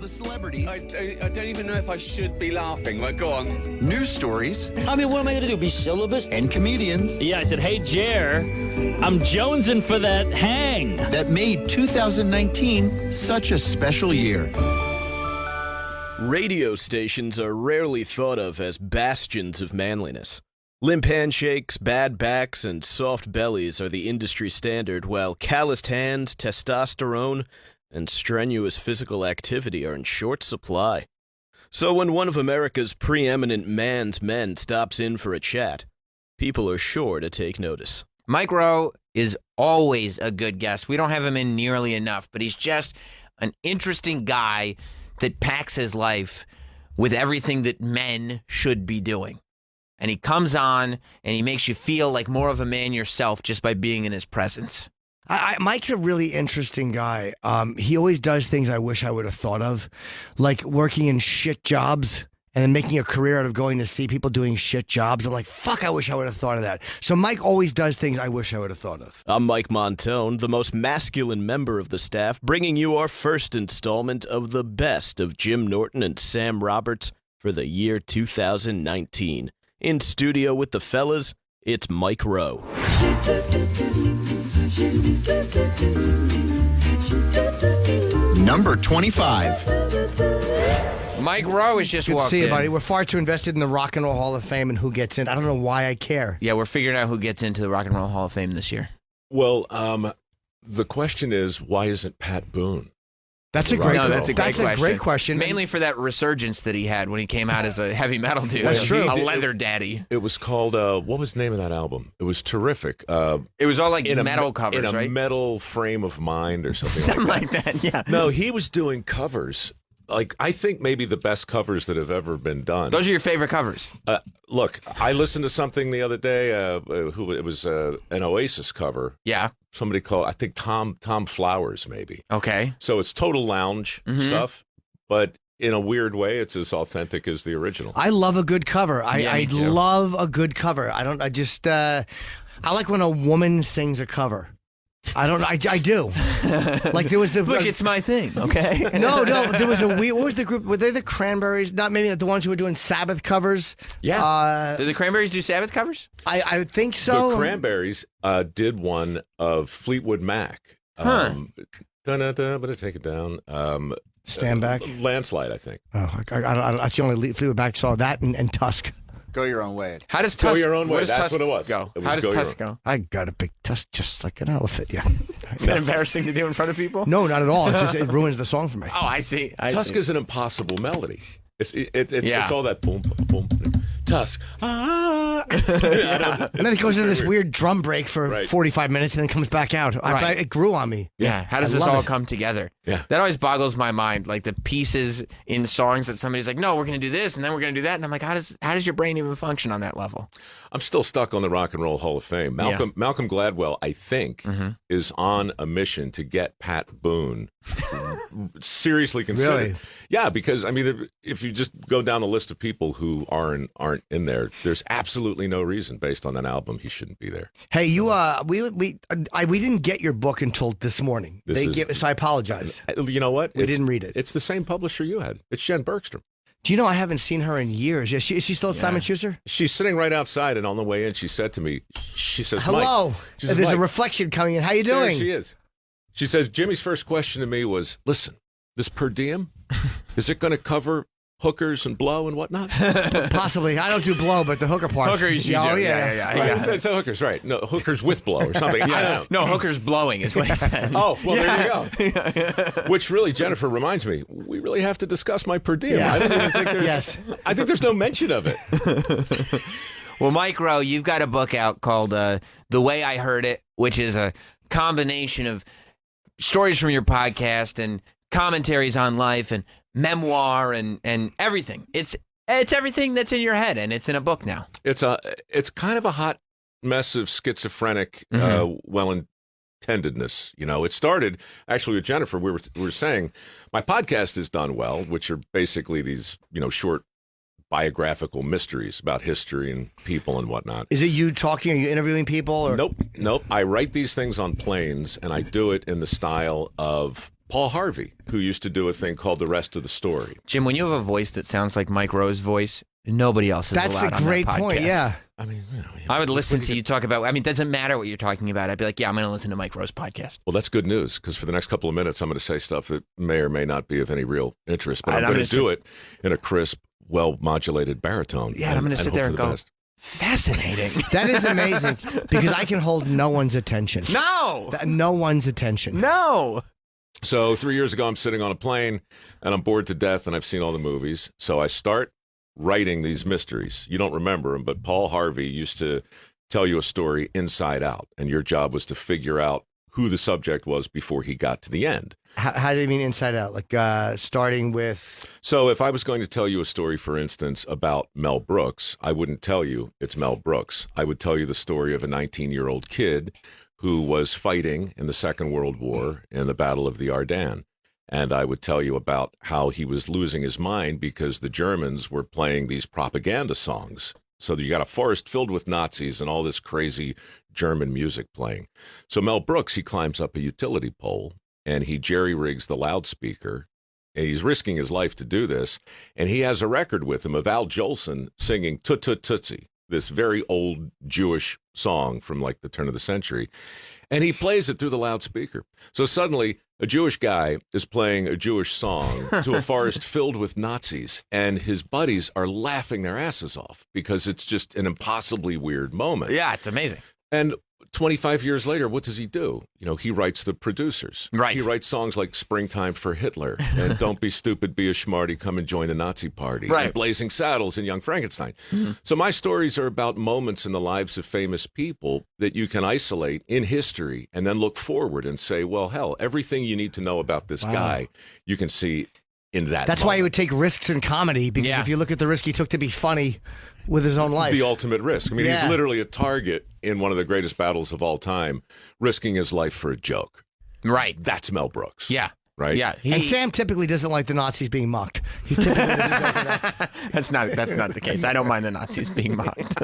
the celebrities. I don't even know if I should be laughing, but go on. News stories. I mean, what am I going to do, be syllabus? And comedians. Yeah, I said, hey, Jer, I'm jonesing for that hang. That made 2019 such a special year. Radio stations are rarely thought of as bastions of manliness. Limp handshakes, bad backs, and soft bellies are the industry standard, while calloused hands, testosterone, and strenuous physical activity are in short supply. So when one of America's preeminent man's men stops in for a chat, people are sure to take notice. Mike Rowe is always a good guest. We don't have him in nearly enough, but he's just an interesting guy that packs his life with everything that men should be doing. And he comes on and he makes you feel like more of a man yourself just by being in his presence. Mike's a really interesting guy. He always does things I wish I would have thought of, like working in shit jobs and then making a career out of going to see people doing shit jobs. I'm like, fuck, I wish I would have thought of that. So Mike always does things I wish I would have thought of. I'm Mike Montone, the most masculine member of the staff, bringing you our first installment of the best of Jim Norton and Sam Roberts for the year 2019. In studio with the fellas, it's Mike Rowe. Number 25. Mike Rowe is just Good to walked see you, in. buddy. We're far too invested in the Rock and Roll Hall of Fame and who gets in. I don't know why I care. Yeah, we're figuring out who gets into the Rock and Roll Hall of Fame this year. Well, the question is, why isn't Pat Boone? That's a great, that's a great question. Mainly for that resurgence that he had when he came out as a heavy metal dude. That's true. A leather daddy. It was called, what was the name of that album? It was terrific. It was all like in metal covers, in a right? metal frame of mind or something, Something like that, yeah. No, he was doing covers. Like, I think maybe the best covers that have ever been done. Those are your favorite covers. Look, I listened to something the other day. It was an Oasis cover. Yeah. Somebody called, I think Tom Flowers, maybe. Okay. So it's total lounge stuff, but in a weird way, it's as authentic as the original. I love a good cover. I me too. love a good cover. I like when a woman sings a cover. I do. Like there was the Look, it's my thing, okay? No, there was what was the group? Were they the Cranberries? Not maybe the ones who were doing Sabbath covers. Yeah. Did the Cranberries do Sabbath covers? I think so. The Cranberries did one of Fleetwood Mac. Da-da-da, but take it down. Stand Back. Landslide, I think. Oh, that's the only Fleetwood Mac saw that and Tusk. Go your own way. How does Go Tusk your own way. Where does That's Tusk what it was. Go? It was How does go your Tusk go? I got a big tusk just like an elephant. Yeah. Is that embarrassing to do in front of people? No, not at all. It ruins the song for me. Oh, I see. Tusk is an impossible melody. It's all that boom, boom, boom. Tusk. And then it goes into this weird drum break for 45 minutes and then comes back out. It grew on me. Yeah. How does I this love all it. come together? Yeah. That always boggles my mind. Like the pieces in songs that somebody's like, no, we're going to do this and then we're going to do that. And I'm like, how does your brain even function on that level? I'm still stuck on the Rock and Roll Hall of Fame. Malcolm Gladwell, I think, is on a mission to get Pat Boone seriously considered. Really? Yeah, because I mean, if you just go down the list of people who aren't in there, there's absolutely no reason based on that album he shouldn't be there. Hey, you we didn't get your book until this morning. So I apologize. You know what? We didn't read it. It's the same publisher you had. It's Jen Bergstrom. Do you know I haven't seen her in years? Is she still at Simon Schuster? She's sitting right outside, and on the way in, she said to me, she says, hello. Mike. She says, There's a Mike. reflection coming in. How you doing? There she is. She says, Jimmy's first question to me was, listen, this per diem, is it going to cover hookers and blow and whatnot? Possibly. I don't do blow, but the hooker part. Hookers, you do. Yeah. Right. It's hookers, right. No, hookers with blow or something. I don't know. No, hookers blowing is what he said. Oh, well, there you go. Which really, Jennifer, reminds me, we really have to discuss my per diem. Yeah. I don't even think there's, Yes. I think there's no mention of it. Well, Mike Rowe, you've got a book out called The Way I Heard It, which is a combination of stories from your podcast and commentaries on life and memoir and everything. It's everything that's in your head, and it's in a book now. It's kind of a hot mess of schizophrenic, well-intendedness. You know, it started actually with Jennifer. We were saying my podcast has done well, which are basically these short biographical mysteries about history and people and whatnot. Is it you talking? Are you interviewing people? Or? Nope. I write these things on planes, and I do it in the style of Paul Harvey, who used to do a thing called The Rest of the Story. Jim, when you have a voice that sounds like Mike Rowe's voice, nobody else is That's allowed a on great that point. podcast. Yeah. I mean, I would listen to you talk about. I mean, it doesn't matter what you're talking about. I'd be like, yeah, I'm going to listen to Mike Rowe's podcast. Well, that's good news, because for the next couple of minutes, I'm going to say stuff that may or may not be of any real interest, but And I'm I'm going to gonna do it in a crisp, well-modulated baritone. Yeah, and I'm going to sit hope there for and the go, best. fascinating. That is amazing because I can hold no one's attention. No, No one's attention. no. So 3 years ago, I'm sitting on a plane, and I'm bored to death, and I've seen all the movies. So I start writing these mysteries. You don't remember them, but Paul Harvey used to tell you a story inside out, and your job was to figure out who the subject was before he got to the end. How do you mean inside out? Like starting with. So if I was going to tell you a story, for instance, about Mel Brooks, I wouldn't tell you it's Mel Brooks. I would tell you the story of a 19-year-old kid who was fighting in the Second World War in the Battle of the Ardennes. And I would tell you about how he was losing his mind because the Germans were playing these propaganda songs. So you got a forest filled with Nazis and all this crazy German music playing. So Mel Brooks, he climbs up a utility pole and he jerry-rigs the loudspeaker. And he's risking his life to do this. And he has a record with him of Al Jolson singing Tut Tut Tootsie, this very old Jewish song from like the turn of the century. And he plays it through the loudspeaker. So suddenly a Jewish guy is playing a Jewish song to a forest filled with Nazis, and his buddies are laughing their asses off because it's just an impossibly weird moment. Yeah, it's amazing. And 25 years later, what does he do? You know, he writes the producers. Right. He writes songs like Springtime for Hitler and Don't Be Stupid, Be a Schmarty, Come and Join the Nazi Party. Right. And Blazing Saddles and Young Frankenstein. So my stories are about moments in the lives of famous people that you can isolate in history and then look forward and say, well, hell, everything you need to know about this guy, you can see in that That's why he moment. would take risks in comedy because Yeah. if you look at the risk he took to be funny with his own life. The ultimate risk. I mean, Yeah. he's literally a target in one of the greatest battles of all time, risking his life for a joke. Right. That's Mel Brooks. Yeah. Right? Yeah. and Sam typically doesn't like the Nazis being mocked. He typically doesn't go for that. That's not the case. I don't mind the Nazis being mocked.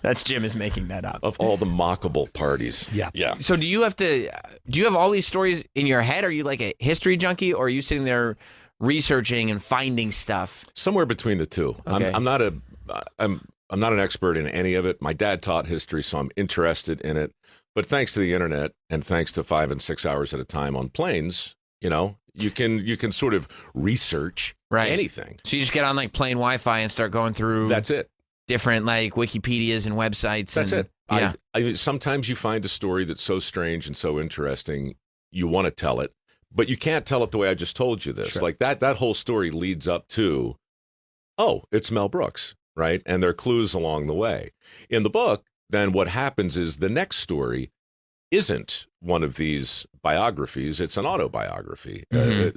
That's Jim is making that up. Of all the mockable parties. Yeah. Yeah. So do you have all these stories in your head? Are you like a history junkie, or are you sitting there researching and finding stuff? Somewhere between the two. Okay. I'm not an expert in any of it. My dad taught history, so I'm interested in it. But thanks to the internet and thanks to 5 and 6 hours at a time on planes, you know, you can sort of research Right. anything. So you just get on like plain Wi-Fi and start going through That's it. different like Wikipedias and websites. That's and, it. Yeah. Sometimes you find a story that's so strange and so interesting, you want to tell it, but you can't tell it the way I just told you this. Sure. Like that whole story leads up to, oh, it's Mel Brooks, right? And there are clues along the way. In the book, then what happens is the next story isn't one of these biographies; it's an autobiography.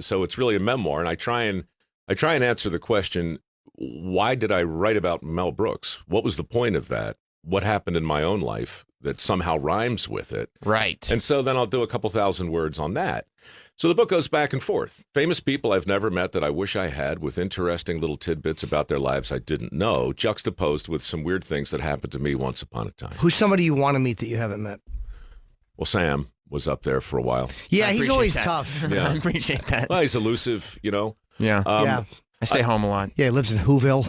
So it's really a memoir, and I try and answer the question: why did I write about Mel Brooks? What was the point of that? What happened in my own life that somehow rhymes with it? Right. And so then I'll do a couple thousand words on that. So the book goes back and forth. Famous people I've never met that I wish I had, with interesting little tidbits about their lives I didn't know, juxtaposed with some weird things that happened to me once upon a time. Who's somebody you want to meet that you haven't met? Well, Sam was up there for a while. Yeah, I he's appreciate always that. tough. Yeah. I appreciate that. Well, he's elusive, you know. Yeah. Yeah. I stay home a lot. Yeah, he lives in Whoville.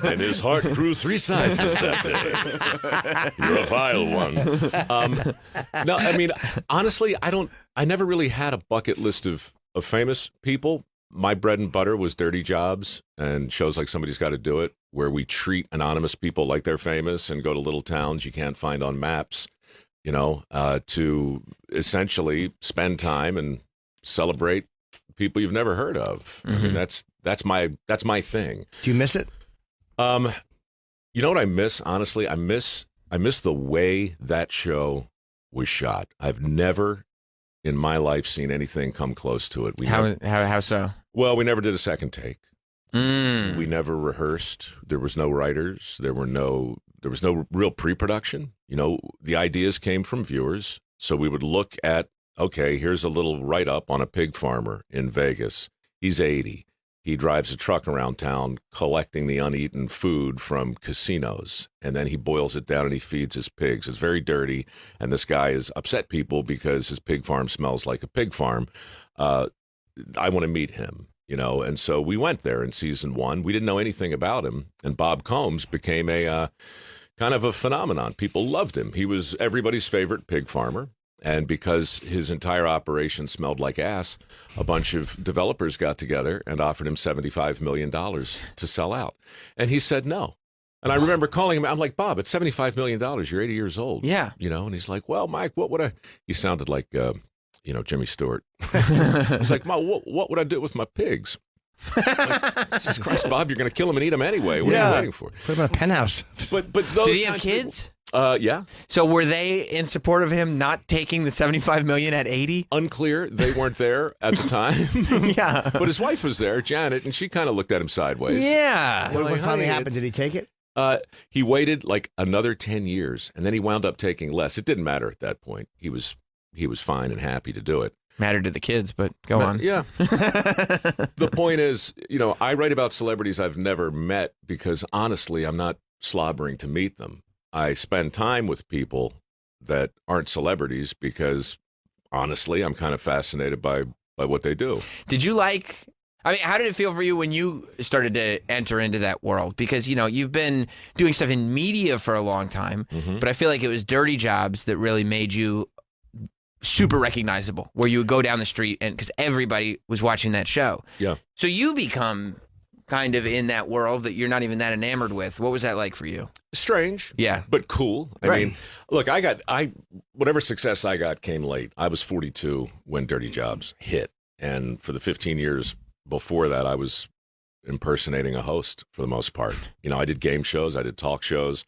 And his heart grew 3 sizes that day. You're a vile one. No, I mean, honestly, I never really had a bucket list of famous people. My bread and butter was dirty jobs and shows like Somebody's Got to Do It, where we treat anonymous people like they're famous and go to little towns you can't find on maps, you know, to essentially spend time and celebrate people you've never heard of. I mean, that's my thing. Do you miss it? You know what I miss? Honestly, I miss the way that show was shot. I've never in my life seen anything come close to it. How so? Well, we never did a second take. Mm. We never rehearsed. There was no writers. There was no real pre-production. You know, the ideas came from viewers. So we would look at, okay, here's a little write-up on a pig farmer in Vegas. He's 80. he drives a truck around town collecting the uneaten food from casinos, and then he boils it down and he feeds his pigs. It's very dirty, and this guy has upset people because his pig farm smells like a pig farm. I want to meet him, you know, and so we went there in season 1. We didn't know anything about him, and Bob Combs became a kind of a phenomenon. People loved him. He was everybody's favorite pig farmer. And because his entire operation smelled like ass, a bunch of developers got together and offered him $75 million to sell out. And he said no. And I remember calling him. I'm like, Bob, it's $75 million. You're 80 years old. Yeah. You know, and he's like, well, Mike, what would I? He sounded like, Jimmy Stewart. He's like, Mom, what would I do with my pigs? Like, Jesus Christ, Bob, you're going to kill them and eat them anyway. What are you waiting for? Put him in a penthouse. But those Did he have kinds of people- kids? Yeah. So were they in support of him not taking the $75 million at 80? Unclear. They weren't there at the time. Yeah. But his wife was there, Janet, and she kind of looked at him sideways. Yeah. What like, finally honey, happened? Did he take it? He waited like another 10 years, and then he wound up taking less. It didn't matter at that point. He was fine and happy to do it. Mattered to the kids, but go on. Yeah. The point is, I write about celebrities I've never met because honestly, I'm not slobbering to meet them. I spend time with people that aren't celebrities because honestly, I'm kind of fascinated by what they do. Did you how did it feel for you when you started to enter into that world? Because, you've been doing stuff in media for a long time, but I feel like it was Dirty Jobs that really made you super recognizable, where you would go down the street and because everybody was watching that show. Yeah. So you become kind of in that world that you're not even that enamored with. What was that like for you? Strange. Yeah. But cool. I Right. mean, look, whatever success I got came late. I was 42 when Dirty Jobs hit. And for the 15 years before that, I was impersonating a host for the most part. I did game shows, I did talk shows.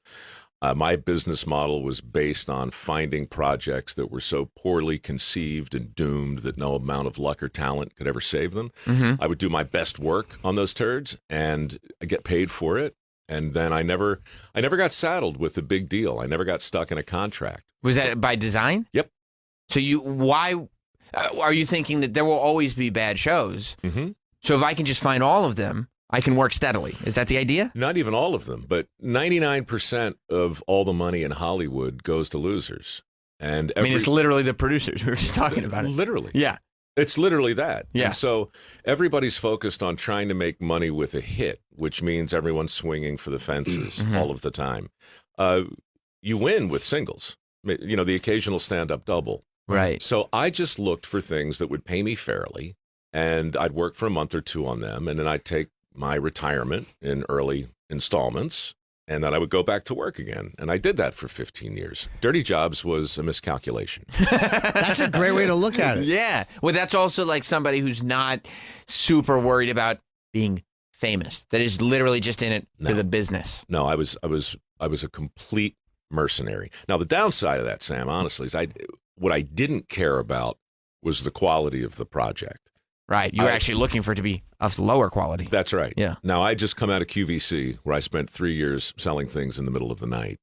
My business model was based on finding projects that were so poorly conceived and doomed that no amount of luck or talent could ever save them. I would do my best work on those turds and I get paid for it. And then I never got saddled with a big deal. I never got stuck in a contract. Was that by design? Yep. So why are you thinking that there will always be bad shows? Mm-hmm. So if I can just find all of them, I can work steadily. Is that the idea? Not even all of them, but 99% of all the money in Hollywood goes to losers. And it's literally the producers. We were just talking about it. Literally. Yeah. It's literally that. Yeah. And so everybody's focused on trying to make money with a hit, which means everyone's swinging for the fences all of the time. You win with singles, the occasional stand-up double. Right. So I just looked for things that would pay me fairly, and I'd work for a month or two on them, and then I'd take my retirement in early installments, and then I would go back to work again. And I did that for 15 years. Dirty Jobs was a miscalculation. That's a great way to look at it. Yeah. Well, that's also like somebody who's not super worried about being famous. That is literally just in it for the business. No, I was a complete mercenary. Now, the downside of that, Sam, honestly, is what I didn't care about was the quality of the project. Right. You were actually looking for it to be of lower quality. That's right. Yeah. Now, I just come out of QVC, where I spent 3 years selling things in the middle of the night,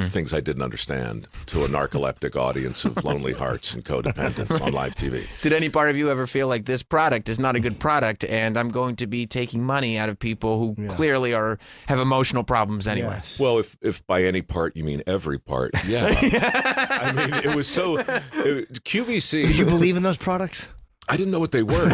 things I didn't understand, to a narcoleptic audience of lonely hearts and codependents on live TV. Did any part of you ever feel like this product is not a good product and I'm going to be taking money out of people who clearly have emotional problems anyway? Yes. Well, if by any part you mean every part, yeah. I mean, it was so... QVC... Did you believe in those products? I didn't know what they were.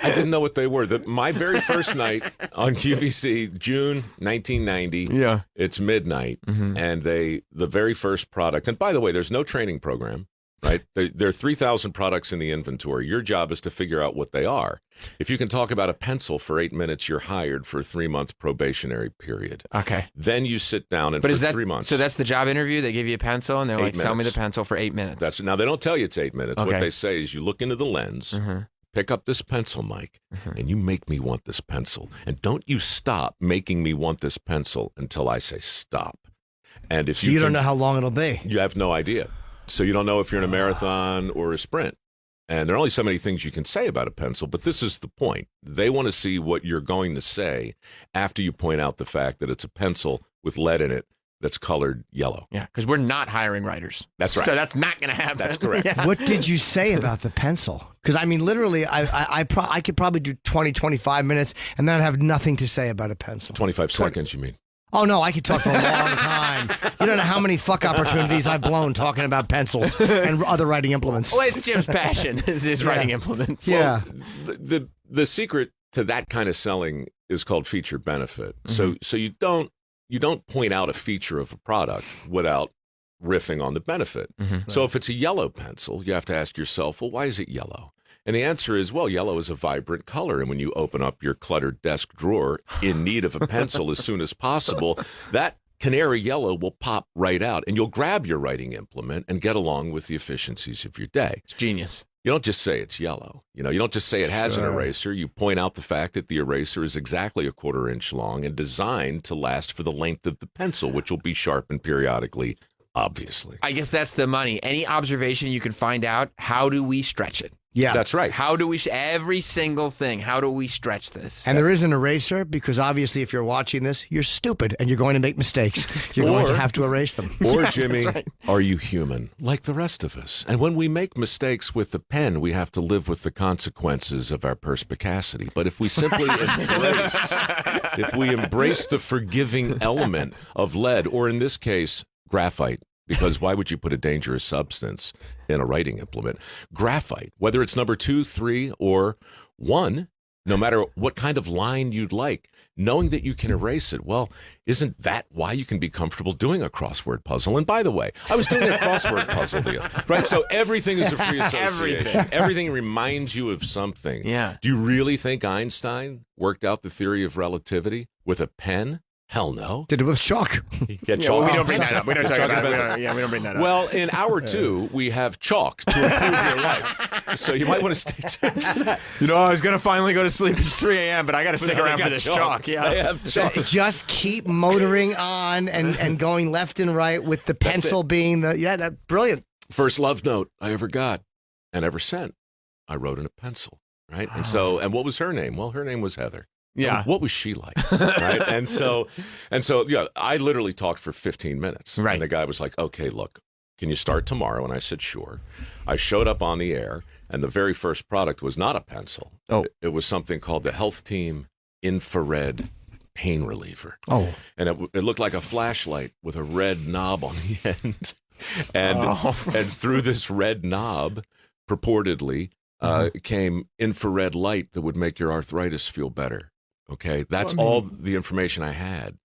I didn't know what they were. My very first night on QVC, June 1990. Yeah. It's midnight, and the very first product. And by the way, there's no training program, right? There are 3,000 products in the inventory. Your job is to figure out what they are. If you can talk about a pencil for 8 minutes, you're hired for a 3-month probationary period. Okay. Then you sit down and But for is that 3 months. So that's the job interview. They give you a pencil and they're 8 like, "Sell me the minutes. pencil for 8 minutes." Now they don't tell you it's 8 minutes. Okay. What they say is you look into the lens, pick up this pencil, Mike, and you make me want this pencil. And don't you stop making me want this pencil until I say stop. And if So you don't know how long it'll be. you have no idea. So you don't know if you're in a marathon or a sprint. And there are only so many things you can say about a pencil, but this is the point. They want to see what you're going to say after you point out the fact that it's a pencil with lead in it that's colored yellow. Yeah, because we're not hiring writers. That's right. So that's not going to happen. That's correct. Yeah. What did you say about the pencil? Because I mean, literally, I could probably do 20, 25 minutes and then I'd have nothing to say about a pencil. 25 seconds, you mean? Oh no, I could talk for a long time. You don't know how many fuck opportunities I've blown talking about pencils and other writing implements. Well, it's Jim's passion is his writing implements. Yeah. The secret to that kind of selling is called feature benefit. So you don't point out a feature of a product without riffing on the benefit. So if it's a yellow pencil, you have to ask yourself, well, why is it yellow? And the answer is, well, yellow is a vibrant color. And when you open up your cluttered desk drawer in need of a pencil as soon as possible, that canary yellow will pop right out and you'll grab your writing implement and get along with the efficiencies of your day. It's genius. You don't just say it's yellow. You don't just say it has an eraser. You point out the fact that the eraser is exactly a 1/4 inch long and designed to last for the length of the pencil, which will be sharpened periodically, obviously. I guess that's the money. Any observation you can find out, how do we stretch it? Yeah. That's right. How do we, every single thing, how do we stretch this? And there is an eraser because obviously if you're watching this, you're stupid and you're going to make mistakes. You're going to have to erase them. Or, Jimmy, are you human like the rest of us? And when we make mistakes with the pen, we have to live with the consequences of our perspicacity. But if we simply embrace the forgiving element of lead, or in this case, graphite, because why would you put a dangerous substance in a writing implement? Graphite, whether it's number 2, 3, or 1, no matter what kind of line you'd like, knowing that you can erase it, well, isn't that why you can be comfortable doing a crossword puzzle? And by the way, I was doing a crossword puzzle deal, right? So everything is a free association. Everything reminds you of something. Yeah. Do you really think Einstein worked out the theory of relativity with a pen? Hell no. Did it with chalk. Yeah, Yeah, well, we don't bring that up. We don't talk about it. We don't bring that up. Well, in hour 2, we have chalk to improve your life. So you might want to stay tuned for that. I was going to finally go to sleep at 3 a.m., but I got to stick around for this chalk. I Yeah. have chalk. Just keep motoring on and going left and right with the pencil being that's brilliant. First love note I ever got and ever sent, I wrote in a pencil, right? And what was her name? Well, her name was Heather. Yeah. What was she like? Right. And so, yeah, I literally talked for 15 minutes. Right. And the guy was like, okay, look, can you start tomorrow? And I said, sure. I showed up on the air, and the very first product was not a pencil. Oh. It was something called the Health Team Infrared Pain Reliever. Oh. And it looked like a flashlight with a red knob on the end. And through this red knob, purportedly, came infrared light that would make your arthritis feel better. Okay, that's all the information I had.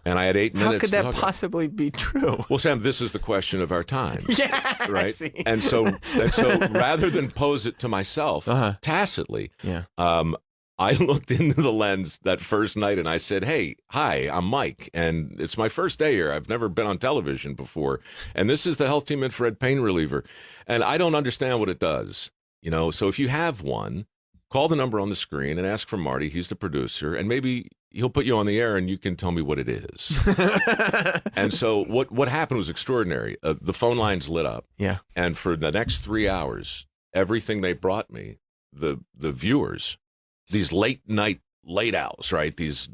And I had 8 minutes. How could to that talk about. possibly be true? Well, Sam, this is the question of our times. Yeah, right. I see. And so rather than pose it to myself tacitly, Yeah. I looked into the lens that first night and I said, hey, hi, I'm Mike. And it's my first day here. I've never been on television before. And this is the Health Team Infrared Pain Reliever. And I don't understand what it does. So if you have one, call the number on the screen and ask for Marty. He's the producer. And maybe he'll put you on the air and you can tell me what it is. And so what happened was extraordinary. The phone lines lit up. Yeah. And for the next 3 hours, everything they brought me, the viewers, these late owls, right? These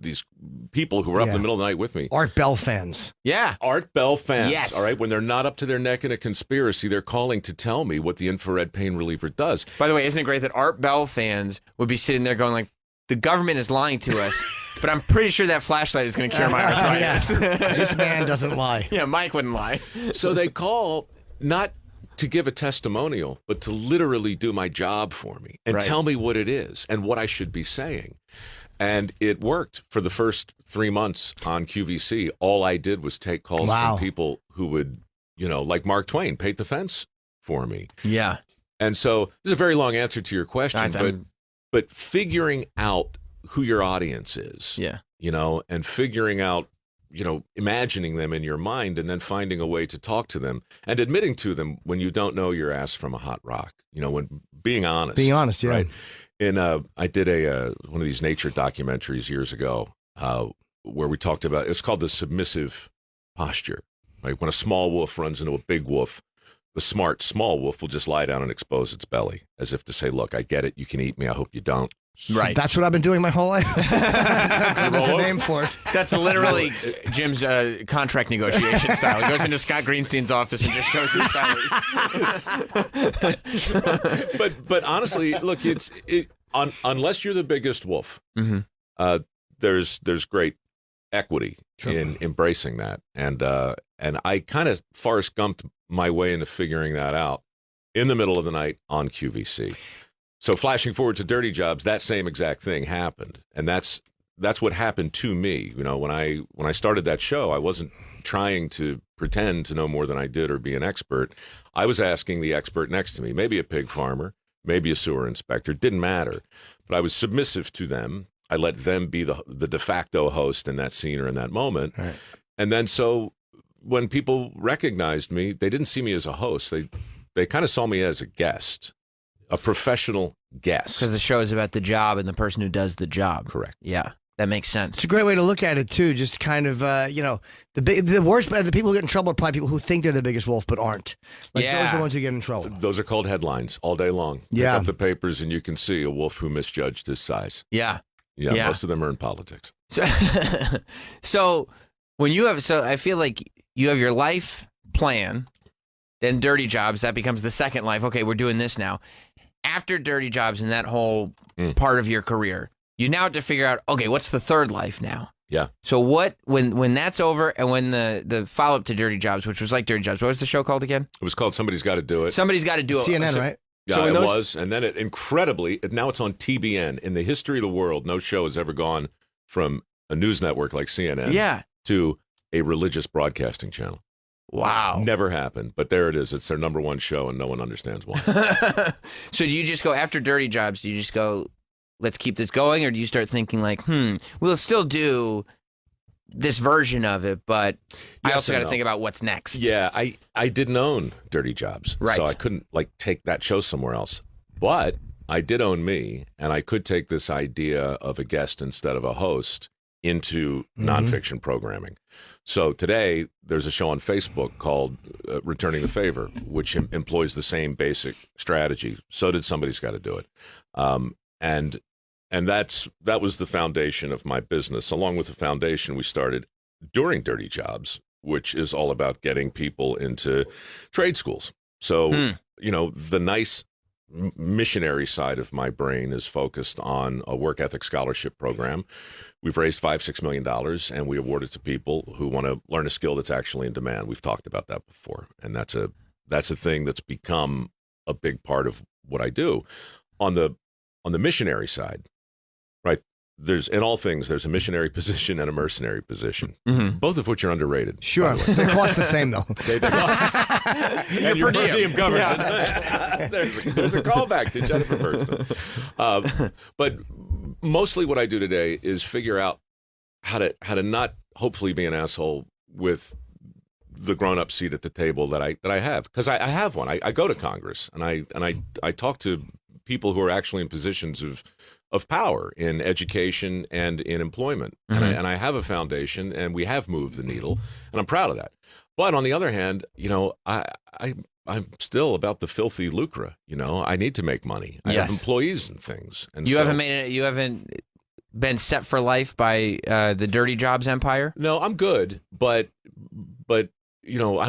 people who were up in the middle of the night with me. Art Bell fans. Yeah. Art Bell fans, Yes. all right? When they're not up to their neck in a conspiracy, they're calling to tell me what the infrared pain reliever does. By the way, isn't it great that Art Bell fans would be sitting there going like, the government is lying to us, but I'm pretty sure that flashlight is going to cure my arthritis. This man doesn't lie. Yeah, Mike wouldn't lie. So they call not to give a testimonial, but to literally do my job for me and tell me what it is and what I should be saying. And it worked for the first 3 months on QVC. All I did was take calls from people who would, like Mark Twain, paint the fence for me. Yeah. And so this is a very long answer to your question, but figuring out who your audience is, Yeah. And figuring out, imagining them in your mind and then finding a way to talk to them and admitting to them when you don't know your ass from a hot rock, when being honest. Being honest, yeah. Right. I did one of these nature documentaries years ago where we talked about, it's called the submissive posture, right? When a small wolf runs into a big wolf, the smart small wolf will just lie down and expose its belly as if to say, look, I get it. You can eat me. I hope you don't. Right. That's what I've been doing my whole life. There's a name for it. That's literally Jim's contract negotiation style. He goes into Scott Greenstein's office and just shows his salary. But honestly, look, unless you're the biggest wolf, there's great equity in embracing that, and I kind of Forrest Gumped my way into figuring that out in the middle of the night on QVC. So flashing forward to Dirty Jobs, that same exact thing happened, and that's what happened to me. You know, when I started that show, I wasn't trying to pretend to know more than I did or be an expert. I was asking the expert next to me, maybe a pig farmer, maybe a sewer inspector, didn't matter, but I was submissive to them. I let them be the de facto host in that scene or in that moment, Right. And then so when people recognized me, they didn't see me as a host. They kind of saw me as a guest. A professional guest. Because the show is about the job and the person who does the job. Correct. Yeah, that makes sense. It's a great way to look at it too. Just kind of, the worst, the people who get in trouble are probably people who think they're the biggest wolf but aren't. Like those are the ones who get in trouble. Those are called headlines all day long. Yeah. Pick up the papers and you can see a wolf who misjudged his size. Yeah. Yeah. Most of them are in politics. So when you have, I feel like you have your life plan, then Dirty Jobs, that becomes the second life. Okay, we're doing this now. After Dirty Jobs and that whole part of your career, you now have to figure out, okay, what's the third life now? Yeah. So when that's over and when the follow-up to Dirty Jobs, which was like Dirty Jobs, what was the show called again? It was called Somebody's Got to Do It. Somebody's Got to Do It. CNN, right? Yeah, So it those- was. And then now it's on TBN. In the history of the world, no show has ever gone from a news network like CNN Yeah. to a religious broadcasting channel. Wow. Never happened, but there it is. It's their number one show, and no one understands why. So do you just go after Dirty Jobs? Do you just go, let's keep this going? Or do you start thinking like, we'll still do this version of it, but I Yes also got and to no. think about what's next. Yeah, I didn't own Dirty Jobs, Right. so I couldn't take that show somewhere else. But I did own me, and I could take this idea of a guest instead of a host into nonfiction programming. So today there's a show on Facebook called Returning the Favor, which employs the same basic strategy. So did Somebody's Got to Do It, and that was the foundation of my business. Along with the foundation we started during Dirty Jobs, which is all about getting people into trade schools. So the nice missionary side of my brain is focused on a work ethic scholarship program. We've raised $5-6 million, and we award it to people who want to learn a skill that's actually in demand. We've talked about that before, and that's a thing that's become a big part of what I do. On the missionary side, right? There's in all things there's a missionary position and a mercenary position, both of which are underrated. Sure. by the way. They cost the same, though. They cost and your per diem covers it. There's a callback to Jennifer Burstyn. But mostly what I do today is figure out how to not hopefully be an asshole with the grown-up seat at the table that I have, because I have one. I go to Congress and I talk to people who are actually in positions of power in education and in employment. And I have a foundation, and we have moved the needle, and I'm proud of that. But on the other hand, I'm still about the filthy lucre. I need to make money. I have employees and things. And You haven't been set for life by the Dirty Jobs empire? No, I'm good, but I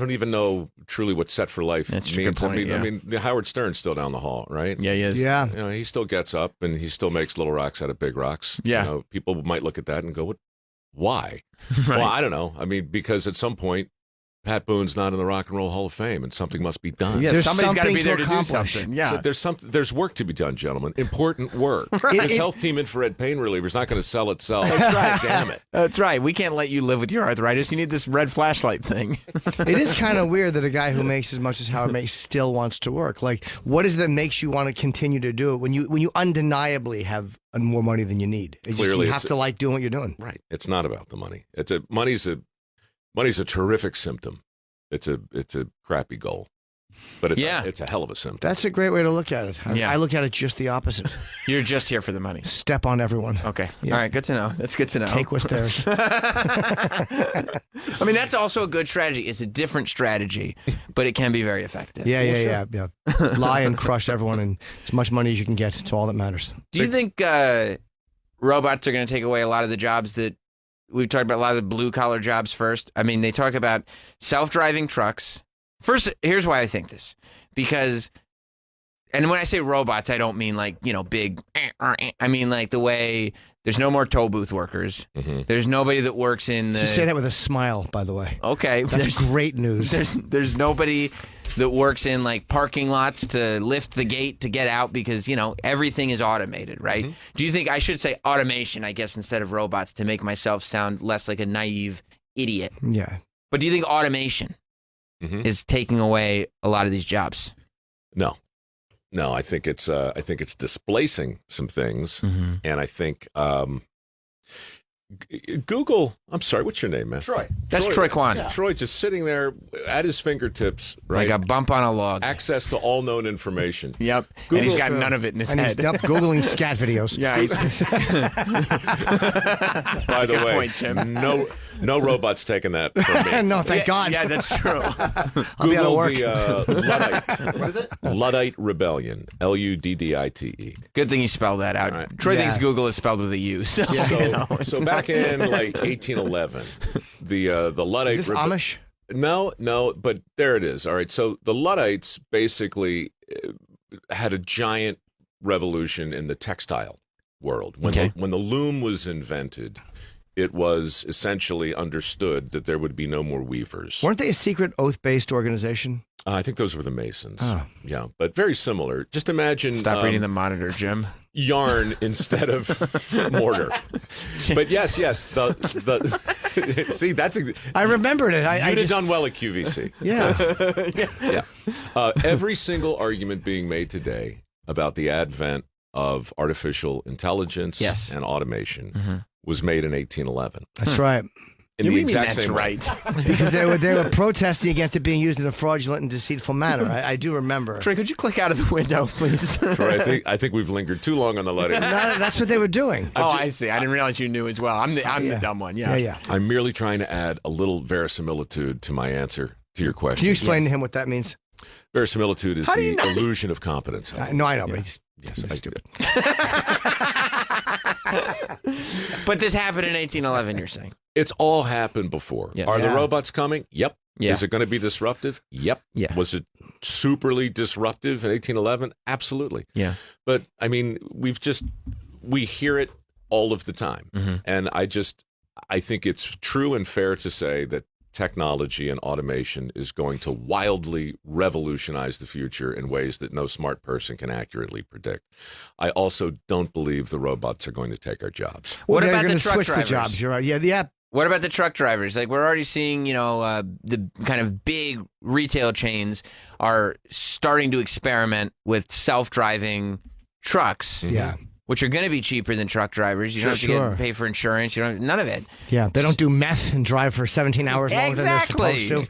don't even know truly what set for life That's a means. good point, I mean, Howard Stern's still down the hall, right? Yeah, he is. Yeah. He still gets up and he still makes little rocks out of big rocks. Yeah. People might look at that and go, "What? Why?" Right. Well, I don't know. I mean, because at some point, Pat Boone's not in the Rock and Roll Hall of Fame, and something must be done. Yeah, There's somebody's got to something be there to to do accomplish. something. Yeah. So there's work to be done, gentlemen. Important work. This health team infrared pain reliever is not going to sell itself. That's right. Damn it. That's right. We can't let you live with your arthritis. You need this red flashlight thing. It is kind of weird that a guy who makes as much as Howard makes still wants to work. Like, what is it that makes you want to continue to do it when you undeniably have more money than you need? Clearly, you have to like doing what you're doing. Right. It's not about the money. Money's a terrific symptom. It's a crappy goal. But it's Yeah. it's a hell of a symptom. That's a great way to look at it. Yeah. I looked at it just the opposite. You're just here for the money. Step on everyone. Okay. Yeah. All right. Good to know. That's good to know. Take what's theirs. I mean, that's also a good strategy. It's a different strategy, but it can be very effective. Yeah. Lie and crush everyone and as much money as you can get. It's all that matters. Do you think robots are going to take away a lot of the jobs that we've talked about, a lot of the blue collar jobs first? I mean, they talk about self-driving trucks. First, here's why I think this. Because, and when I say robots, I don't mean like, big, I mean like the way there's no more toll booth workers. Mm-hmm. There's nobody that works in the... You say that with a smile, by the way. Okay. That's great news. There's nobody that works in like parking lots to lift the gate to get out because, everything is automated, right? Mm-hmm. Do you think I should say automation, I guess, instead of robots to make myself sound less like a naive idiot? Yeah. But do you think automation Mhm. is taking away a lot of these jobs? No, I think it's displacing some things, and I think Google. I'm sorry, what's your name, man? Troy. That's Troy Kwan. Troy just sitting there at his fingertips, right? Like a bump on a log. Access to all known information. Yep. Google- and he's got none of it in his And he's head. Googling scat videos. Yeah. By the good way, point, Jim. no robots taking that from me. No, thank God. Yeah, that's true. I'll be out of Google work. the Luddite. What is it? Luddite Rebellion. Luddite. Good thing you spelled that out. Right. Troy Yeah. thinks Google is spelled with a U. So, So back in like 1811, the Luddite. Is this Amish? No, but there it is. All right. So the Luddites basically had a giant revolution in the textile world. When the loom was invented, it was essentially understood that there would be no more weavers. Weren't they a secret oath-based organization? I think those were the Masons. Oh. Yeah, but very similar. Just imagine Stop reading the monitor, Jim. yarn instead of mortar. But yes, the see that's I remembered it. I you'd have just, done well at QVC. Yeah. Yeah. Every single argument being made today about the advent of artificial intelligence Yes. and automation was made in 1811. That's right. In You the mean exact that's same way. right. Because they were protesting against it being used in a fraudulent and deceitful manner. I do remember. Troy, could you click out of the window, please? Troy, I think we've lingered too long on the letter. No, that's what they were doing. Oh, I see. I didn't realize you knew as well. I'm the Yeah. dumb one. Yeah. Yeah. I'm merely trying to add a little verisimilitude to my answer to your question. Can you explain to him what that means? Verisimilitude is the illusion of competence. No, I know, but he's Yes, I do. stupid. But this happened in 1811, you're saying? It's all happened before. Yes. Are the Yeah. robots coming? Yep. Yeah. Is it going to be disruptive? Yep. Yeah. Was it superly disruptive in 1811? Absolutely. Yeah. But I mean, we hear it all of the time. Mm-hmm. And I think it's true and fair to say that technology and automation is going to wildly revolutionize the future in ways that no smart person can accurately predict. I also don't believe the robots are going to take our jobs. What They're about the gonna truck switch drivers? the jobs? You're right. Yeah. What about the truck drivers? Like we're already seeing, the kind of big retail chains are starting to experiment with self-driving trucks, Yeah. which are going to be cheaper than truck drivers. You don't have Sure. to pay for insurance. You don't. None of it. Yeah. They don't do meth and drive for 17 hours longer than they're supposed to.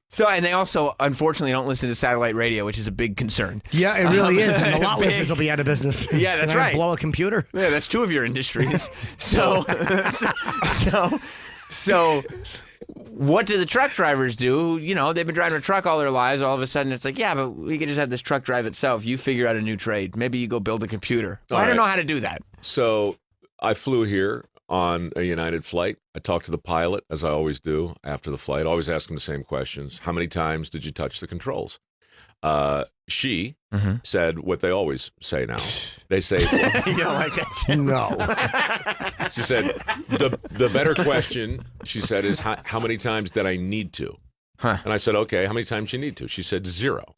So, and they also, unfortunately, don't listen to satellite radio, which is a big concern. Yeah, it really is. And a lot of Big. listeners will be out of business. Yeah, that's They're gonna right. Blow a computer. Yeah, that's two of your industries. So, what do the truck drivers do? You know, they've been driving a truck all their lives. All of a sudden, it's like, yeah, but we could just have this truck drive itself. You figure out a new trade. Maybe you go build a computer. Well, I don't right. know how to do that. So I flew here on a United flight. I talked to the pilot, as I always do after the flight. I always ask him the same questions. How many times did you touch the controls? She said what they always say now. They say, You don't like that? No. she said, the better question, she said, is how many times did I need to? Huh. And I said, okay, how many times you need to? She said 0.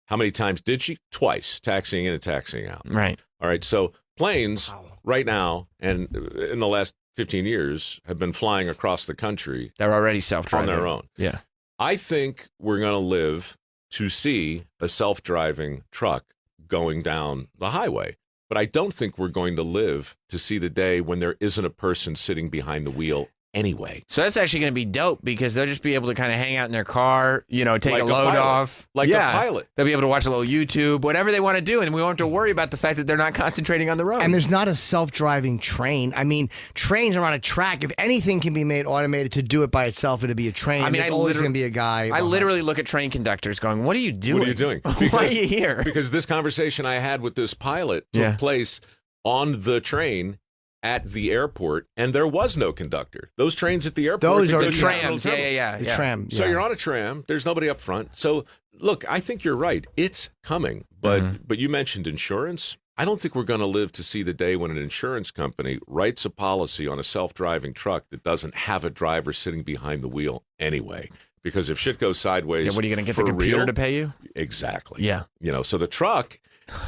How many times did she? Twice, taxiing in and taxiing out. Right. All right, so planes right now and in the last 15 years have been flying across the country They're already on self-driving. their own. Yeah. I think we're going to live to see a self-driving truck going down the highway. But I don't think we're going to live to see the day when there isn't a person sitting behind the wheel anyway. So that's actually going to be dope because they'll just be able to kind of hang out in their car, take Like a a load pilot. off. Like a pilot. They'll be able to watch a little YouTube, whatever they want to do, and we won't have to worry about the fact that they're not concentrating on the road. And there's not a self-driving train. I mean, trains are on a track. If anything can be made automated to do it by itself, it'd be a train. I mean, There's always going to be a guy. I behind. literally look at train conductors going, what are you doing? What are you doing? Why are you here? Because this conversation I had with this pilot took Yeah. place on the train at the airport, and there was no conductor. Those trains at the airport, Those are The because the you trams. have Yeah. The tram. So yeah. you're on a tram. There's nobody up front. So look, I think you're right. It's coming. But you mentioned insurance. I don't think we're going to live to see the day when an insurance company writes a policy on a self-driving truck that doesn't have a driver sitting behind the wheel anyway. Because if shit goes sideways, Yeah, what are you going to get the for computer real, to pay you? Exactly. Yeah. So the truck,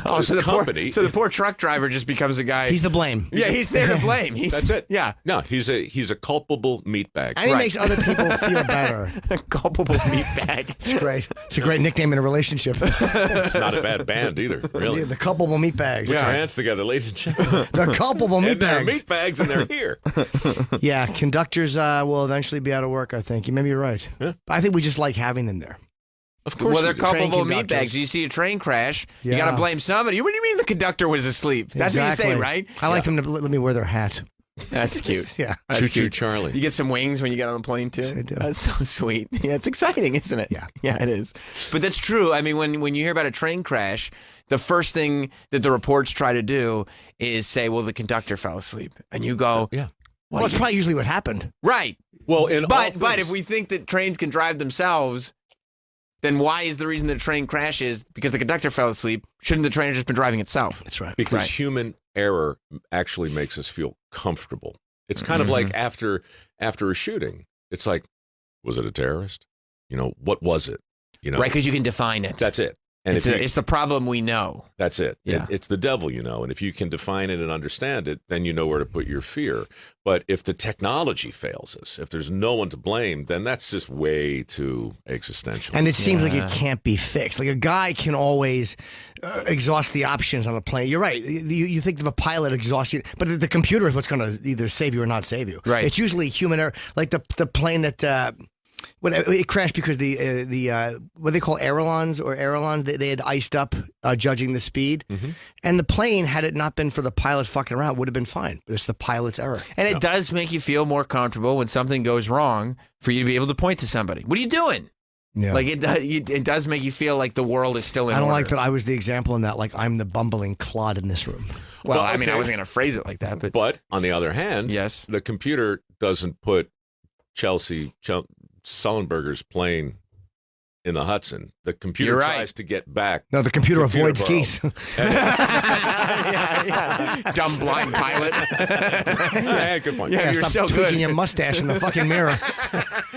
Oh, so the the company, Poor, so the poor truck driver just becomes a guy. He's the blame. yeah, he's there to blame. that's it. Yeah. No, he's a culpable meatbag. And he Right. makes other people feel better. Culpable meatbag. It's great. It's a great nickname in a relationship. It's not a bad band either, really. The culpable meatbags. Put your hands together, ladies and gentlemen. The culpable And they're meatbags. meatbags, and they're here. Yeah, conductors will eventually be out of work, I think. Maybe you're right. Yeah. I think we just like having them there. Of course, Well, they're we do. culpable Train conductors. meatbags. You see a train crash, you Yeah. got to blame somebody. What do you mean the conductor was asleep? That's what you say, Exactly. right? I like them to let me wear their hat. That's cute. Yeah. That's Choo-choo cute. Charlie. You get some wings when you get on the plane too. Yes, I do. That's so sweet. Yeah, it's exciting, isn't it? Yeah. Yeah, it is. But that's true. I mean, when you hear about a train crash, the first thing that the reports try to do is say, "Well, the conductor fell asleep," and you go, Yeah. Well, that's probably usually what happened. "Right." Well, in all But things- if we think that trains can drive themselves, then why is the reason that a train crashes because the conductor fell asleep? Shouldn't the train have just been driving itself? That's right. because Right. human error actually makes us feel comfortable. It's kind of like after a shooting, it's like, was it a terrorist? What was it? Right, because you can define it. That's it. And it's the problem we know. that's it. Yeah. It's the devil, and if you can define it and understand it, then you know where to put your fear. But if the technology fails us, if there's no one to blame, then that's just way too existential. And it seems like it can't be fixed. Like a guy can always exhaust the options on a plane. You're right. You think of a pilot exhausting, but the computer is what's going to either save you or not save you. Right. It's usually human error. Like the plane that. When it crashed because the what they call ailerons they had iced up judging the speed, and the plane, had it not been for the pilot fucking around, would have been fine. But it's the pilot's error. And it does make you feel more comfortable when something goes wrong for you to be able to point to somebody. What are you doing? Yeah. Like it does make you feel like the world is still in I don't order. like that I was the example in that. Like I'm the bumbling clod in this room. Well, Well, I mean, I okay. wasn't going to phrase it like that, but But on the other hand, yes. the computer doesn't put Sullenberger's plane in the Hudson. The computer You're right. tries to get back. No, the computer to avoids Peterborough. geese. yeah. Dumb blind pilot. Yeah, good point. Yeah, you're stop so tweaking good. your mustache in the fucking mirror.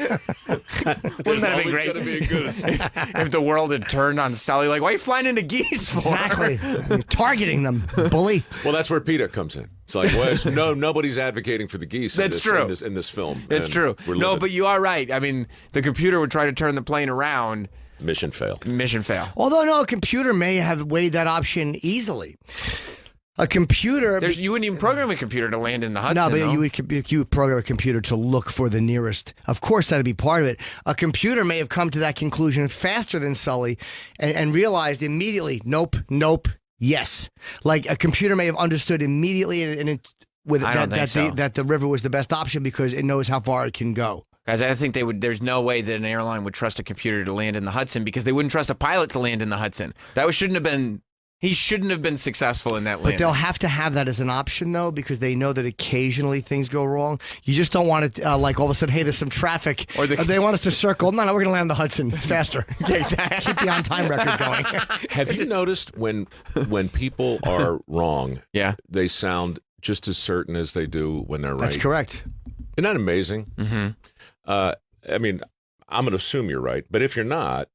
Wouldn't that have been always great? gonna be a goose. If the world had turned on Sully, like, why are you flying into geese for? Exactly. You're targeting them, bully. Well, that's where PETA comes in. It's like, well, nobody's advocating for the geese. That's in this, true. in this film. It's and true. we're No, living. but you are right. I mean, the computer would try to turn the plane around. mission fail. Mission fail. Although, no, a computer may have weighed that option easily. A computer. You wouldn't even program a computer to land in the Hudson. No, but though. you would program a computer to look for the nearest. Of course, that'd be part of it. A computer may have come to that conclusion faster than Sully and realized immediately, nope, yes. Like a computer may have understood immediately I don't think so. that the river was the best option because it knows how far it can go. Guys, I think there's no way that an airline would trust a computer to land in the Hudson because they wouldn't trust a pilot to land in the Hudson. He shouldn't have been successful in that But landing. they'll have to have that as an option, though, because they know that occasionally things go wrong. You just don't want it, like all of a sudden, hey, there's some traffic. Or They want us to circle. No, we're going to land the Hudson. It's faster. Exactly. Keep the on-time record going. Have you noticed when people are wrong, Yeah. they sound just as certain as they do when they're right? That's correct. Isn't that amazing? Mm-hmm. I mean, I'm going to assume you're right, but if you're not,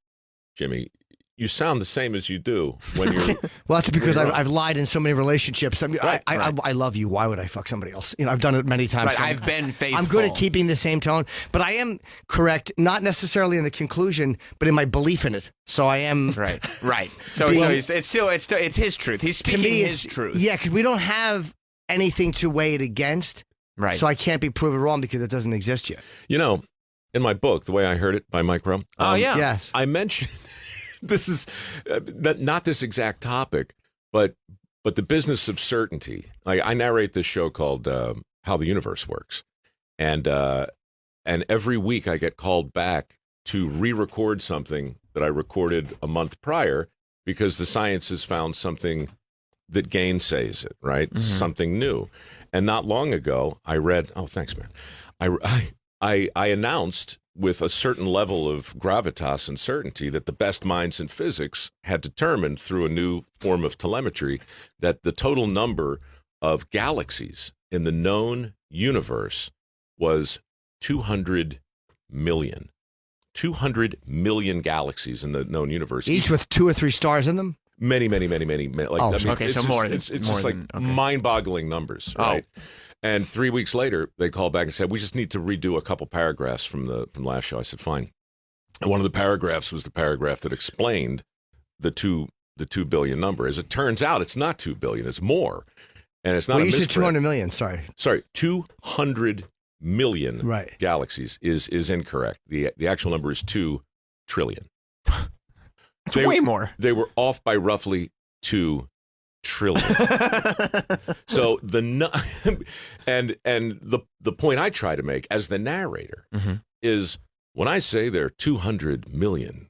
Jimmy, you sound the same as you do when you're. Well, that's because You're wrong. I've lied in so many relationships. I mean, Right, I right. love you. Why would I fuck somebody else? I've done it many times. Right, So I've been faithful. I'm good at keeping the same tone, but I am correct, not necessarily in the conclusion, but in my belief in it. So I am. Right. So it's his truth. He's To speaking me, his truth. Yeah, because we don't have anything to weigh it against. Right. So I can't be proven wrong because it doesn't exist yet. You know, in my book, The Way I Heard It by Mike Rowe. Yeah. Yes. I mentioned this is not this exact topic, but the business of certainty. I narrate this show called How the Universe Works, and every week I get called back to re-record something that I recorded a month prior because the science has found something that gainsays it, right? Mm-hmm. Something new. And not long ago, I read. Oh, thanks, man. I announced with a certain level of gravitas and certainty that the best minds in physics had determined through a new form of telemetry that the total number of galaxies in the known universe was 200 million. 200 million galaxies in the known universe. Each with 2 or 3 stars in them? Many. Like, okay, it's so just, more than- it's more just than- like okay. mind-boggling numbers, right? And 3 weeks later, they called back and said, "We just need to redo a couple paragraphs from last show." I said, "Fine." And one of the paragraphs was the paragraph that explained the 2 billion number. As it turns out, it's not 2 billion; it's more, and it's not. Well, a you said misprint. 200 million. Sorry. 200 million Right. galaxies is incorrect. The actual number is 2 trillion. That's way more. They were off by roughly 2 trillion. So and the point I try to make as the narrator Mhm. is when I say they're 200 million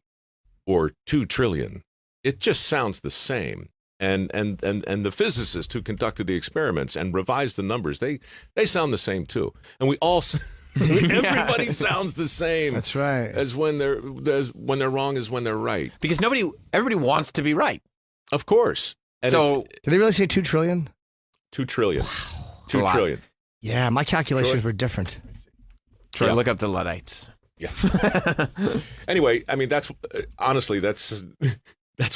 or 2 trillion, it just sounds the same. And the physicists who conducted the experiments and revised the numbers, they sound the same too. And we all everybody sounds the same. That's right. As when they're wrong as when they're right. Because everybody wants to be right. Of course. And So Did they really say 2 trillion? 2 trillion. a 2 lot. trillion. Yeah, my calculations Troy? were different. Troy, Yeah. look up the Luddites. Yeah. Anyway, I mean that's honestly that's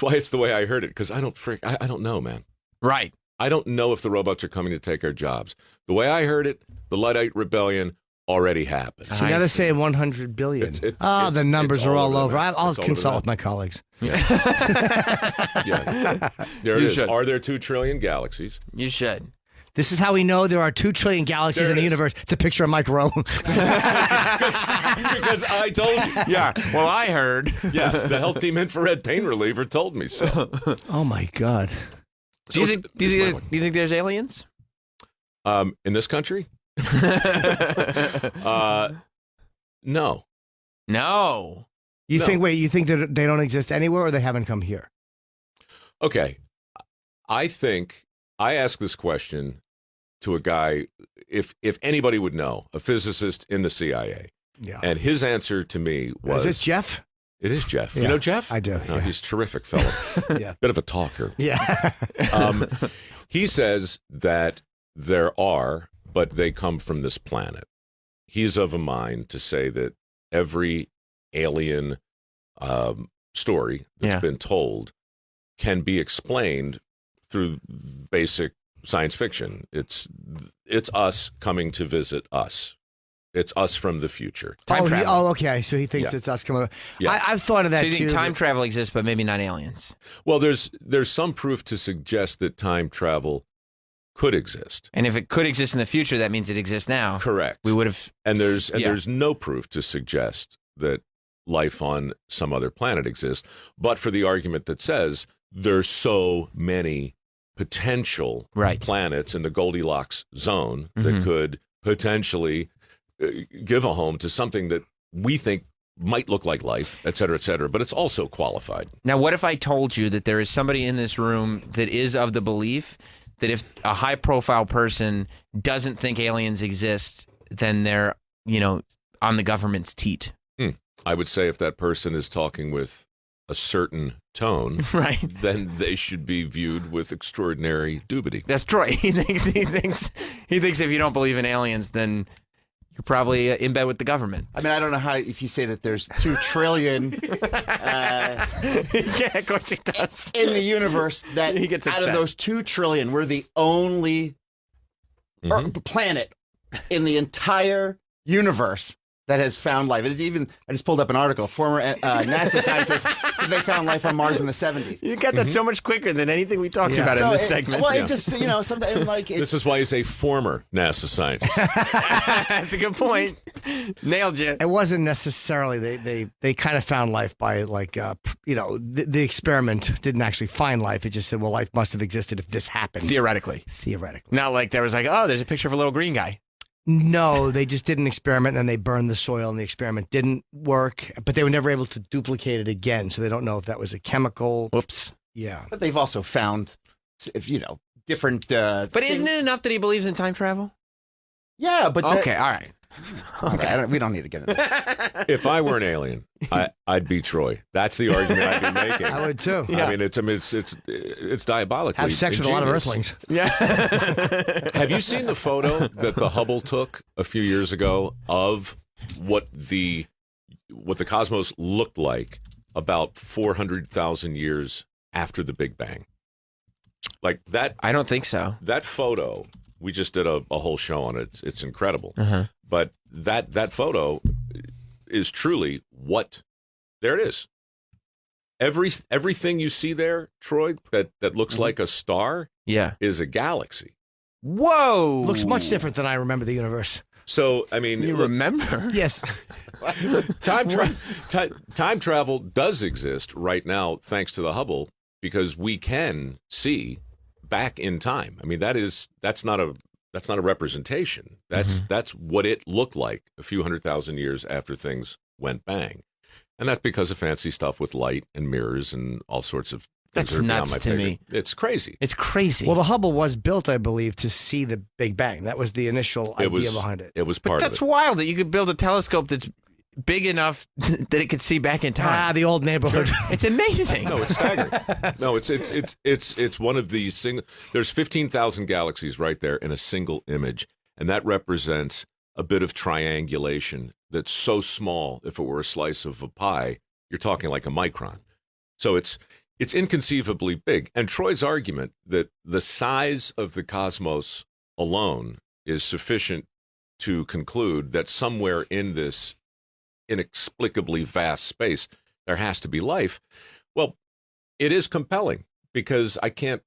why it's the way I heard it, because I don't know, man. Right. I don't know if the robots are coming to take our jobs. The way I heard it, the Luddite rebellion already happened. So you I got to see. say 100 billion. It's- The numbers it's are all the over. map. I'll It's all over consult the with my colleagues. Yeah. There it You is. should. Are there 2 trillion galaxies? You should. This is how we know there are 2 trillion galaxies There in the it is. universe. It's a picture of Mike Rowe. Because I told you. Yeah. Well, I heard. Yeah, the Health Team Infrared Pain Reliever told me so. Oh my God. Do you think there's aliens? In this country? No. No. You No. think that they don't exist anywhere, or they haven't come here? Okay. I think I asked this question to a guy, if anybody would know, a physicist in the CIA. Yeah. And his answer to me was, Is this Jeff? it is Jeff. Yeah, You know Jeff? I do, No, yeah. he's a terrific fellow. Yeah. Bit of a talker. Yeah. He says that there are, but they come from this planet. He's of a mind to say that every alien story that's Yeah. been told can be explained through basic science fiction. It's us coming to visit us. It's us from the future. Time travel. Okay. So he thinks Yeah. it's us coming. Yeah. I've thought of that So you think too. time travel exists, but maybe not aliens? Well, there's some proof to suggest that time travel could exist. And if it could exist in the future, that means it exists now. Correct. We would have. And there's Yeah. no proof to suggest that life on some other planet exists, but for the argument that says there's so many potential Right. planets in the Goldilocks zone Mhm. that could potentially give a home to something that we think might look like life, et cetera, but it's also qualified. Now, what if I told you that there is somebody in this room that is of the belief that if a high-profile person doesn't think aliens exist, then they're, on the government's teat? I would say if that person is talking with a certain tone, Right. then they should be viewed with extraordinary dubity. That's Troy. He thinks if you don't believe in aliens, then you're probably in bed with the government. I mean, I don't know how, if you say that there's 2 trillion Yeah, of course he does. in the universe, that He gets out upset. of those 2 trillion, we're the only Mhm. planet in the entire universe that has found life. I just pulled up an article. Former NASA scientists said they found life on Mars in the 70s. You got that so much quicker than anything we talked about in this segment. Well, it just sometimes This is why he's a former NASA scientist. That's a good point. Nailed you. It wasn't necessarily they kind of found life by the experiment didn't actually find life. It just said, well, life must have existed if this happened. Theoretically. Not like there was like, oh, there's a picture of a little green guy. No, they just did an experiment and then they burned the soil and the experiment didn't work, but they were never able to duplicate it again. So they don't know if that was a chemical. Whoops. Yeah. But they've also found, different. But isn't it enough that he believes in time travel? Yeah, but okay, all right. Okay, we don't need to get into that. If I were an alien, I'd be Troy. That's the argument I'd be making. I would too. Yeah. I mean, it's diabolically have sex with a lot of Earthlings. Yeah. Have you seen the photo that the Hubble took a few years ago of what the cosmos looked like about 400,000 years after the Big Bang? Like that? I don't think so. That photo, we just did a whole show on it. It's incredible. Uh-huh. But that photo is truly what there it is. Everything you see there, Troy, that looks like a star, is a galaxy. Whoa! Looks much different than I remember the universe. So, I mean, you remember? Yes. Time travel does exist right now, thanks to the Hubble, because we can see back in time. I mean, that's not a representation. That's what it looked like a few 100,000 years after things went bang. And that's because of fancy stuff with light and mirrors and all sorts of things. That's nuts to me. It's crazy. It's crazy. Well, the Hubble was built, I believe, to see the Big Bang. That was the initial idea behind it. It was part of it. That's wild that you could build a telescope that's big enough that it could see back in time. The old neighborhood. It's amazing. No, it's staggering. No, it's one of these single. There's 15,000 galaxies right there in a single image, and that represents a bit of triangulation that's so small. If it were a slice of a pie, you're talking like a micron. So it's inconceivably big. And Troy's argument that the size of the cosmos alone is sufficient to conclude that somewhere in this inexplicably vast space there has to be life. Well, it is compelling because I can't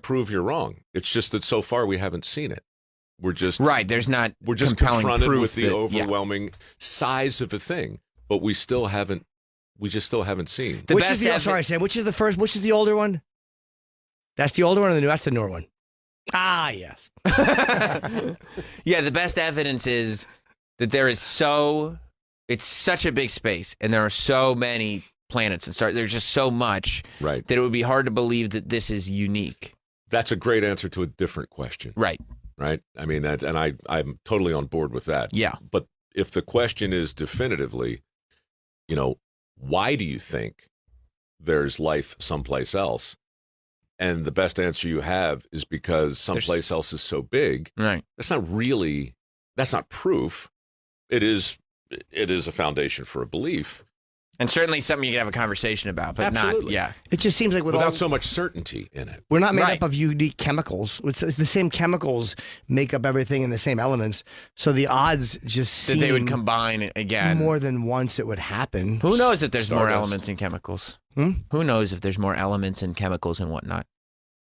prove you're wrong. It's just that so far we haven't seen it. We're just There's not. We're just confronted with the overwhelming size of a thing, but we just still haven't seen. Which is the first? Which is the older one? That's the older one, or the new? That's the newer one. Ah, yes. Yeah, the best evidence is that it's such a big space, and there are so many planets and stars. There's just so much that it would be hard to believe that this is unique. That's a great answer to a different question. Right. I mean, I'm totally on board with that. Yeah. But if the question is definitively, why do you think there's life someplace else? And the best answer you have is because someplace else is so big. Right. That's not proof. It is a foundation for a belief. And certainly something you can have a conversation about, but Absolutely. It just seems like without so much certainty in it. We're not made up of unique chemicals. It's the same chemicals make up everything in the same elements. So the odds just seem that they would combine it again. More than once it would happen. Who knows if there's more elements in chemicals? Who knows if there's more elements in chemicals and whatnot?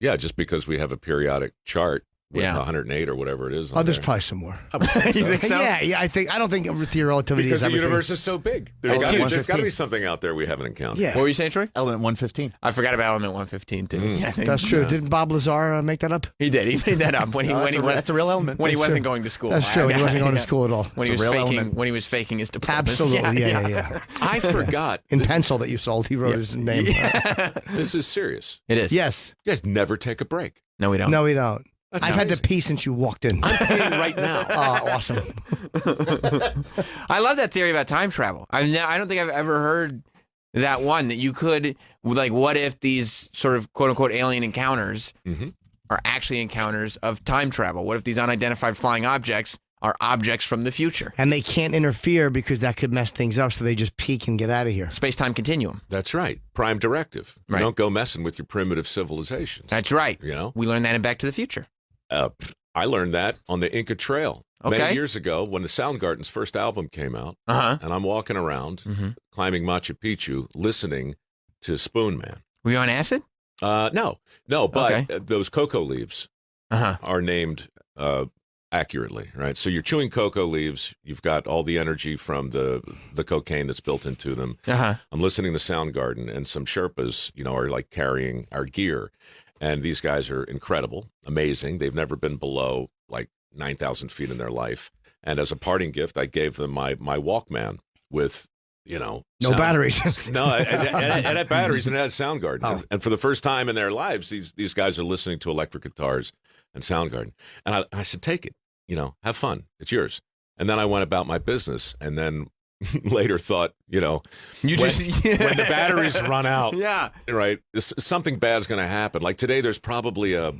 Yeah, just because we have a periodic chart with 108 or whatever it is. There's probably some more. You think so? Yeah. I don't think theory relativity because is everything. the universe is so big. There's got to be something out there we haven't encountered. Yeah. What were you saying, Troy? Element 115. I forgot about element 115 too. Yeah, that's true. Didn't Bob Lazar make that up? He did. He made that up that's a real element. When he wasn't going to school. That's true. When he wasn't going to school at all. When he was faking his diploma. Absolutely. Yeah. I forgot. In pencil that you sold, he wrote his name. Yeah. This is serious. It is. Yes. You guys never take a break. No, we don't. No, we don't. That's I've had to pee since you walked in. I'm peeing right now. Awesome. I love that theory about time travel. I don't think I've ever heard that one, that you could, like, what if these sort of quote-unquote alien encounters are actually encounters of time travel? What if these unidentified flying objects are objects from the future? And they can't interfere because that could mess things up, so they just peek and get out of here. Space-time continuum. That's right. Prime directive. Right. You don't go messing with your primitive civilizations. That's right. You know? We learned that in Back to the Future. I learned that on the Inca Trail Okay. Many years ago, when the Soundgarden's first album came out, Uh-huh. and I'm walking around, climbing Machu Picchu, listening to Spoon Man. Were you on acid? No, but Okay. those cocoa leaves Uh-huh. are named accurately, right? So you're chewing cocoa leaves. You've got all the energy from the cocaine that's built into them. Uh-huh. I'm listening to Soundgarden, and some Sherpas, are like carrying our gear. And these guys are incredible, amazing. They've never been below like 9,000 feet in their life. And as a parting gift, I gave them my Walkman with, No sound- batteries. No, it had batteries and it had Soundgarden. Oh. And for the first time in their lives, these guys are listening to electric guitars and Soundgarden. And I said, take it, have fun. It's yours. And then I went about my business and then later thought, You when, just when the batteries run out, Yeah. right, something bad's going to happen. Like today, there's probably a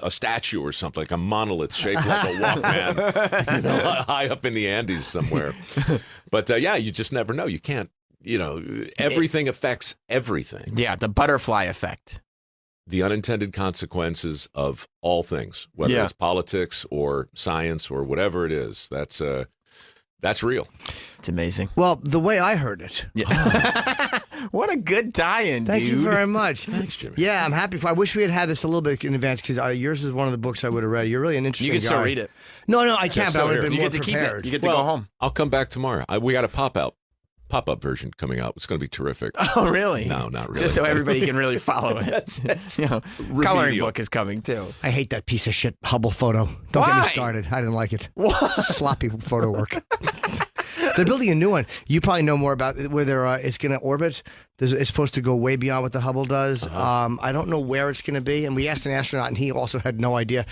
statue or something, like a monolith shaped like a Walkman, high up in the Andes somewhere. But yeah, you just never know. You can't, everything affects everything. Yeah, the butterfly effect. The unintended consequences of all things, whether Yeah. it's politics or science or whatever it is, that's real. It's amazing. Well, the way I heard it. Yeah. What a good tie-in, Thank dude. you very much. Thanks, Jimmy. Yeah, I'm happy. I wish we had this a little bit in advance because yours is one of the books I would have read. You're really an interesting You can guy. still read it. No, I can't. But I so would have here. been You more get to keep prepared. it. You get to go home. I'll come back tomorrow. We got a pop-up version coming out. It's going to be terrific. Oh, really? No, not really. Just so everybody can really follow it. Coloring remedial. book is coming, too. I hate that piece of shit Hubble photo. Don't get Why? me started. I didn't like it. Sloppy photo work. They're building a new one. You probably know more about it, where it's going to orbit. It's supposed to go way beyond what the Hubble does. I don't know where it's going to be. And we asked an astronaut, and he also had no idea.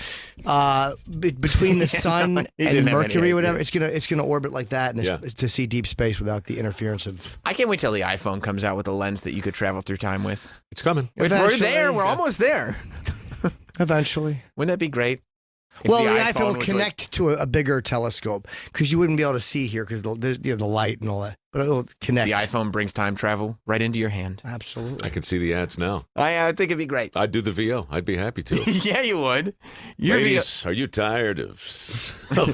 Between the sun He and didn't have any Mercury, or whatever, idea. it's gonna orbit like that, and Yeah. it's to see deep space without the interference of. I can't wait till the iPhone comes out with a lens that you could travel through time with. It's coming. We're Eventually. there. We're almost there. Eventually. Wouldn't that be great? If Well, the iPhone will was like- connect to a bigger telescope because you wouldn't be able to see here because there's the light and all that. But it'll connect. the iPhone brings time travel right into your hand. Absolutely. I can see the ads now. I think it'd be great. I'd do the VO. I'd be happy to. Yeah, you would. Your Ladies, are you tired of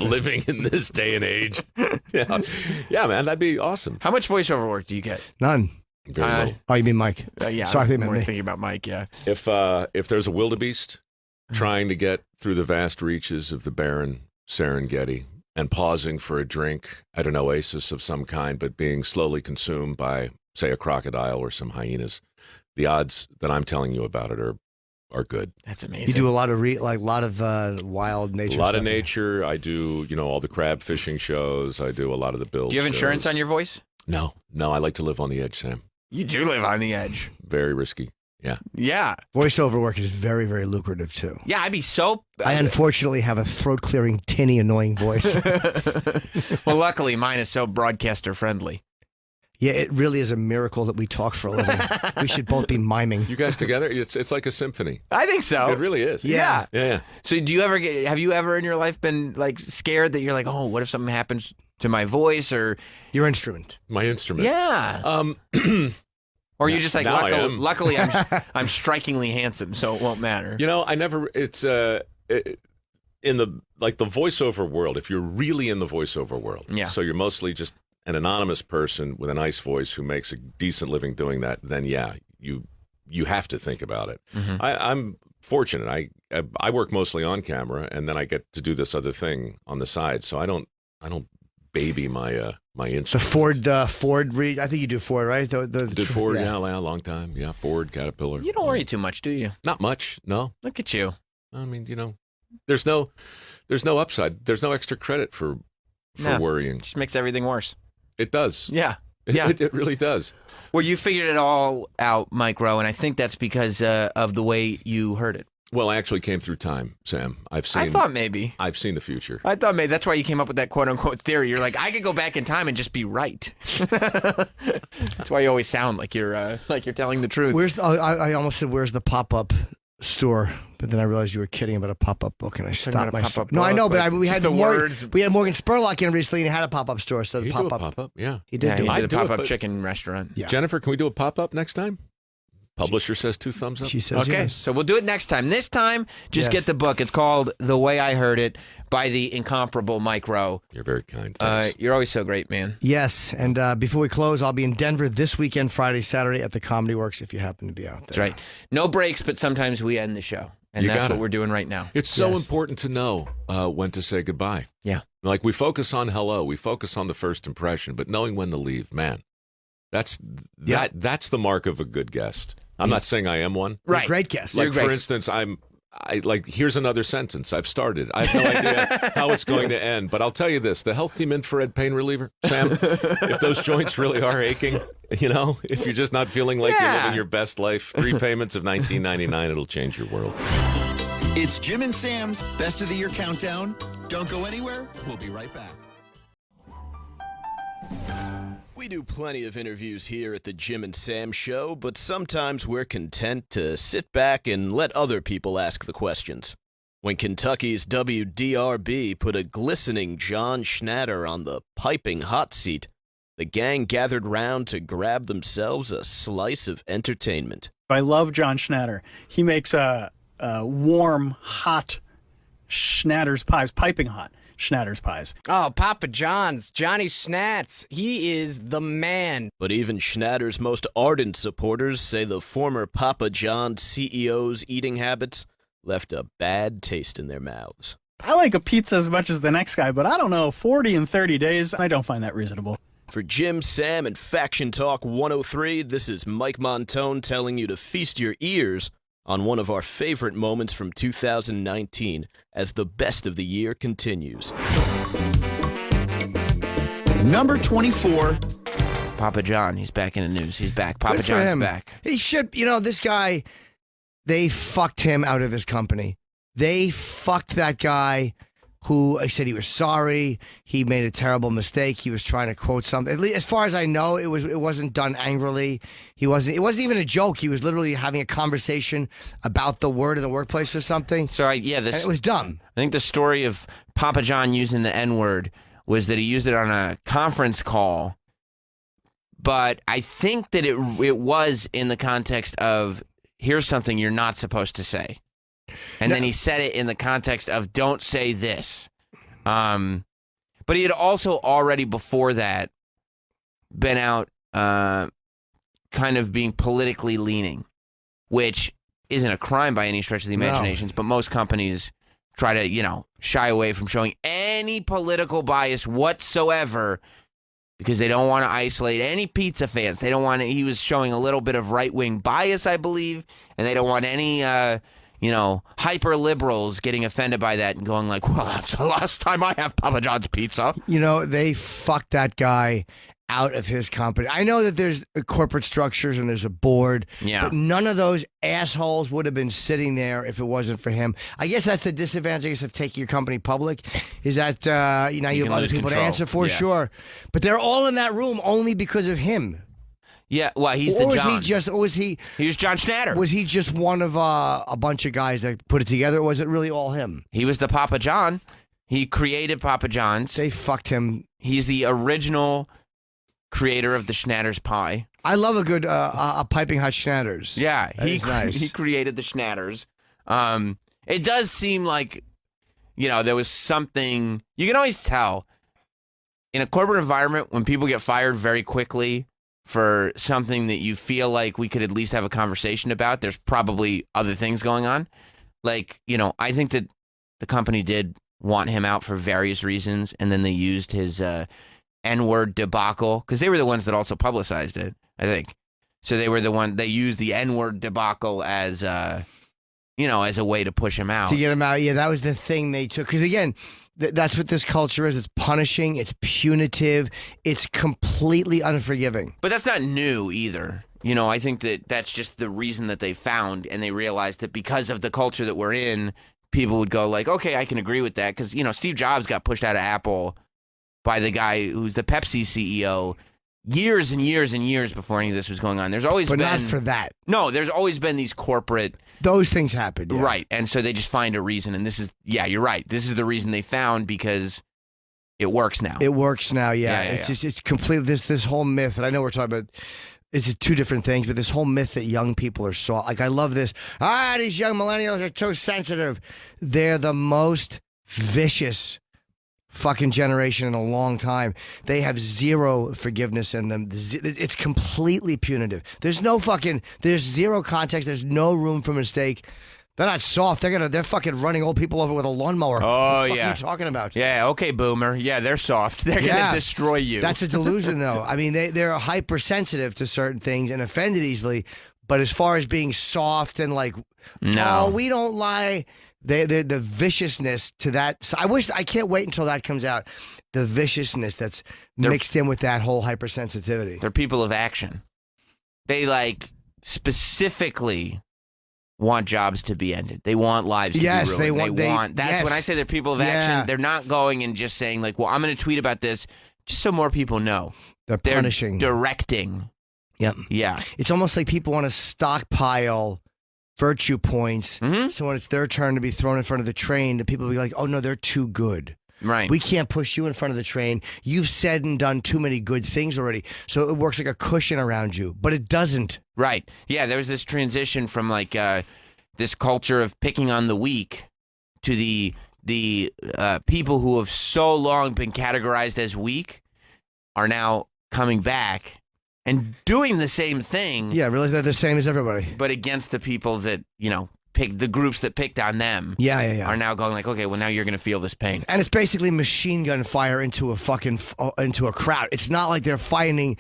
living in this day and age? Yeah, man, that'd be awesome. How much voiceover work do you get? None. Very Uh, little. Oh, you mean Mike? Yeah, Sorry, I I think was you meant more me. thinking about Mike. Yeah. If there's a wildebeest trying to get through the vast reaches of the barren Serengeti and pausing for a drink at an oasis of some kind, but being slowly consumed by, say, a crocodile or some hyenas, the odds that I'm telling you about it are good. That's amazing. You do a lot of wild nature. A lot of stuff. nature. I do, all the crab fishing shows. I do a lot of the build. Do you have insurance shows. on your voice? No. I like to live on the edge, Sam. You do live on the edge. Very risky. Yeah. Yeah. Voiceover work is very, very lucrative too. Yeah, I'd be so. I unfortunately have a throat clearing, tinny, annoying voice. Well, luckily, mine is so broadcaster friendly. Yeah, it really is a miracle that we talk for a living. We should both be miming. You guys together, it's like a symphony. I think so. It really is. Yeah. Yeah. So, have you ever in your life been like scared that you're like, oh, what if something happens to my voice or? Your instrument. My instrument. Yeah. Or you're just like, Now I am. luckily, I'm strikingly handsome, so it won't matter. I never. It's in the voiceover world. If you're really in the voiceover world, Yeah. So you're mostly just an anonymous person with a nice voice who makes a decent living doing that. Then yeah, you have to think about it. Mhm. I'm fortunate. I work mostly on camera, and then I get to do this other thing on the side. So I don't baby my my The instrument. Ford. I think you do Ford, right? Did Ford, yeah, a long time. Yeah, Ford, Caterpillar. You don't worry too much, do you? Not much, no. Look at you. I mean, there's no upside. There's no extra credit for No. worrying. Just makes everything worse. It does. Yeah. Yeah. It really does. Well, you figured it all out, Mike Rowe, and I think that's because of the way you heard it. Well, I actually came through time, Sam. I thought maybe. I've seen the future. I thought maybe that's why you came up with that quote unquote theory. You're like, I could go back in time and just be right. That's why you always sound like you're telling the truth. I almost said, "Where's the pop-up store?" But then I realized you were kidding about a pop-up book, and I about stopped a myself. pop-up No, I know, book, but like, we just had the Morgan, words. we had Morgan Spurlock in recently, and he had a pop-up store. So the You do a pop-up, pop-up, yeah. he did Yeah, do he it. did I'd a do it, pop-up but- chicken restaurant. Yeah. Jennifer, can we do a pop-up next time? Publisher says 2 thumbs up. She says Okay, yes. so we'll do it next time. This time, just Yes. get the book. It's called The Way I Heard It by the incomparable Mike Rowe. You're very kind. Thanks. You're always so great, man. Yes, and before we close, I'll be in Denver this weekend, Friday, Saturday at the Comedy Works if you happen to be out there. That's right. No breaks, but sometimes we end the show. And You that's got what it. we're doing right now. It's so Yes. important to know when to say goodbye. Yeah. Like we focus on hello, we focus on the first impression, but knowing when to leave, man, that's that's the mark of a good guest. I'm not saying I am one. You're a great guest. Like great. for instance, here's another sentence. I've started. I have no idea how it's going to end, but I'll tell you this: the Health Team Infrared Pain Reliever, Sam. If those joints really are aching, if you're just not feeling like you're living your best life, 3 payments of $19.99, it'll change your world. It's Jim and Sam's Best of the Year Countdown. Don't go anywhere. We'll be right back. We do plenty of interviews here at the Jim and Sam Show, but sometimes we're content to sit back and let other people ask the questions. When Kentucky's WDRB put a glistening John Schnatter on the piping hot seat, the gang gathered round to grab themselves a slice of entertainment. I love John Schnatter. He makes warm, hot Schnatter's pies, piping hot Schnatter's pies. Oh, Papa John's, Johnny Schnatz. He is the man. But even Schnatter's most ardent supporters say the former Papa John's CEO's eating habits left a bad taste in their mouths. I like a pizza as much as the next guy, but I don't know, 40 in 30 days, I don't find that reasonable. For Jim, Sam, and Faction Talk 103, this is Mike Montone telling you to feast your ears on one of our favorite moments from 2019 as the best of the year continues. Number 24. Papa John, he's back in the news. He's back. Papa Good for John's him. back. He should, this guy, they fucked him out of his company. They fucked that guy who said he was sorry. He made a terrible mistake. He was trying to quote something. At least, as far as I know, it wasn't done angrily. It wasn't even a joke. He was literally having a conversation about the word in the workplace or something. So And it was dumb. I think the story of Papa John using the N-word was that he used it on a conference call, but I think that it was in the context of, here's something you're not supposed to say. And then he said it in the context of, don't say this. But he had also already before that been out kind of being politically leaning, which isn't a crime by any stretch of the imaginations, but most companies try to, shy away from showing any political bias whatsoever because they don't want to isolate any pizza fans. They don't want to, he was showing a little bit of right-wing bias, I believe, and they don't want any hyper liberals getting offended by that and going like, well, that's the last time I have Papa John's pizza. They fucked that guy out of his company. I know that there's corporate structures and there's a board, but none of those assholes would have been sitting there if it wasn't for him. I guess that's the disadvantage of taking your company public, is that you have other people to answer for, sure. But they're all in that room only because of him. Yeah, well, he's or the John. Was he was John Schnatter. Was he just one of a bunch of guys that put it together, or was it really all him? He was the Papa John. He created Papa John's. They fucked him. He's the original creator of the Schnatter's pie. I love a good a piping hot Schnatter's. Yeah, nice. He created the Schnatters. It does seem like, there was something, you can always tell in a corporate environment when people get fired very quickly for something that you feel like we could at least have a conversation about, there's probably other things going on. Like, I think that the company did want him out for various reasons, and then they used his N-word debacle, because they were the ones that also publicized it, I think. So they used the N-word debacle as, as a way to push him out. To get him out, yeah, that was the thing they took. Because again, that's what this culture is. It's punishing, it's punitive, it's completely unforgiving. But that's not new either. I think that that's just the reason that they found, and they realized that because of the culture that we're in, people would go like, okay, I can agree with that. Because, Steve Jobs got pushed out of Apple by the guy who's the Pepsi CEO years and years and years before any of this was going on. There's always been... But not for that. No, there's always been these corporate... Those things happen. Yeah. Right. And so they just find a reason. And this is... Yeah, you're right. This is the reason they found, because it works now. It works now, yeah. It's completely... This whole myth, and I know we're talking about It's two different things, but this whole myth that young people are soft. Like, I love this. These young millennials are too sensitive. They're the most vicious fucking generation in a long time. They have zero forgiveness in them. It's completely punitive. There's zero context. There's no room for mistake. They're not soft. They're fucking running old people over with a lawnmower. Oh, what the fuck yeah. are you talking about? Yeah, okay, boomer. Yeah, they're soft. They're going to destroy you. That's a delusion, though. I mean, they're hypersensitive to certain things and offended easily. But as far as being soft and like, no, we don't lie. They're the viciousness to that. So I can't wait until that comes out. The viciousness that's mixed in with that whole hypersensitivity. They're people of action. They like specifically want jobs to be ended. They want lives to be ruined. They want. That's when I say they're people of action. They're not going and just saying like, well, I'm going to tweet about this just so more people know. They're punishing, directing. Yep. Yeah. It's almost like people want to stockpile virtue points. Mm-hmm. So when it's their turn to be thrown in front of the train, the people will be like, oh, no, they're too good. Right. We can't push you in front of the train. You've said and done too many good things already. So it works like a cushion around you, but it doesn't. Right. Yeah, there was this transition from like this culture of picking on the weak to the people who have so long been categorized as weak are now coming back and doing the same thing. Yeah, realize they're the same as everybody. But against the people that, picked the groups that picked on them. Yeah. Are now going like, okay, well now you're going to feel this pain. And it's basically machine gun fire into a crowd. It's not like they're fighting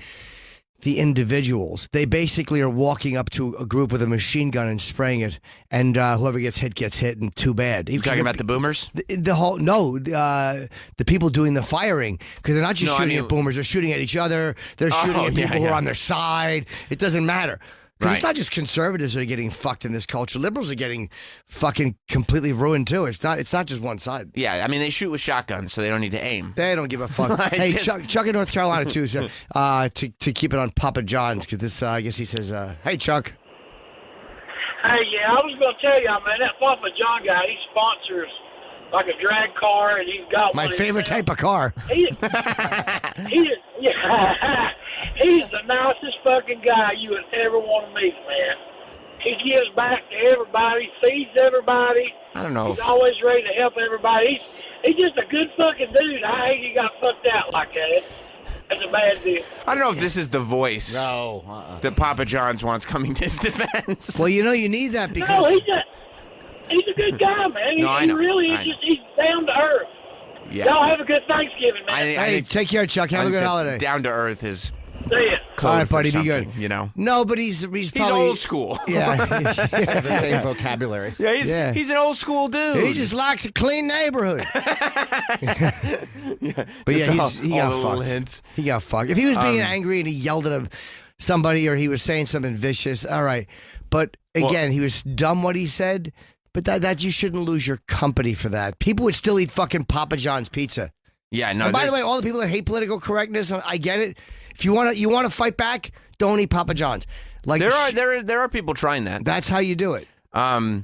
the individuals. They basically are walking up to a group with a machine gun and spraying it, and whoever gets hit, and too bad. You talking about the boomers? The people doing the firing, because they're not just shooting at boomers. They're shooting at each other. They're shooting at people who are on their side. It doesn't matter. Because it's not just conservatives that are getting fucked in this culture. Liberals are getting fucking completely ruined too. It's not just one side. Yeah, I mean they shoot with shotguns, so they don't need to aim. They don't give a fuck. Hey, Chuck in North Carolina too. So, to keep it on Papa John's, because this I guess he says, "Hey Chuck." Hey, yeah, I was gonna tell y'all, man, that Papa John guy, he sponsors like a drag car, and he's got my favorite type of car. He's the nicest fucking guy you would ever want to meet, man. He gives back to everybody, feeds everybody. I don't know. He's always ready to help everybody. He's just a good fucking dude. I hate he got fucked out like that. That's a bad deal. I don't know if this is the voice that Papa John's wants coming to his defense. Well, you need that because... No, he's a good guy, man. He really is he's down to earth. Yeah. Y'all have a good Thanksgiving, man. Hey, take care, Chuck. Have a good holiday. Down to earth is... See ya. All right, buddy, be good. No, but he's probably old school. Yeah, the same vocabulary. Yeah, he's an old school dude. He just likes a clean neighborhood. But yeah, he got fucked. Hints. He got fucked. If he was being angry and he yelled at somebody or he was saying something vicious, all right. But again, he was dumb what he said. But that you shouldn't lose your company for that. People would still eat fucking Papa John's pizza. Yeah, no. And by the way, all the people that hate political correctness, I get it. If you want to fight back, don't eat Papa John's. Like there are people trying that. That's how you do it. They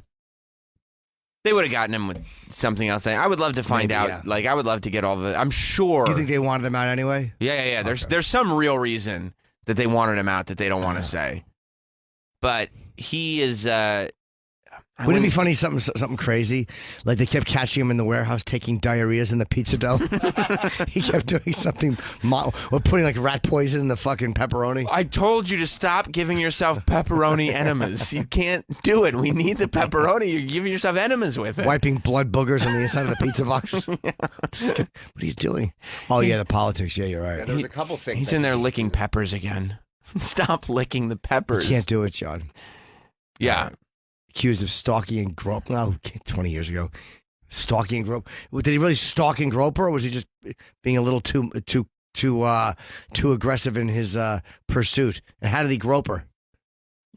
would have gotten him with something else. I would love to find out. Yeah. Like I would love to get all the. I'm sure. Do you think they wanted them out anyway? Yeah. There's some real reason that they wanted him out that they don't want to say. But he is. Wouldn't it be funny, something crazy? Like they kept catching him in the warehouse taking diarrheas in the pizza dough. He kept doing something, or putting like rat poison in the fucking pepperoni. I told you to stop giving yourself pepperoni enemas. You can't do it. We need the pepperoni. You're giving yourself enemas with it. Wiping blood boogers on the inside of the pizza box. What are you doing? Oh yeah, the politics. Yeah, you're right. Yeah, there's a couple things. He's in there licking peppers again. Stop licking the peppers. You can't do it, John. Yeah. Accused of stalking and groping. 20 years ago. Stalking and grope. Did he really stalk and grope her, or was he just being a little too aggressive in his pursuit? And how did he grope her?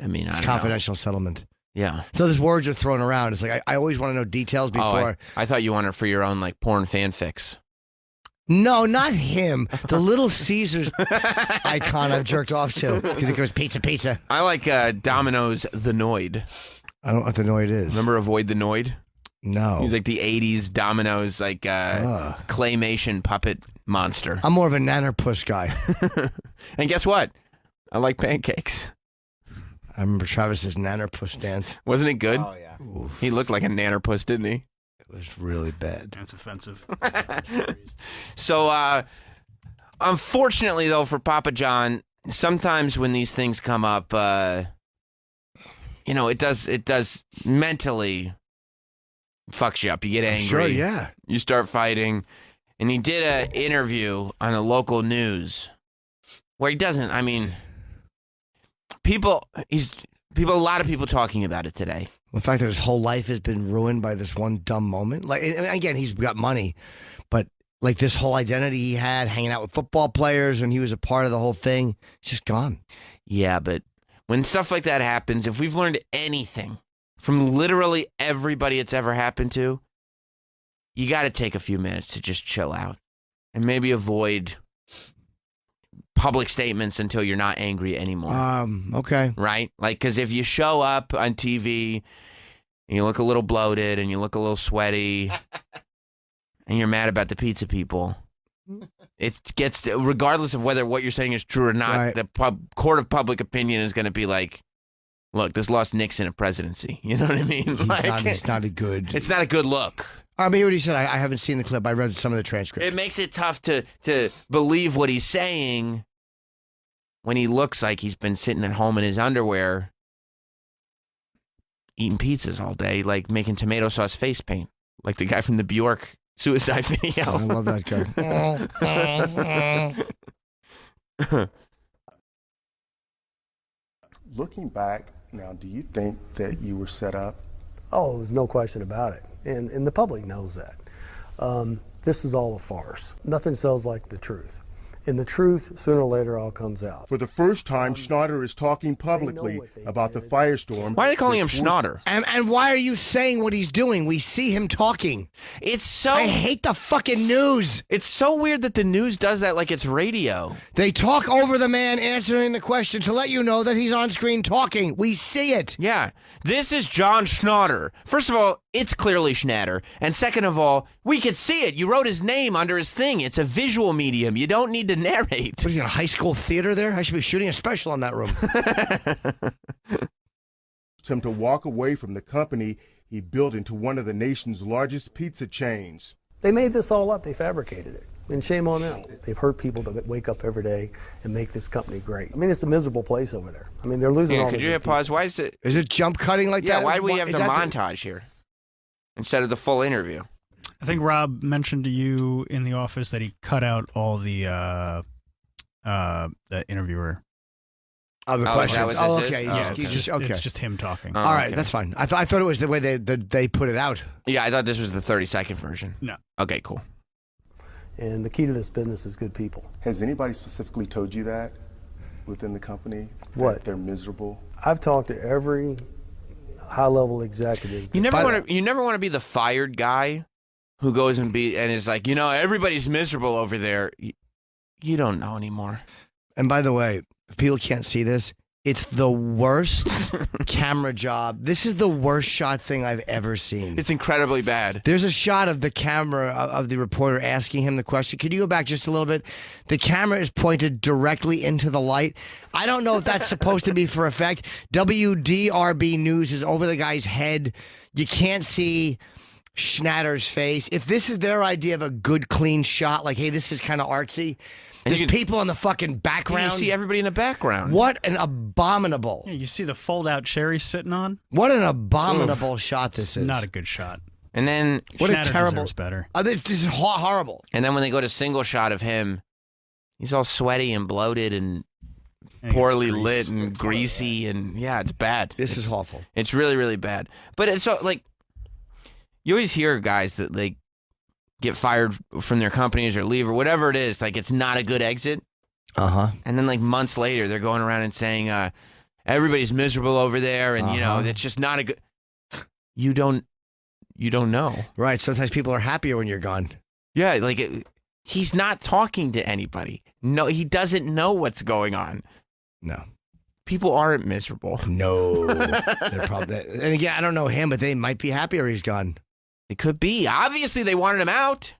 I mean, it's confidential settlement. Yeah. So those words are thrown around. It's like I always want to know details before. I thought you wanted for your own like porn fanfics. No, not him. The Little Caesars icon I've jerked off to because it goes pizza. I like Domino's The Noid. I don't know what the Noid is. Remember Avoid the Noid? No. He's like the 80s Domino's like claymation puppet monster. I'm more of a nannerpuss guy. And guess what? I like pancakes. I remember Travis's nannerpuss dance. Wasn't it good? Oh, yeah. He looked like a nannerpuss, didn't he? It was really bad. That's offensive. So, unfortunately, though, for Papa John, sometimes when these things come up, it does mentally fucks you up. You get angry. Sure, yeah. You start fighting. And he did an interview on the local news where he doesn't, I mean, a lot of people talking about it today. The fact that his whole life has been ruined by this one dumb moment. Like, and again, he's got money, but like this whole identity he had, hanging out with football players, and he was a part of the whole thing, it's just gone. Yeah, but when stuff like that happens, if we've learned anything from literally everybody it's ever happened to, you got to take a few minutes to just chill out and maybe avoid public statements until you're not angry anymore. Okay. Right? Like, because if you show up on TV and you look a little bloated and you look a little sweaty and you're mad about the pizza people, it gets, regardless of whether what you're saying is true or not, Right. the court of public opinion is going to be like, look, this lost Nixon a presidency. You know what I mean? He's not a good. It's not a good look. I mean, what he said, I haven't seen the clip. I read some of the transcript. It makes it tough to believe what he's saying when he looks like he's been sitting at home in his underwear eating pizzas all day, like making tomato sauce face paint, like the guy from the Bjork suicide video. I love that guy. Looking back now, do you think that you were set up? Oh, there's no question about it. And the public knows that. This is all a farce. Nothing sells like the truth. And the truth, sooner or later, all comes out. For the first time, Schnatter is talking publicly about the firestorm. Why are they calling him Schnatter? And why are you saying what he's doing? We see him talking. It's so... I hate the fucking news. It's so weird that the news does that like it's radio. They talk over the man answering the question to let you know that he's on screen talking. We see it. Yeah. This is John Schnatter. First of all, it's clearly Schnatter. And second of all, we could see it. You wrote his name under his thing. It's a visual medium. You don't need to narrate. What is he, in a high school theater there? I should be shooting a special on that room. Him to walk away from the company he built into one of the nation's largest pizza chains. They made this all up. They fabricated it. And shame on them. They've hurt people that wake up every day and make this company great. I mean, it's a miserable place over there. I mean, they're losing all Could the you good hit pause? Why is it... Is it jump cutting like that? Yeah, why do we have Is the that montage here instead of the full interview? I think Rob mentioned to you in the office that he cut out all the interviewer. Other questions. Oh, okay. Okay. It's just him talking. All right, that's fine. I thought it was the way they put it out. Yeah, I thought this was the 30-second version. No. Okay, cool. And the key to this business is good people. Has anybody specifically told you that within the company? What? That they're miserable? I've talked to every high-level executive. You never want to be the fired guy who goes and is like, everybody's miserable over there. You don't know anymore. And by the way, if people can't see this, it's the worst camera job. This is the worst shot thing I've ever seen. It's incredibly bad. There's a shot of the camera of the reporter asking him the question. Could you go back just a little bit? The camera is pointed directly into the light. I don't know if that's supposed to be for effect. WDRB News is over the guy's head. You can't see Schnatter's face. If this is their idea of a good, clean shot, like, hey, this is kind of artsy. There's people in the fucking background. You see everybody in the background. What an abominable. Yeah, you see the fold-out chair he's sitting on? What an abominable shot this is. Not a good shot. And then... What Schnatter a terrible... deserves better. This is horrible. And then when they go to single shot of him, he's all sweaty and bloated and poorly lit and greasy. And yeah, it's bad. This is awful. It's really, really bad. But it's so, like... You always hear guys that, like, get fired from their companies or leave or whatever it is. Like, it's not a good exit. Uh-huh. And then, like, months later, they're going around and saying, everybody's miserable over there. And, it's just not a good... You don't know. Right. Sometimes people are happier when you're gone. Yeah, like, he's not talking to anybody. No, he doesn't know what's going on. No. People aren't miserable. No. They're probably... And again, I don't know him, but they might be happier he's gone. It could be. Obviously, they wanted him out.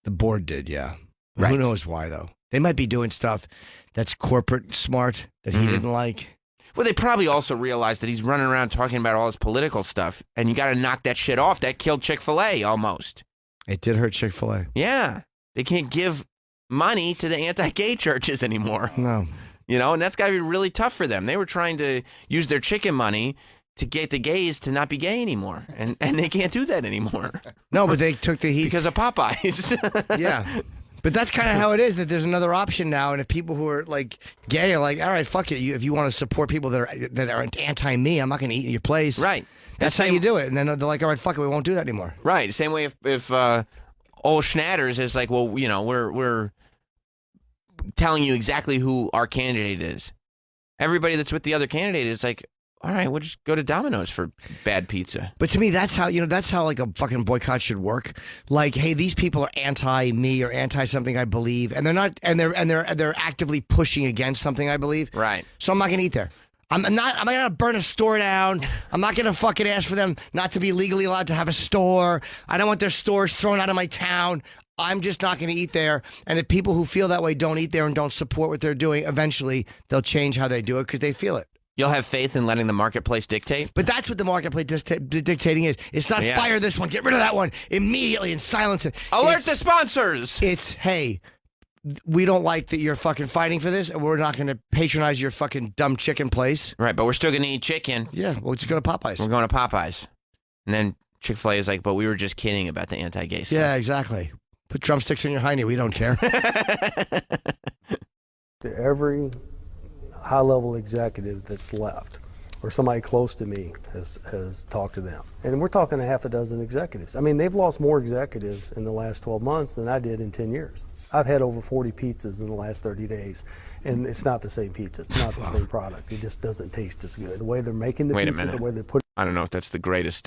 The board did, yeah. Right. Who knows why, though? They might be doing stuff that's corporate smart that he didn't like. Well, they probably also realized that he's running around talking about all his political stuff, and you got to knock that shit off. That killed Chick-fil-A almost. It did hurt Chick-fil-A. Yeah. They can't give money to the anti-gay churches anymore. No. You know, and that's got to be really tough for them. They were trying to use their chicken money to get the gays to not be gay anymore, and they can't do that anymore. No, but they took the heat. Because of Popeyes. Yeah. But that's kind of how it is, that there's another option now, and if people who are like gay are like, all right, fuck it, if you want to support people that are anti-me, I'm not going to eat in your place. Right. That's how you do it. And then they're like, all right, fuck it, we won't do that anymore. Right. Same way if old Schnatters is like, well, you know, we're telling you exactly who our candidate is. Everybody that's with the other candidate is like, all right, we'll just go to Domino's for bad pizza. But to me, that's how like a fucking boycott should work. Like, hey, these people are anti-me or anti something I believe, and they're not, and they're actively pushing against something I believe. Right. So I'm not gonna eat there. I'm not gonna burn a store down. I'm not gonna fucking ask for them not to be legally allowed to have a store. I don't want their stores thrown out of my town. I'm just not going to eat there. And if people who feel that way don't eat there and don't support what they're doing, eventually they'll change how they do it because they feel it. You'll have faith in letting the marketplace dictate? But that's what the marketplace dictating is. It's not fire this one, get rid of that one immediately and silence it. Alert the sponsors! It's, hey, we don't like that you're fucking fighting for this, and we're not going to patronize your fucking dumb chicken place. Right, but we're still going to eat chicken. Yeah, we'll just go to Popeyes. We're going to Popeyes. And then Chick-fil-A is like, but we were just kidding about the anti-gay stuff. Yeah, exactly. Put drumsticks in your hiney. We don't care. To every high-level executive that's left, or somebody close to me has talked to them. And we're talking a half a dozen executives. I mean, they've lost more executives in the last 12 months than I did in 10 years. I've had over 40 pizzas in the last 30 days, and it's not the same pizza. It's not the same product. It just doesn't taste as good. The way they're making the pizza, the way they put it. I don't know if that's the greatest...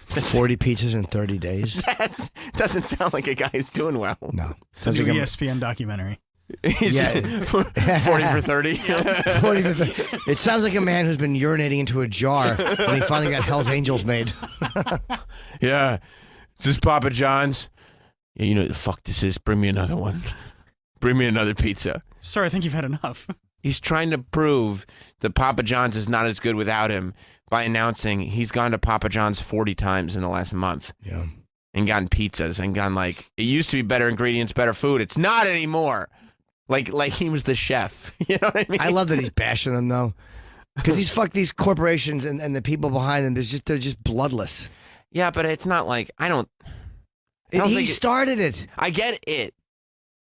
40 pizzas in 30 days? That doesn't sound like a guy who's doing well. No. It's a new ESPN documentary. Yeah. 40 for 30. 40 for 30. It sounds like a man who's been urinating into a jar when he finally got Hell's Angels made. Yeah. Is this Papa John's? Yeah, you know what the fuck this is. Bring me another one. Bring me another pizza. Sir, I think you've had enough. He's trying to prove that Papa John's is not as good without him by announcing he's gone to Papa John's 40 times in the last month. Yeah. And gotten pizzas and gone like, it used to be better ingredients, better food. It's not anymore. Like he was the chef. You know what I mean? I love that he's bashing them, though. Because he's fucked these corporations and the people behind them. They're just bloodless. Yeah, but it's not like, I don't he started it. I get it.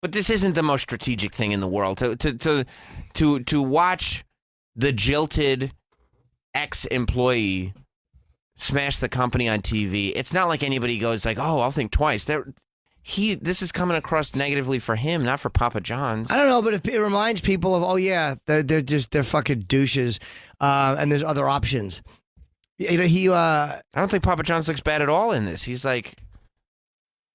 But this isn't the most strategic thing in the world. To watch the jilted ex-employee smash the company on TV, it's not like anybody goes like, oh, I'll think twice. This is coming across negatively for him, not for Papa John's. I don't know, but it reminds people of, oh yeah, they're fucking douches, and there's other options. I don't think Papa John's looks bad at all in this. He's like,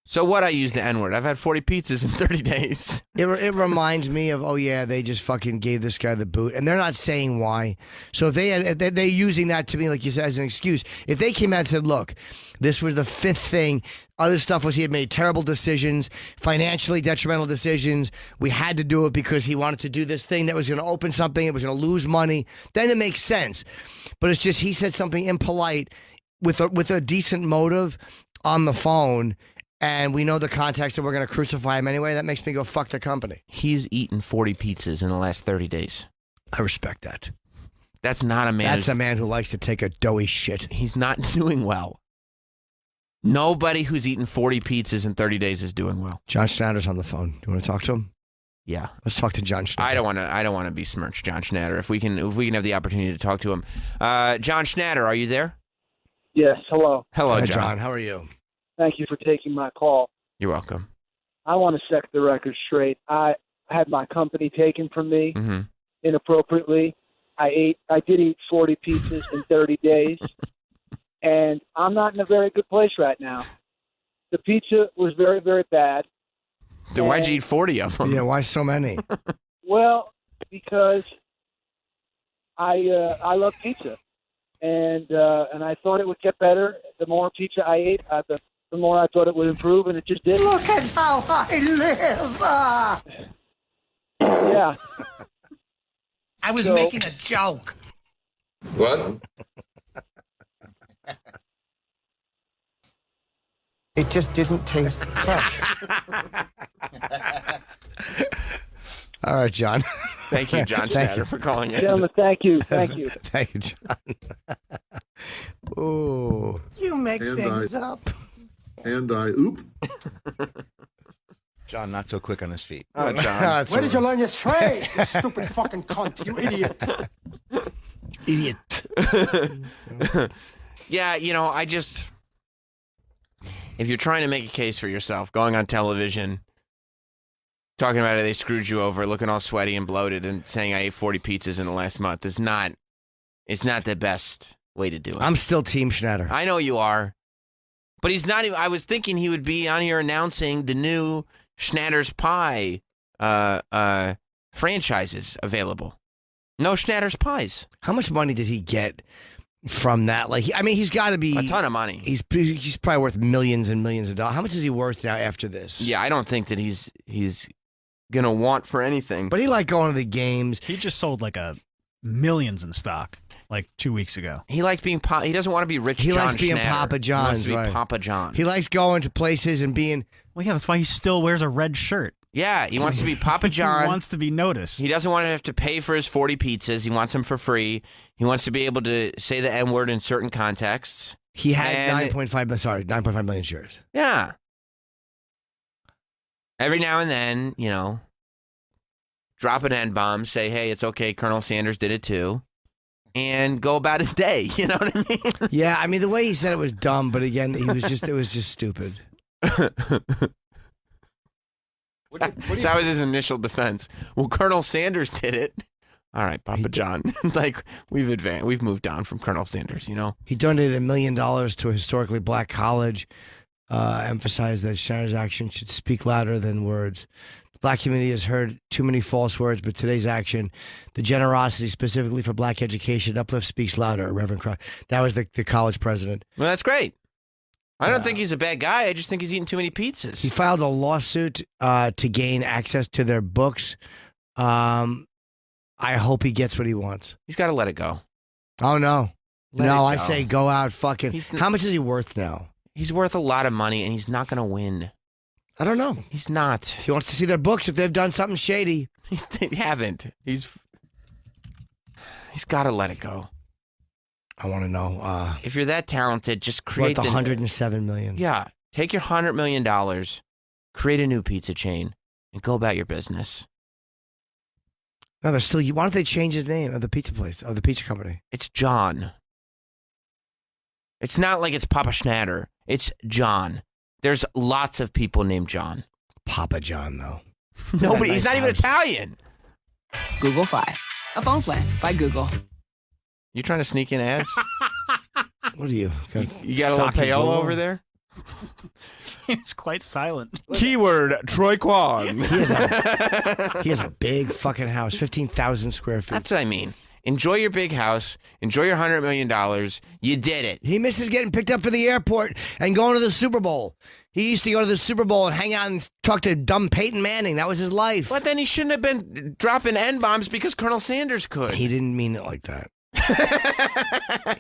so what? I use the N-word. I've had 40 pizzas in 30 days. It reminds me of, oh yeah, they just fucking gave this guy the boot, and they're not saying why. So if they're using that to me, like you said, as an excuse. If they came out and said, look, this was the fifth thing. Other stuff was he had made terrible decisions, financially detrimental decisions. We had to do it because he wanted to do this thing that was going to open something. It was going to lose money. Then it makes sense. But it's just he said something impolite with a decent motive on the phone. And we know the context and we're going to crucify him anyway. That makes me go, fuck the company. He's eaten 40 pizzas in the last 30 days. I respect that. That's not a man. That's a man who likes to take a doughy shit. He's not doing well. Nobody who's eaten 40 pizzas in 30 days is doing well. John Schnatter's on the phone. Do you want to talk to him? Yeah. Let's talk to John Schnatter. I don't want to besmirch John Schnatter. If we can have the opportunity to talk to him. John Schnatter, are you there? Yes, hello. Hello, Hi, John. How are you? Thank you for taking my call. You're welcome. I want to set the record straight. I had my company taken from me inappropriately. I did eat 40 pizzas in 30 days, and I'm not in a very good place right now. The pizza was very, very bad. Then why'd you eat 40 of them? Yeah, why so many? Well, because I love pizza, and I thought it would get better. The more pizza I ate, the more I thought it would improve, and it just didn't. Look at how I live. Yeah. I was So- making a joke. What? It just didn't taste fresh. All right, John. Thank you, John Thank Schnatter, you. for calling in. Gentlemen, thank you. Thank you. Thank you, John. Ooh. You make things up. And I oop. John, not so quick on his feet. Oh, John. That's Where did you learn your trade, you stupid fucking cunt, you idiot? Idiot. Yeah, if you're trying to make a case for yourself, going on television, talking about how they screwed you over, looking all sweaty and bloated, and saying I ate 40 pizzas in the last month it's not the best way to do it. I'm still Team Schnatter. I know you are, but he's not even. I was thinking he would be on here announcing the new Schnatter's Pie franchises available. No Schnatter's Pies. How much money did he get from that? Like, he's got to be A ton of money. He's probably worth millions and millions of dollars. How much is he worth now after this? Yeah, I don't think that he's gonna want for anything. But he liked going to the games. He just sold like millions in stock like 2 weeks ago. He likes being he doesn't want to be rich. He John likes being Schnatter. Papa John's, He wants to be right? Papa John. He likes going to places and being. Well, yeah, that's why he still wears a red shirt. Yeah, he wants to be Papa John. He wants to be noticed. He doesn't want to have to pay for his 40 pizzas. He wants them for free. He wants to be able to say the N word in certain contexts. He had And- 9.5 million shares. Yeah. Every now and then, drop an N-bomb, say, hey, it's okay, Colonel Sanders did it too, and go about his day. You know what I mean? Yeah, the way he said it was dumb, but again, it was just stupid. That was his initial defense. Well, Colonel Sanders did it. All right, Papa John. We've moved on from Colonel Sanders, He donated $1 million to a historically black college, emphasized that Schnatter's action should speak louder than words. The black community has heard too many false words, but today's action, the generosity specifically for black education, uplift speaks louder, Reverend Cross. That was the college president. Well, that's great. I don't think he's a bad guy. I just think he's eating too many pizzas. He filed a lawsuit to gain access to their books. I hope he gets what he wants. He's got to let it go. Oh, no. Let No, it I go. say go out fucking. How much is he worth now? He's worth a lot of money, and he's not going to win. I don't know. He's not. He wants to see their books if they've done something shady. They haven't. He's got to let it go. I want to know. If you're that talented, just create Worth $107 million. Yeah, take your $100 million, create a new pizza chain, and go about your business. No, they're still. Why don't they change his name of the pizza place, of the pizza company? It's John. It's not like it's Papa Schnatter. It's John. There's lots of people named John. Papa John, though. Nobody. He's Nice not even house. Italian. Google Fi, a phone plan by Google. You trying to sneak in ads? What are you? You got a little Sake payola Google? over there? It's quite silent. Keyword Troy Kwan. He has a big fucking house, 15,000 square feet. That's what I mean. Enjoy your big house. Enjoy your $100 million. You did it. He misses getting picked up for the airport and going to the Super Bowl. He used to go to the Super Bowl and hang out and talk to dumb Peyton Manning. That was his life. But then he shouldn't have been dropping N-bombs because Colonel Sanders could. He didn't mean it like that.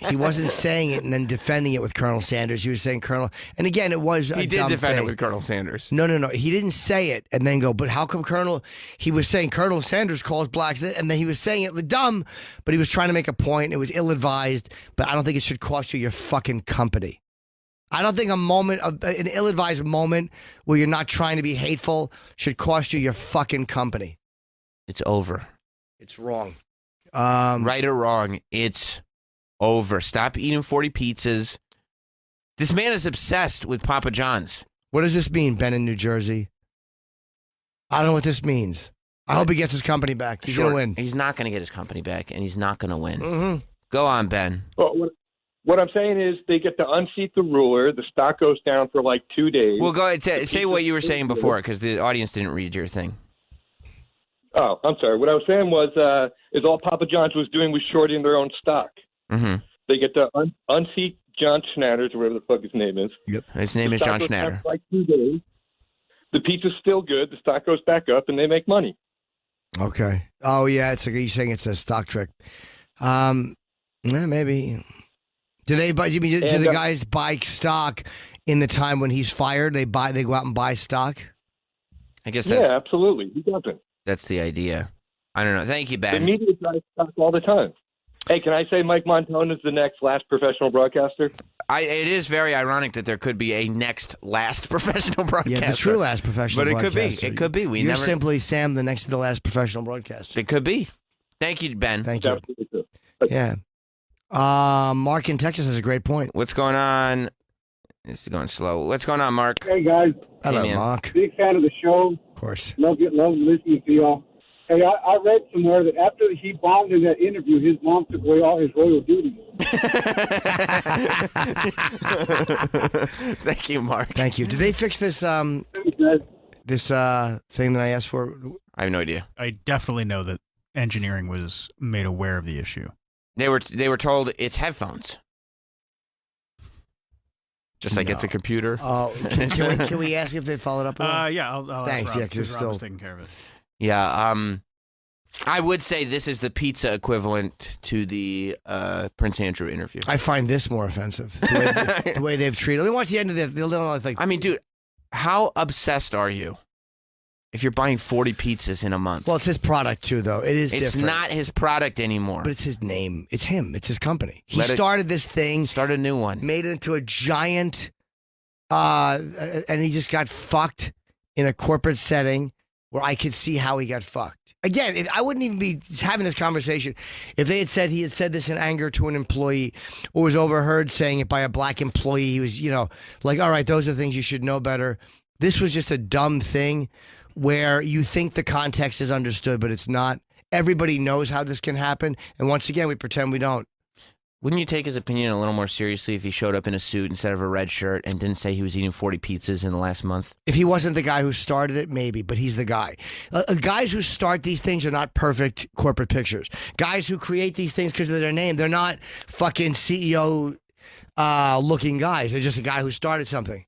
He wasn't saying it and then defending it with Colonel Sanders. He was saying Colonel, and again, it was a He did dumb defend thing. it with Colonel Sanders. No. He didn't say it and then go, but how come Colonel? He was saying Colonel Sanders calls blacks, and then he was saying it dumb, but he was trying to make a point. It was ill-advised, but I don't think it should cost you your fucking company. I don't think an ill-advised moment where you're not trying to be hateful should cost you your fucking company. It's over. It's wrong. Right or wrong, it's over. Stop eating 40 pizzas. This man is obsessed with Papa John's. What does this mean, Ben in New Jersey? I don't know what this means. I hope he gets his company back. He's going to win. He's not going to get his company back, and he's not going to win. Mm-hmm. Go on, Ben. Well, what I'm saying is they get to unseat the ruler. The stock goes down for like 2 days. Well, go ahead. Say what you were saying before, because the audience didn't read your thing. Oh, I'm sorry. What I was saying was is all Papa John's was doing was shorting their own stock. Mm-hmm. They get to unseat John Schnatters, or whatever the fuck his name is. Yep. His name is The John stock goes down Schnatter. for like 2 days. The pizza's still good. The stock goes back up, and they make money. Okay. Oh yeah, you're saying it's a stock trick. Yeah, maybe. Do they buy? You mean do the guys buy stock in the time when he's fired? They go out and buy stock. I guess. Yeah, absolutely. He doesn't. That's the idea. I don't know. Thank you, The Ben. media buys stock all the time. Hey, can I say Mike Montone is the next last professional broadcaster? It is very ironic that there could be a next last professional broadcaster. Yeah, the true last professional But broadcaster. it could be. You're simply Sam, the next to the last professional broadcaster. It could be. Thank you, Ben. Thank you. Yeah. Mark in Texas has a great point. What's going on? This is going slow. What's going on, Mark? Hey, guys. Hello, man. Mark. Big fan of the show. Of course. Love listening to y'all. Hey, I read somewhere that after he bombed in that interview, his mom took away all his royal duties. Thank you, Mark. Thank you. Did they fix this thing that I asked for? I have no idea. I definitely know that engineering was made aware of the issue. They were told it's headphones. Just like it's a computer. Oh, can we ask if they followed up on it? Yeah, I'll Thanks. ask Rob, Yeah, because it's Rob was still taking care of it. Yeah, I would say this is the pizza equivalent to the Prince Andrew interview. I find this more offensive. The way they've treated. Let me watch the end of the. I mean, dude, how obsessed are you? If you're buying 40 pizzas in a month. Well, it's his product too, though. It is It's different. not his product anymore. But it's his name. It's him. It's his company. He Let it- started this thing. Start a new one. Made it into a giant, and he just got fucked in a corporate setting where I could see how he got fucked. Again, I wouldn't even be having this conversation if they had said he had said this in anger to an employee or was overheard saying it by a black employee. He was, like, all right, those are things you should know better. This was just a dumb thing where you think the context is understood, but it's not. Everybody knows how this can happen. And once again, we pretend we don't. Wouldn't you take his opinion a little more seriously if he showed up in a suit instead of a red shirt and didn't say he was eating 40 pizzas in the last month? If he wasn't the guy who started it, maybe, but he's the guy. Guys who start these things are not perfect corporate pictures. Guys who create these things because of their name, they're not fucking CEO looking guys. They're just a guy who started something.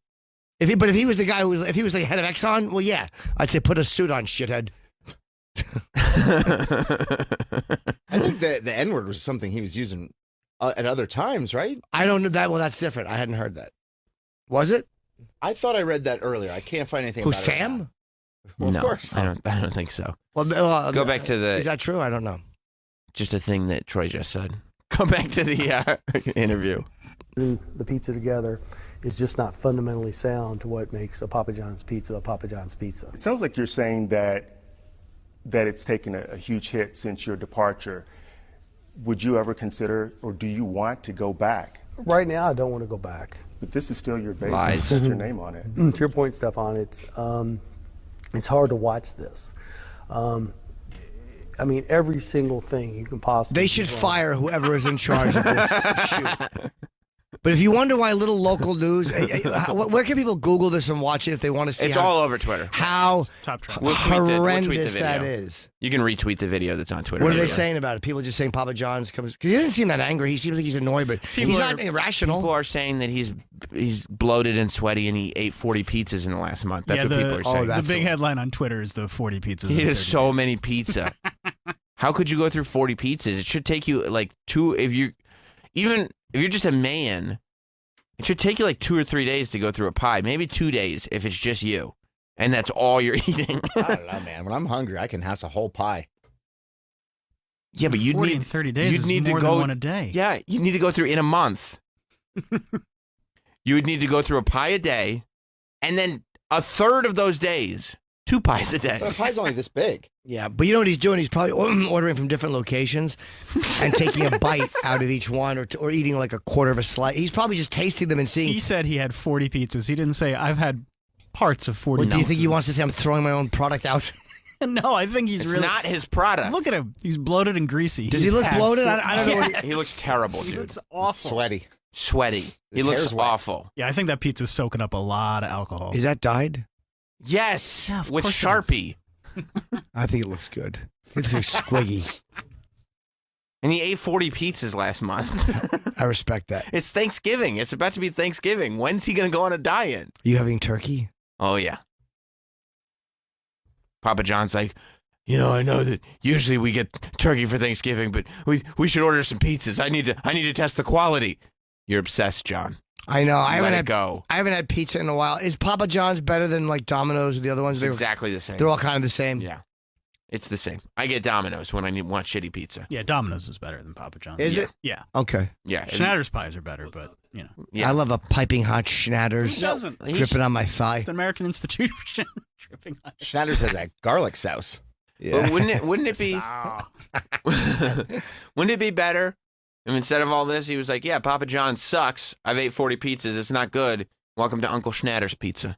If he was the guy if he was the head of Exxon, well, yeah, I'd say put a suit on, shithead. I think the N-word was something he was using at other times, right? I don't know that. Well, that's different. I hadn't heard that. Was it? I thought I read that earlier. I can't find anything about Sam? it. Well, no, of course. I don't think so. Well, Go back to the. Is that true? I don't know. Just a thing that Troy just said. Go back to the interview. Putting the pizza together is just not fundamentally sound to what makes a Papa John's pizza a Papa John's pizza. It sounds like you're saying that it's taken a huge hit since your departure. Would you ever consider, or do you want to go back? Right now, I don't want to go back. But this is still your baby. Lies. Put your name on it. To your point, Stefan, it's hard to watch this. I mean, every single thing you can possibly. They should fire whoever is in charge of this shoot. But if you wonder why little local news, where can people Google this and watch it if they want to see? It's all over Twitter. How horrendous the that video. is. You can retweet the video that's on Twitter. What are they saying about it? People just saying Papa John's comes because he doesn't seem that angry. He seems like he's annoyed, but he's not irrational. People are saying that he's bloated and sweaty and he ate 40 pizzas in the last month. That's what people are saying. The big headline on Twitter is the 40 pizzas. He has so many pizza. How could you go through 40 pizzas? It should take you like if you're just a man. It should take you like 2 or 3 days to go through a pie. Maybe 2 days if it's just you. And that's all you're eating. I don't know, man. When I'm hungry, I can have a whole pie. Yeah, but you'd 40 need in 30 days you'd is need more to go, than one a day. Yeah, you need to go through in a month. You would need to go through a pie a day, and then a third of those days, 2 pies a day. But a pie's only this big. Yeah, but you know what he's doing? He's probably ordering from different locations and taking a bite out of each one or eating like a quarter of a slice. He's probably just tasting them and seeing. He said he had 40 pizzas. He didn't say, I've had parts of 40 Do you think he wants to say, I'm throwing my own product out? No, I think he's It's really. not his product. Look at him. He's bloated and greasy. Does he look bloated? I don't know. What He looks terrible, dude. He looks awful. Sweaty. He looks awful. Yeah, I think that pizza's soaking up a lot of alcohol. Is that dyed? Yes, of with course it Sharpie. I think it looks good. It looks squiggy. And he ate 40 pizzas last month. I respect that. It's Thanksgiving. It's about to be Thanksgiving. When's he going to go on a diet? You having turkey? Oh, yeah. Papa John's like, I know that usually we get turkey for Thanksgiving, but we should order some pizzas. I need to test the quality. You're obsessed, John. I know. I Let it go. I haven't had pizza in a while. Is Papa John's better than like Domino's or the other ones? It's exactly the same. They're all kind of the same. Yeah, it's the same. I get Domino's when I want shitty pizza. Yeah, Domino's is better than Papa John's. Is yeah. it? Yeah. Okay. Yeah. Schnatter's pies are better, but Yeah. I love a piping hot Schnatters. Who doesn't? Dripping on my thigh. It's an American institution. Dripping on. Schneider's has that garlic sauce. But wouldn't it be wouldn't it be better if instead of all this he was like, yeah, Papa John's sucks. I've ate 40 pizzas. It's not good. Welcome to Uncle Schnatter's Pizza.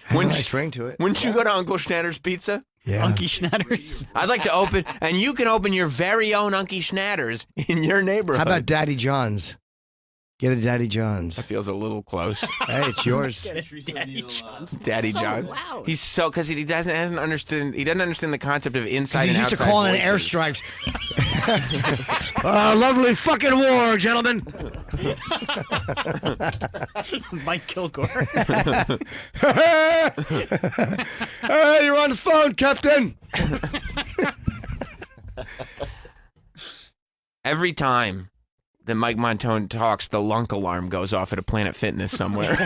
Has a nice ring to it. Wouldn't you go to Uncle Schnatter's Pizza? Yeah. Unky Schnatter's. I'd like to open, and you can open your very own Unky Schnatter's in your neighborhood. How about Daddy John's? Get a Daddy John's. That feels a little close. Hey, it's yours. Daddy John's. Daddy John. He's so because he doesn't understand the concept of inside He's and used to outside calling in voices. airstrikes. Lovely fucking war, gentlemen. Mike Kilgore. Hey, you're on the phone, Captain. Every time that Mike Montone talks, the lunk alarm goes off at a Planet Fitness somewhere.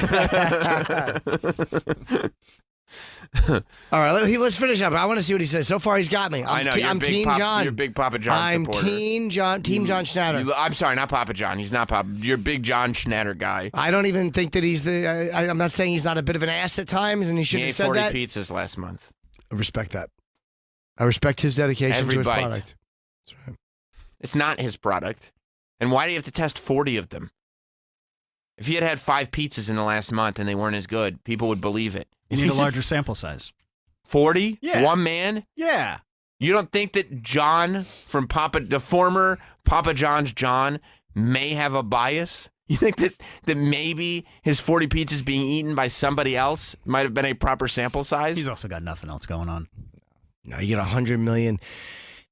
All right, let's finish up. I want to see what he says. So far, he's got me. I know. I'm big Team John. You're a big Papa John I'm supporter. Team John Schnatter. I'm sorry, not Papa John. He's not Papa. You're a big John Schnatter guy. I don't even think that he's the. I'm not saying he's not a bit of an ass at times, and he He shouldn't ate have said 40 that. pizzas last month. I respect that. I respect his dedication Every to his bite. product. That's right. It's not his product. And why do you have to test 40 of them? If he had had 5 pizzas in the last month and they weren't as good, people would believe it. You need a larger sample size. 40? Yeah. One man? Yeah. You don't think that John from the former Papa John's John may have a bias? You think that maybe his 40 pizzas being eaten by somebody else might have been a proper sample size? He's also got nothing else going on. No, you get 100 million.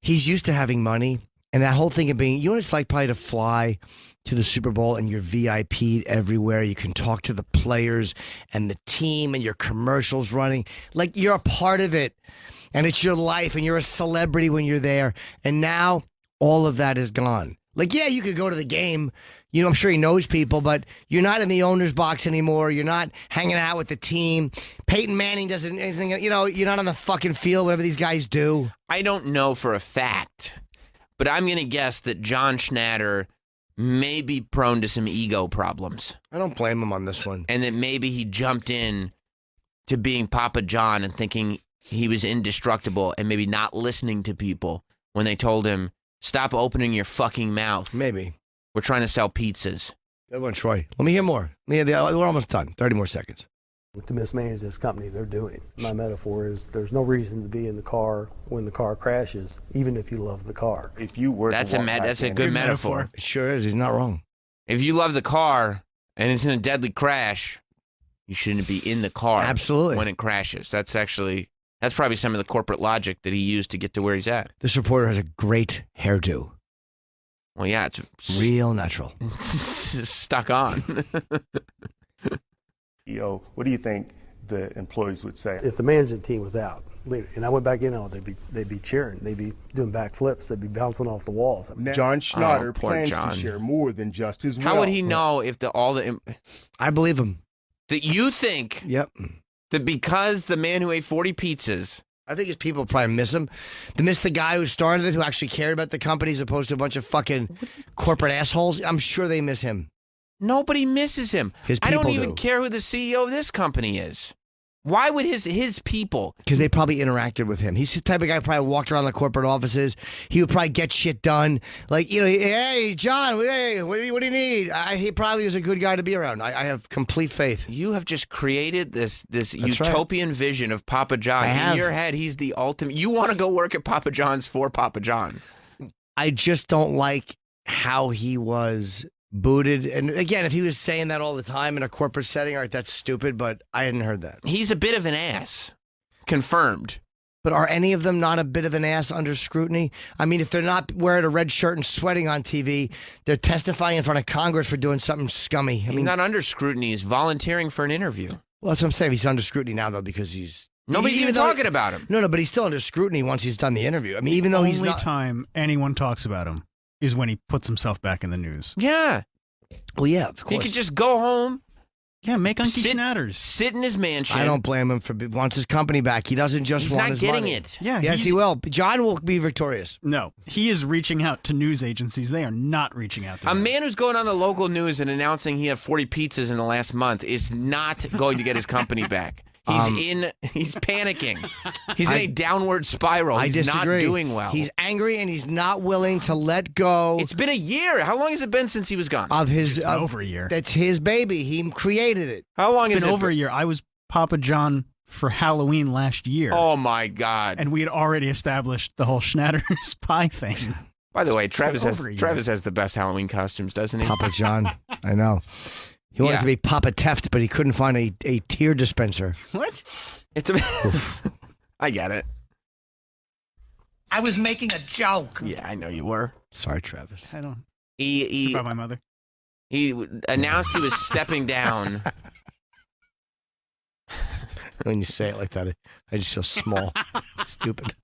He's used to having money, and that whole thing of being, you know what it's like probably to fly to the Super Bowl and you're VIP'd everywhere. You can talk to the players and the team and your commercials running. Like you're a part of it and it's your life and you're a celebrity when you're there. And now all of that is gone. Like, yeah, you could go to the game. You know, I'm sure he knows people, but you're not in the owner's box anymore. You're not hanging out with the team. Peyton Manning doesn't, you're not on the fucking field, whatever these guys do. I don't know for a fact, but I'm going to guess that John Schnatter may be prone to some ego problems. I don't blame him on this one. And that maybe he jumped in to being Papa John and thinking he was indestructible and maybe not listening to people when they told him, stop opening your fucking mouth. Maybe. We're trying to sell pizzas. Good one, Troy. Let me hear more. We're almost done. 30 more seconds. To mismanage this company, they're doing. My metaphor is there's no reason to be in the car when the car crashes, even if you love the car. If you were That's a good metaphor. It sure is. He's not wrong. If you love the car and it's in a deadly crash, you shouldn't be in the car. Absolutely. When it crashes. That's probably some of the corporate logic that he used to get to where he's at. This reporter has a great hairdo. Well, yeah, it's real natural. Stuck on. What do you think the employees would say? If the management team was out, and I went back in, they'd be cheering, they'd be doing backflips, they'd be bouncing off the walls. John Schnatter poor plans John. to share more than just his How would he know if I believe him. That you think Yep. that because the man who ate 40 pizzas, I think his people probably miss him. They miss the guy who started it, who actually cared about the company as opposed to a bunch of fucking corporate assholes. I'm sure they miss him. nobody misses him. His I don't people even do. care who the CEO of this company is. Why would his people? Because they probably interacted with him. He's the type of guy who probably walked around the corporate offices. He would probably get shit done. Like, hey, John, hey, what do you need? He probably was a good guy to be around. I have complete faith. You have just created this That's utopian vision of Papa John. I In have. your head, he's the ultimate. You want to go work at Papa John's for Papa John. I just don't like how he was booted. And again, if he was saying that all the time in a corporate setting, all right, that's stupid, but I hadn't heard that. He's a bit of an ass. Confirmed. But are any of them not a bit of an ass under scrutiny? I mean, if they're not wearing a red shirt and sweating on TV, they're testifying in front of Congress for doing something scummy. He's not under scrutiny. He's volunteering for an interview. Well, that's what I'm saying. He's under scrutiny now, though, because he's Nobody's even talking about him. No, but he's still under scrutiny once he's done the interview. I mean, even though he's only not. time anyone talks about him is when he puts himself back in the news. Yeah. Well, yeah, of He course. could just go home. Yeah, make Unky sit, Schnatters. Sit in his mansion. I don't blame him for wants his company back. He doesn't just He's want not his getting money. it. Yeah, Yes, he will. John will be victorious. No, he is reaching out to news agencies. They are not reaching out to A him. man who's going on the local news and announcing he had 40 pizzas in the last month is not going to get his company back. He's panicking. He's in a downward spiral. I He's disagree. not doing well. He's angry and he's not willing to let go. It's been a year. How long has it been since he was gone? Of his It's been over a year. That's his baby. He created it. How long It's has been it over a year. I was Papa John for Halloween last year. Oh my God! And we had already established the whole Schnatters pie thing. By the way, Travis over a year. has the best Halloween costumes, doesn't he? Papa John. I know. He wanted Yeah. to be Papa Teft, but he couldn't find a tear dispenser. What? It's I get it. I was making a joke. Yeah, I know you were. Sorry, Travis. I don't. He About my mother. He announced he was stepping down. When you say it like that, I just feel small. Stupid.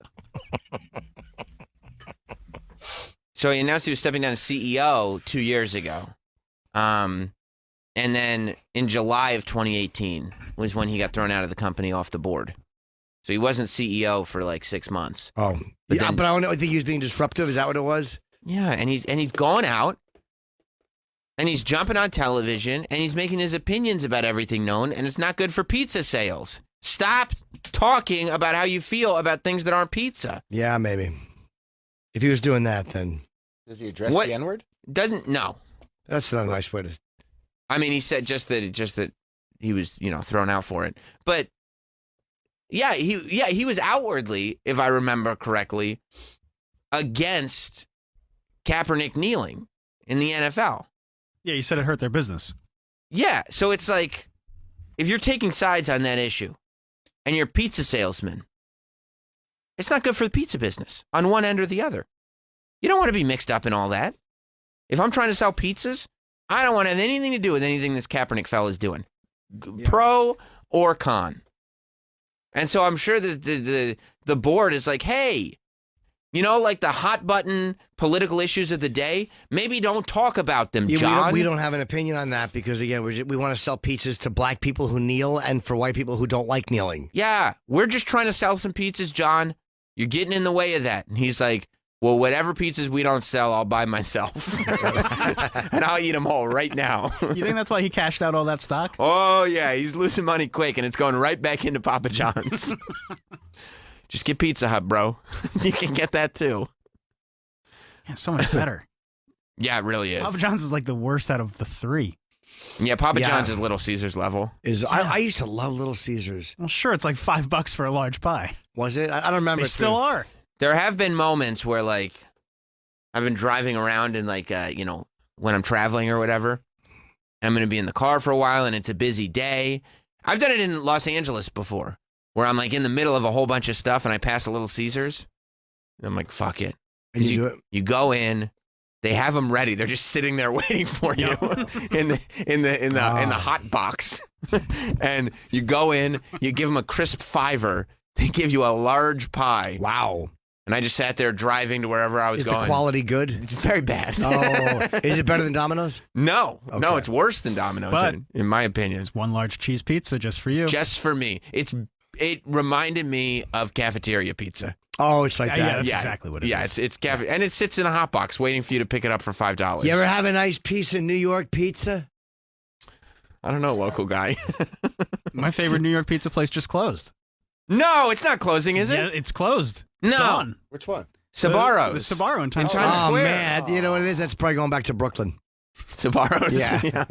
So he announced he was stepping down as CEO 2 years ago. And then in July of 2018 was when he got thrown out of the company off the board. So he wasn't CEO for like 6 months. Oh, But yeah, then- but I don't think he was being disruptive. Is that what it was? Yeah, and he's gone out and he's jumping on television and he's making his opinions about everything known, and it's not good for pizza sales. Stop talking about how you feel about things that aren't pizza. Yeah, maybe. If he was doing that, then Does he address What- the N-word? No. that's not a nice way to. I mean, he said just that he was, thrown out for it. But he was outwardly, if I remember correctly, against Kaepernick kneeling in the NFL. Yeah, you said it hurt their business. Yeah, so it's like if you're taking sides on that issue and you're a pizza salesman, it's not good for the pizza business on one end or the other. You don't want to be mixed up in all that. If I'm trying to sell pizzas, I don't want to have anything to do with anything this Kaepernick fella's doing, pro or con. And so I'm sure that the board is like, hey, like the hot button political issues of the day, maybe don't talk about them, Yeah, John. we don't have an opinion on that because again, we want to sell pizzas to black people who kneel and for white people who don't like kneeling. Yeah, we're just trying to sell some pizzas, John. You're getting in the way of that. And he's like, well, whatever pizzas we don't sell, I'll buy myself. And I'll eat them all right now. You think that's why he cashed out all that stock? Oh, yeah, he's losing money quick, and it's going right back into Papa John's. Just get Pizza Hut, bro. You can get that too. Yeah, so much better. Yeah, it really is. Papa John's is like the worst out of the three. Yeah, Papa Yeah. John's is Little Caesars level. I used to love Little Caesars. Well, sure, it's like $5 for a large pie. Was it? I don't remember. They still are. There have been moments where, like, I've been driving around and, like, when I'm traveling or whatever, I'm going to be in the car for a while and it's a busy day. I've done it in Los Angeles before, where I'm, like, in the middle of a whole bunch of stuff and I pass a Little Caesars. And I'm like, fuck it. And you do it? You go in, they have them ready. They're just sitting there waiting for you in the hot box. And you go in, you give them a crisp $5. They give you a large pie. Wow. And I just sat there driving to wherever I was Is going. the quality good? It's very bad. Oh, is it better than Domino's? No, Okay. no, it's worse than Domino's, But in my opinion. It's one large cheese pizza just for you. Just for me. It reminded me of cafeteria pizza. Oh, it's like that. Yeah, that's exactly what it is. Yeah, it's and it sits in a hot box waiting for you to pick it up for $5. You ever have a nice piece of New York pizza? I don't know, local guy. My favorite New York pizza place just closed. No, it's not closing, is it? Yeah, it's closed. It's No. gone. Which one? Sbarro's. The Sbarro in Times Times Square. Oh Square. man, you know what it is? That's probably going back to Brooklyn. Sbarro's. Yeah.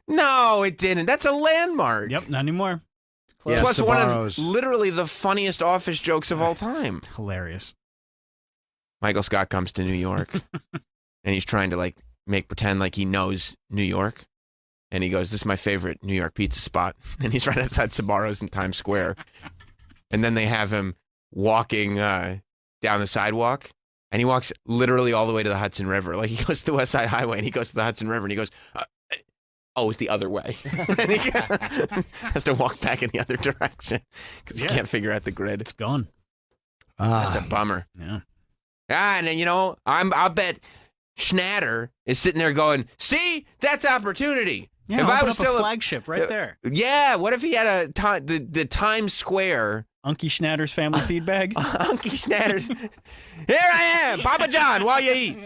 No, it didn't. That's a landmark. Yep, not anymore. It's Yeah, Plus one of Sbarro's. literally the funniest office jokes of all time. Hilarious. Michael Scott comes to New York and he's trying to like pretend like he knows New York. And he goes, this is my favorite New York pizza spot. And he's right outside Sbarro's in Times Square. And then they have him walking down the sidewalk. And he walks literally all the way to the Hudson River. Like he goes to the West Side Highway and he goes to the Hudson River and he goes, oh, it's the other way. And he has to walk back in the other direction because he can't figure out the grid. It's gone. That's a bummer. Yeah. And then, I'll bet Schnatter is sitting there going, see, that's opportunity. Yeah, if I open was up still a flagship right there. Yeah, what if he had the Times Square Unky Schnatter's family feed bag? Unky Schnatter's. Here I am, Papa John, while you eat.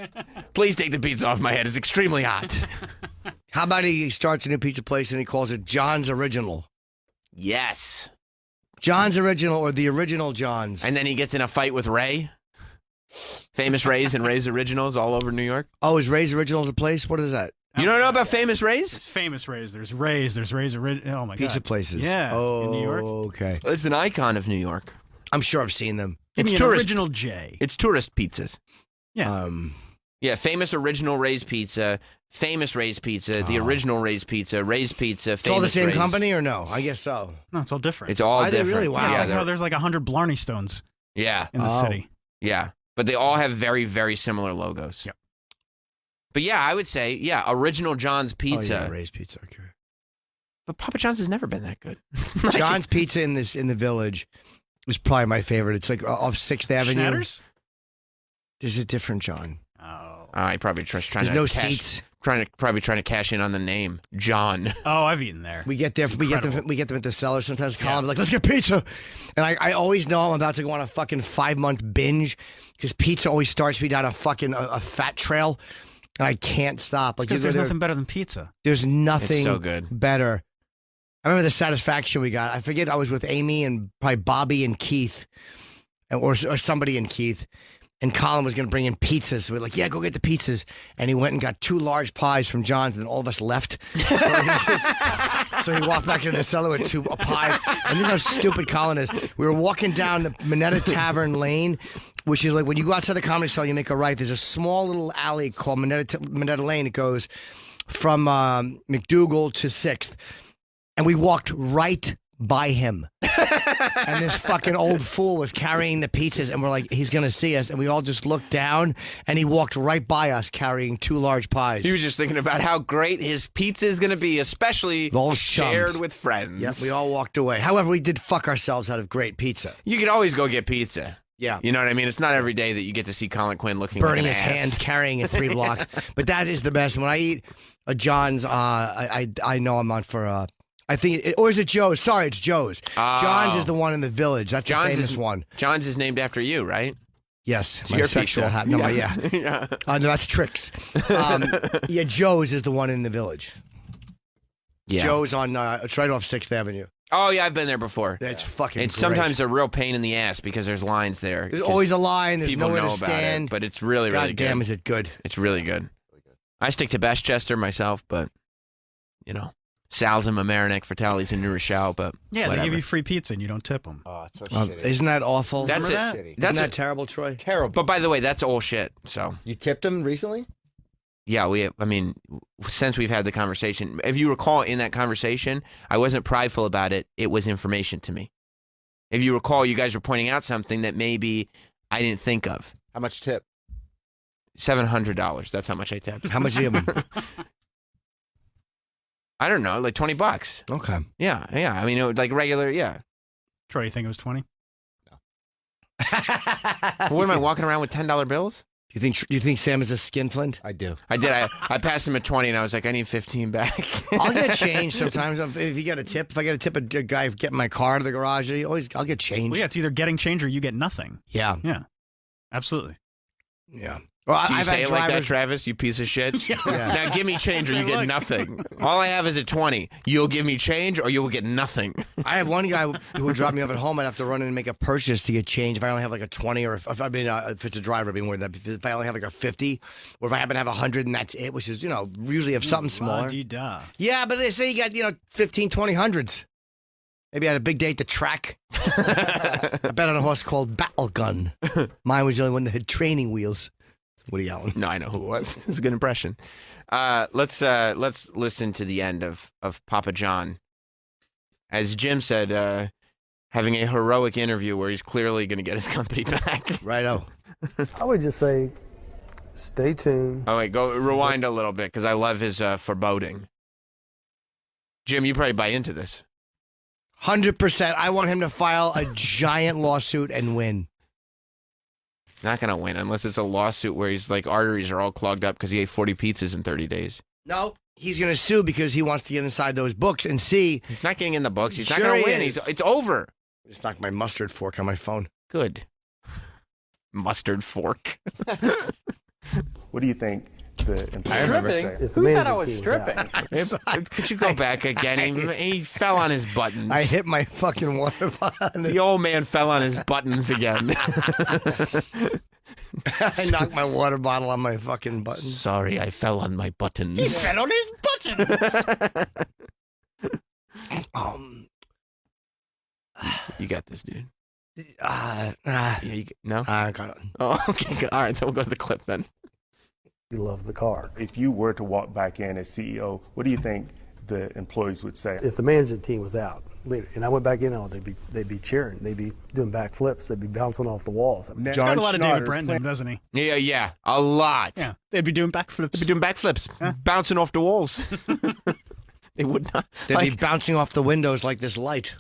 Please take the pizza off my head. It's extremely hot. How about he starts a new pizza place and he calls it John's Original? Yes. John's Original or the Original John's. And then he gets in a fight with Ray. Famous Ray's and Ray's Originals all over New York. Oh, is Ray's Originals a place? What is that? You don't know about Famous Ray's? There's Famous Ray's. There's Ray's. There's Ray's Original. Oh, my God. Pizza places. Yeah. Oh, in New York. Okay. It's an icon of New York. I'm sure I've seen them. It's It's tourist. Original J. It's tourist pizzas. Yeah. Yeah, famous original Ray's Pizza, famous Ray's Pizza, the original Ray's Pizza, Ray's Pizza, famous It's all the same Ray's. company or no? I guess so. No, it's all different. It's all Are they different. really? Wow. Yeah, it's like they're- how there's like 100 Blarney Stones yeah, in the city. yeah. But they all have very, very similar logos. Yep. But yeah, I would say, yeah, original John's Pizza. Oh, yeah, Ray's Pizza. Okay. But Papa John's has never been that good. John's Pizza in the Village is probably my favorite. It's like off 6th Avenue. Schnatter's? There's a different John. Oh. I probably just trying There's to no cash, seats. Probably trying to cash in on the name John. Oh, I've eaten there. We get there. It's We get them at the cellar. Sometimes Colin be like, "Let's get pizza," and I always know I'm about to go on a fucking 5-month binge because pizza always starts me down a fucking a fat trail, and I can't stop. Like Because you go there's there- nothing better than pizza. There's nothing so good. better. I remember the satisfaction we got. I forget I was with Amy and probably Bobby and Keith, or somebody and Keith. And Colin was going to bring in pizzas. So we're like, yeah, go get the pizzas. And he went and got 2 large pies from John's, and then all of us left. So he walked back into the cellar with 2 pies. And this is how stupid Colin is. We were walking down the Minetta Tavern Lane, which is like when you go outside the Comedy Cellar, you make a right. There's a small little alley called Minetta Lane. It goes from McDougal to 6th. And we walked right by him. And this fucking old fool was carrying the pizzas, and we're like, he's gonna see us, and we all just looked down, and he walked right by us carrying 2 large pies. He was just thinking about how great his pizza is going to be, especially All his shared chums. with friends. Yep, we all walked away. However, we did fuck ourselves out of great pizza. You could always go get pizza. Yeah. You know what I mean? It's not every day that you get to see Colin Quinn looking Burning like an his ass. hand, carrying it 3 blocks. But that is the best. When I eat a John's, I know I'm on for. I think, or is it Joe's? Sorry, it's Joe's. Oh. John's is the one in the Village. That's John's the famous is, one. John's is named after you, right? Yes, It's my your sexual pizza. hat. No, Yeah. yeah. Yeah. No, that's Tricks. Yeah, Joe's is the one in the Village. Yeah. Joe's on. It's right off 6th Avenue. Oh, yeah, I've been there before. That's fucking. It's great. sometimes a real pain in the ass because there's lines there. There's 'cause always a line. There's people nowhere know to about stand. it, but it's really, really God good. damn, is it good? It's really good. I stick to Bestchester myself, but, you know, Sal's and Mamaroneck for Tallies in New Rochelle, but Yeah, whatever. they give you free pizza and you don't tip them. Oh, it's so Isn't that awful? That's it. Remember that? That's Isn't that it. terrible, Troy? Terrible. But by the way, that's all shit. So You tipped him recently? yeah, I mean, since we've had the conversation, if you recall in that conversation, I wasn't prideful about it. It was information to me. If you recall, you guys were pointing out something that maybe I didn't think of. How much tip? $700. That's how much I tipped. How much do you give him? I don't know, like $20. Okay. Yeah. I mean, it was like regular. Yeah. Troy, you think it was 20? What am I walking around with $10 bills? Do you think Sam is a skinflint? I do. I did. I passed him at 20, and I was like, I need 15 back. I'll get change sometimes if you get a tip. If I get a tip, a guy getting my car to the garage, I'll get change. Well, yeah, it's either getting change or you get nothing. Yeah. Yeah. Absolutely. Yeah. Well, Do you I've say had it like that, drivers. Travis? You piece of shit. Yeah. Now give me change or you get nothing. All I have is a 20. You'll give me change or you will get nothing. I have one guy who would drop me off at home. I'd have to run in and make a purchase to get change if I only have like a 20 or if it's a driver, it'd be more than that. If I only have like a 50 or if I happen to have 100 and that's it, which is, usually have something smaller. La-di-da. Yeah, but they say you got, 15, 20 hundreds. Maybe I had a big day at the track. I bet on a horse called Battle Gun. Mine was the only one that had training wheels. Woody Allen. No, I know who it was. It was a good impression. Let's listen to the end of Papa John. As Jim said, having a heroic interview where he's clearly going to get his company back. Righto. I would just say, stay tuned. Oh, wait, go rewind a little bit because I love his foreboding. Jim, you probably buy into this. 100%. I want him to file a giant lawsuit and win. He's not going to win unless it's a lawsuit where his like arteries are all clogged up because he ate 40 pizzas in 30 days. No, he's going to sue because he wants to get inside those books and see. He's not getting in the books. He's not Sure going he to win. is. It's over. Just knocked my mustard fork on my phone. Good. Mustard fork. What do you think the employees would say? Stripping? Who said I was stripping? Could you go back again? He fell on his buttons. I hit my fucking water bottle. The old man fell on his buttons again. I knocked my water bottle on my fucking buttons. Sorry, I fell on my buttons. He fell on his buttons. You got this, dude. No? I got it. Oh, okay, good. All right, then we'll go to the clip then. You love the car. If you were to walk back in as CEO, what do you think the employees would say? If the management team was out, and I went back in, they'd be cheering. They'd be doing backflips. They'd be bouncing off the walls. He's got a lot of David Brent in him, doesn't he? Yeah, a lot. Yeah, they'd be doing backflips. They'd be doing backflips, bouncing off the walls. They would not. They'd be bouncing off the windows like this light.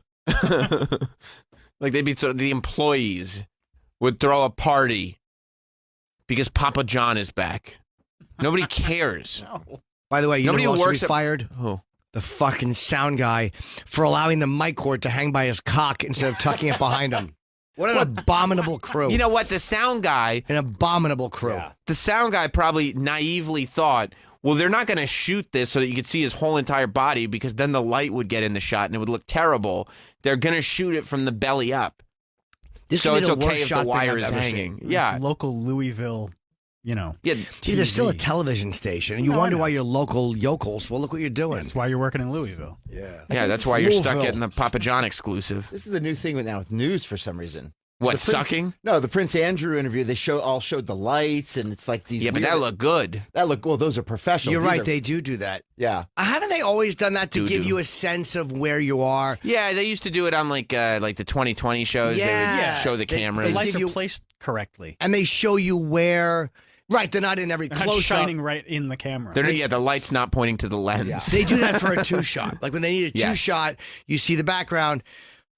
Like the employees would throw a party because Papa John is back. Nobody cares. No. By the way, Nobody know who else works should be fired? Who? The fucking sound guy for allowing the mic cord to hang by his cock instead of tucking it behind him. What an abominable crew. You know what? The sound guy. An abominable crew. Yeah. The sound guy probably naively thought, well, they're not going to shoot this so that you could see his whole entire body because then the light would get in the shot and it would look terrible. They're going to shoot it from the belly up. So it's okay if the wire is hanging. Yeah. This local Louisville, Yeah. See, there's still a television station, and you wonder why your local yokels. Well, look what you're doing. That's why you're working in Louisville. Yeah, that's why you're stuck getting the Papa John exclusive. This is the new thing now with news for some reason. What, The Prince- sucking? No, the Prince Andrew interview. They showed the lights, and it's like these. Yeah, but weird- that looked good. Well. Those are professionals. You're These right. are- They do that. Yeah. Haven't they always done that to give Do-do. you a sense of where you are? Yeah, they used to do it on like the 2020 shows. They would show the cameras. The lights give are you- placed correctly. And they show you where. Right, they're not in every They're not close-up. shining right in the camera. The light's not pointing to the lens. They do that for a two-shot. Like when they need a Yes. two-shot, you see the background.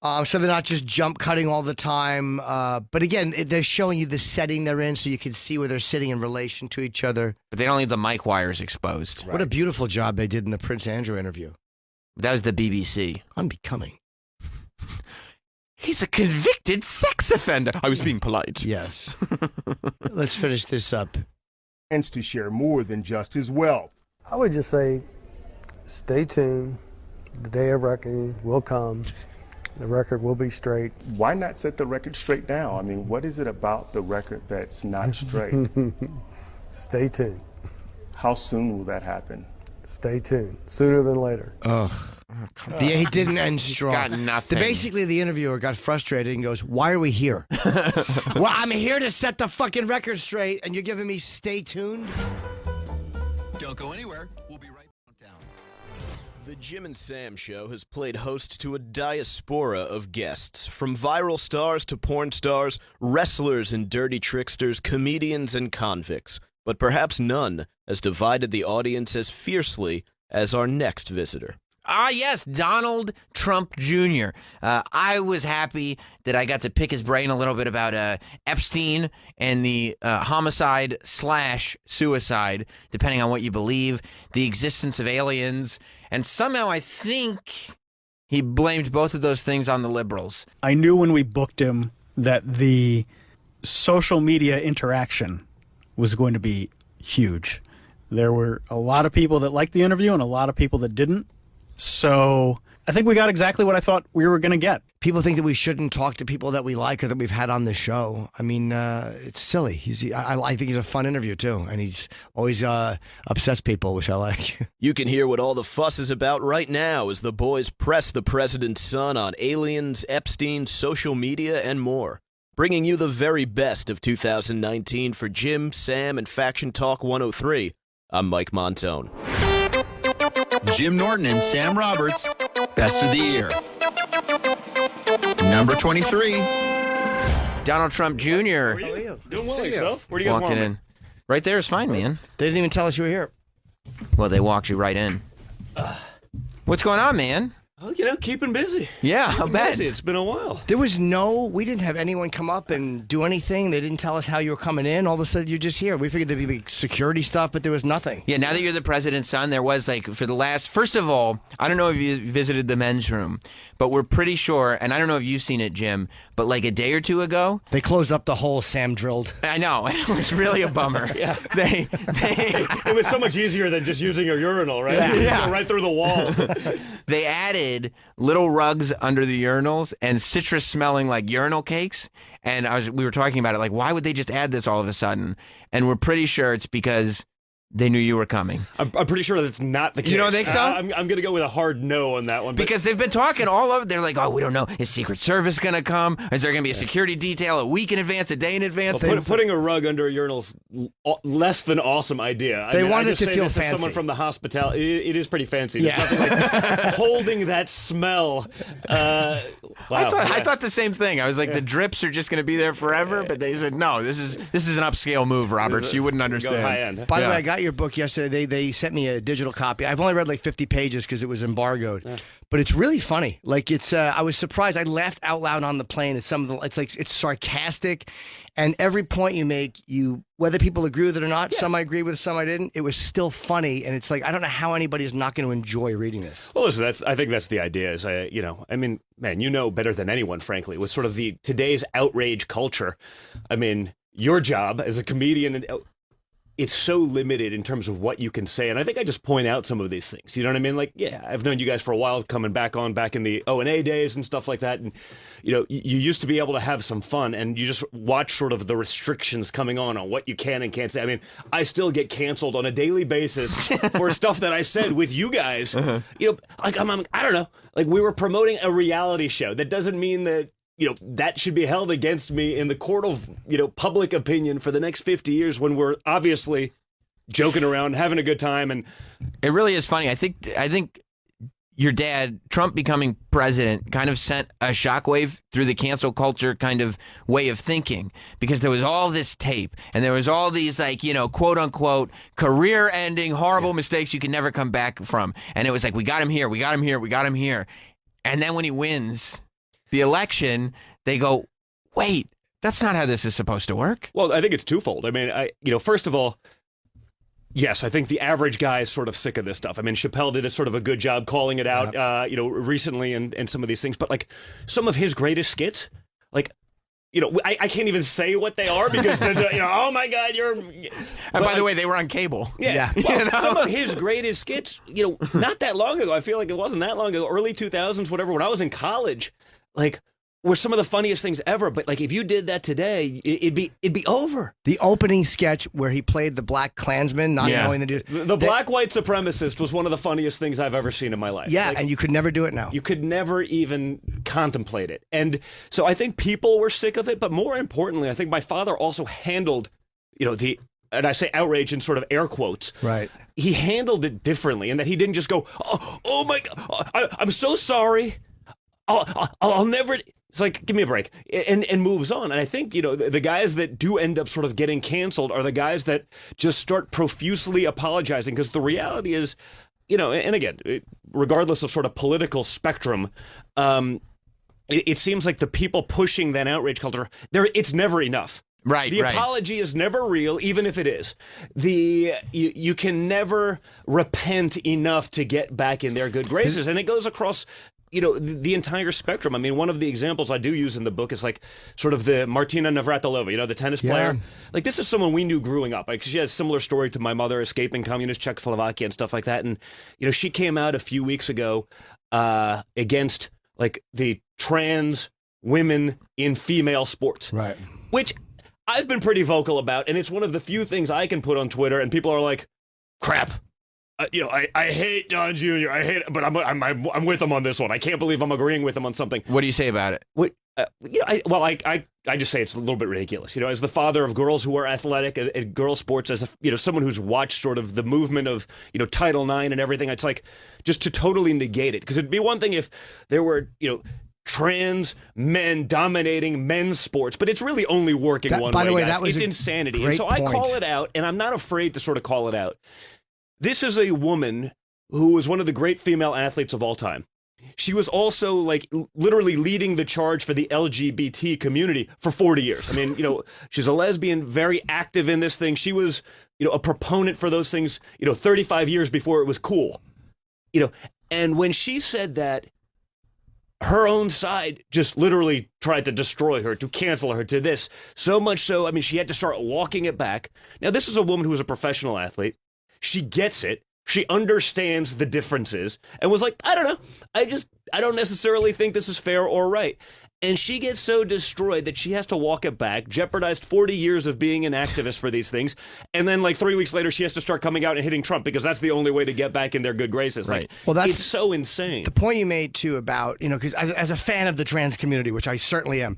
So they're not just jump cutting all the time. But again, they're showing you the setting they're in so you can see where they're sitting in relation to each other. But they don't leave the mic wires exposed. What a beautiful job they did in the Prince Andrew interview. That was the BBC. Unbecoming. He's a convicted sex offender. I was being polite. Yes. Let's finish this up. And to share more than just his wealth. I would just say, stay tuned. The day of reckoning will come. The record will be straight. Why not set the record straight now? I mean, what is it about the record that's not straight? Stay tuned. How soon will that happen? Stay tuned. Sooner than later. Ugh. He didn't end strong. got nothing. Basically, the interviewer got frustrated and goes, "Why are we here?" Well, I'm here to set the fucking record straight, and you're giving me stay tuned? Don't go anywhere. We'll be right down. The Jim and Sam Show has played host to a diaspora of guests, from viral stars to porn stars, wrestlers and dirty tricksters, comedians and convicts. But perhaps none has divided the audience as fiercely as our next visitor. Ah, yes, Donald Trump Jr. I was happy that I got to pick his brain a little bit about Epstein and the homicide/suicide, depending on what you believe, the existence of aliens, and somehow I think he blamed both of those things on the liberals. I knew when we booked him that the social media interaction was going to be huge. There were a lot of people that liked the interview and a lot of people that didn't. So I think we got exactly what I thought we were going to get. People think that we shouldn't talk to people that we like or that we've had on the show. I mean, it's silly. I think he's a fun interview, too. And he's always upsets people, which I like. You can hear what all the fuss is about right now as the boys press the president's son on aliens, Epstein, social media, and more. Bringing you the very best of 2019 for Jim, Sam, and Faction Talk 103. I'm Mike Montone. Jim Norton and Sam Roberts, best of the year. Number 23. Donald Trump Jr. How are you? Doing well yourself. Where do you guys walking want me? in. Right there is fine, man. They didn't even tell us you were here. Well, they walked you right in. What's going on, man? Oh, keeping busy. Yeah, I'll bet. It's been a while. We didn't have anyone come up and do anything. They didn't tell us how you were coming in. All of a sudden, you're just here. We figured there'd be security stuff, but there was nothing. Yeah, now that you're the president's son, there was first of all, I don't know if you visited the men's room, but we're pretty sure, and I don't know if you've seen it, Jim, but like a day or two ago. They closed up the hole Sam drilled. I know. It was really a bummer. Yeah. It was so much easier than just using a urinal, right? Yeah. You go right through the wall. They added little rugs under the urinals and citrus smelling like urinal cakes. And we were talking about it, like, why would they just add this all of a sudden? And we're pretty sure it's because they knew you were coming. I'm pretty sure that's not the case. You don't think so? I'm going to go with a hard no on that one. Because they've been talking all over. They're like, oh, we don't know. Is Secret Service going to come? Is there going to be a security detail a week in advance, a day in advance? Well, putting a rug under a urinal is less than awesome idea. They wanted I just it to say feel this fancy. As someone from the hospitality, it is pretty fancy. Yeah. There's nothing like holding that smell. Wow. I thought the same thing. I was like, the drips are just going to be there forever. But they said, no, this is an upscale move, Roberts. You wouldn't understand. Go high end. By the way, I got your book yesterday. They sent me a digital copy. I've only read like 50 pages because it was embargoed. Yeah. But it's really funny. Like I was surprised. I laughed out loud on the plane at some of the. It's sarcastic, and every point you make, whether people agree with it or not. Yeah. Some I agree with, some I didn't. It was still funny, and it's like I don't know how anybody is not going to enjoy reading this. Well, listen, I think that's the idea. Is I mean, man, better than anyone, frankly, with sort of today's outrage culture. I mean, your job as a comedian. It's so limited in terms of what you can say. And I think I just point out some of these things. You know what I mean? Like, yeah, I've known you guys for a while, coming back in the O&A days and stuff like that. And, you used to be able to have some fun, and you just watch sort of the restrictions coming on what you can and can't say. I mean, I still get canceled on a daily basis for stuff that I said with you guys. Like, I don't know. Like, we were promoting a reality show. That doesn't mean that, that should be held against me in the court of, public opinion for the next 50 years when we're obviously joking around, having a good time. And it really is funny. I think your dad, Trump becoming president, kind of sent a shockwave through the cancel culture kind of way of thinking, because there was all this tape and there was all these quote unquote career ending horrible mistakes you can never come back from. And it was like, we got him here, we got him here, we got him here. And then when he wins the election, they go, wait, that's not how this is supposed to work. Well, I think it's twofold. I mean, first of all, yes, I think the average guy is sort of sick of this stuff. I mean, Chappelle did a sort of a good job calling it out, recently and some of these things. But like some of his greatest skits, like, I can't even say what they are because, oh my God, you're. And by the way, they were on cable. Yeah. Well, some of his greatest skits, not that long ago, I feel like it wasn't that long ago, early 2000s, whatever, when I was in college, like, were some of the funniest things ever. But like, if you did that today, it'd be over. The opening sketch where he played the Black Klansman, not knowing the dude. The black white supremacist was one of the funniest things I've ever seen in my life. Yeah, and you could never do it now. You could never even contemplate it. And so I think people were sick of it. But more importantly, I think my father also handled, and I say outrage in sort of air quotes. Right. He handled it differently, in that he didn't just go, oh my God, I'm so sorry. I'll never. It's like, give me a break, and moves on. And I think, the guys that do end up sort of getting canceled are the guys that just start profusely apologizing, because the reality is, and again, regardless of sort of political spectrum, it seems like the people pushing that outrage culture, it's never enough. Right. The apology is never real, even if it is. You can never repent enough to get back in their good graces, and it goes across the entire spectrum. I mean, one of the examples I do use in the book is like sort of the Martina Navratilova, the tennis player. Like, this is someone we knew growing up. Like, she had a similar story to my mother, escaping communist Czechoslovakia and stuff like that. And, she came out a few weeks ago against like the trans women in female sports. Right. Which I've been pretty vocal about. And it's one of the few things I can put on Twitter and people are like, crap. I hate Don Jr. But I'm with him on this one. I can't believe I'm agreeing with him on something. What do you say about it? I just say it's a little bit ridiculous. As the father of girls who are athletic at girls sports, as someone who's watched sort of the movement of Title IX and everything, it's like just to totally negate it, because it'd be one thing if there were trans men dominating men's sports, but it's really only working one way. By the way, guys. that was it's insanity, great and so I point. call it out, and I'm not afraid to sort of call it out. This is a woman who was one of the great female athletes of all time. She was also like literally leading the charge for the LGBT community for 40 years. I mean, she's a lesbian, very active in this thing. She was, a proponent for those things, 35 years before it was cool. And when she said that, her own side just literally tried to destroy her, to cancel her, to this. So much so, I mean, she had to start walking it back. Now, this is a woman who is a professional athlete. She gets it. She understands the differences and was like, I don't know. I don't necessarily think this is fair or right. And she gets so destroyed that she has to walk it back, jeopardized 40 years of being an activist for these things. And then like 3 weeks later, she has to start coming out and hitting Trump because that's the only way to get back in their good graces. Right. Like, Well, that's it's so insane. The point you made, too, about, because as a fan of the trans community, which I certainly am,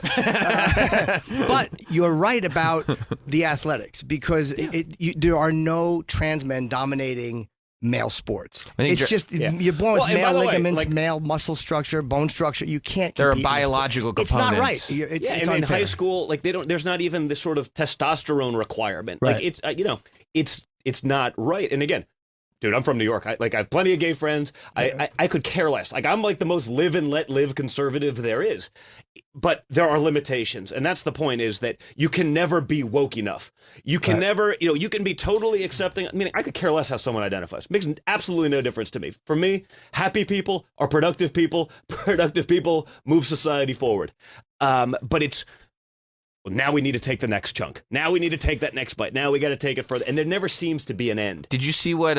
but you're right about the athletics because there are no trans men dominating male sports. It's just you're born with male ligaments, male muscle structure, bone structure. You can't. There are compete in biological sports. components. It's not right. It's and in unfair. high school, like there's not even this sort of testosterone requirement. Right. Like it's not right. And again, dude, I'm from New York. I have plenty of gay friends. I could care less. Like I'm like the most live and let live conservative there is. But there are limitations. And that's the point, is that you can never be woke enough. You can never, you can be totally accepting. I mean, I could care less how someone identifies. It makes absolutely no difference to me. For me, happy people are productive people. Productive people move society forward. But it's, well, now we need to take the next chunk. Now we need to take that next bite. Now we got to take it further. And there never seems to be an end. Did you see what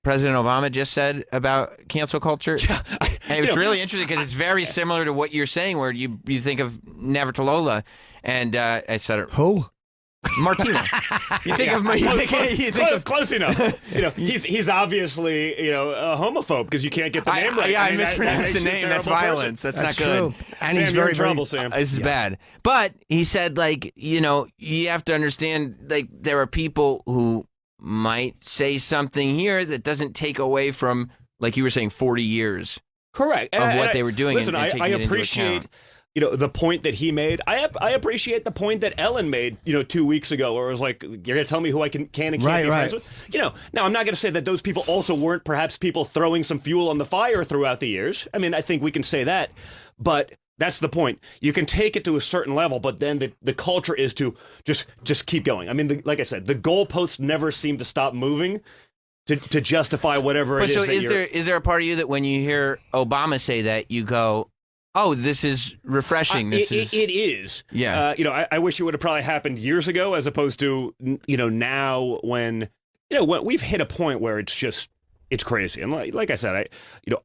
President Obama just said about cancel culture? Yeah, and it was really interesting because it's very similar to what you're saying, where you think of Navratilova, and I said it. Who? Martina. You think of close enough. He's obviously a homophobe because you can't get the name right. I mispronounced the name. That's violence. That's not good. True. And Sam, he's you're very in trouble, Sam. This is bad. But he said, you have to understand, there are people who might say something here that doesn't take away from, like you were saying, 40 years. Correct. Of what they were doing. Listen, and I taking it into appreciate. account. The point that he made. I appreciate the point that Ellen made, 2 weeks ago, where it was like, you're going to tell me who I can and can't be friends with? Now I'm not going to say that those people also weren't perhaps people throwing some fuel on the fire throughout the years. I mean, I think we can say that. But that's the point. You can take it to a certain level, but then the culture is to just keep going. I mean, like I said, the goalposts never seem to stop moving to justify whatever it is. So is there a part of you that when you hear Obama say that, you go, oh, this is refreshing. It is. Yeah. I wish it would have probably happened years ago, as opposed to now when we've hit a point where it's crazy. And like I said,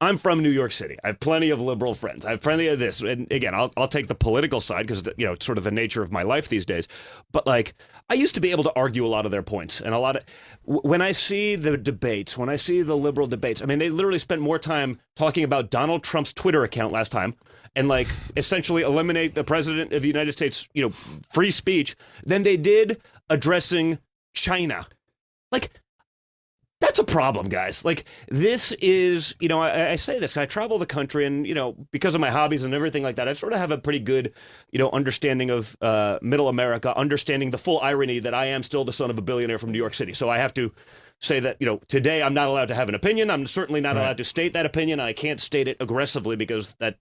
I'm from New York City. I have plenty of liberal friends. I have plenty of this. And again, I'll take the political side because it's sort of the nature of my life these days. But I used to be able to argue a lot of their points, and when I see the debates, when I see the liberal debates, I mean, they literally spent more time talking about Donald Trump's Twitter account last time and essentially eliminate the president of the United States, free speech, than they did addressing China. That's a problem, guys. This is, I say this, I travel the country and, because of my hobbies and everything like that, I sort of have a pretty good, understanding of middle America, understanding the full irony that I am still the son of a billionaire from New York City. So I have to say that, today I'm not allowed to have an opinion. I'm certainly not allowed to state that opinion. I can't state it aggressively because that,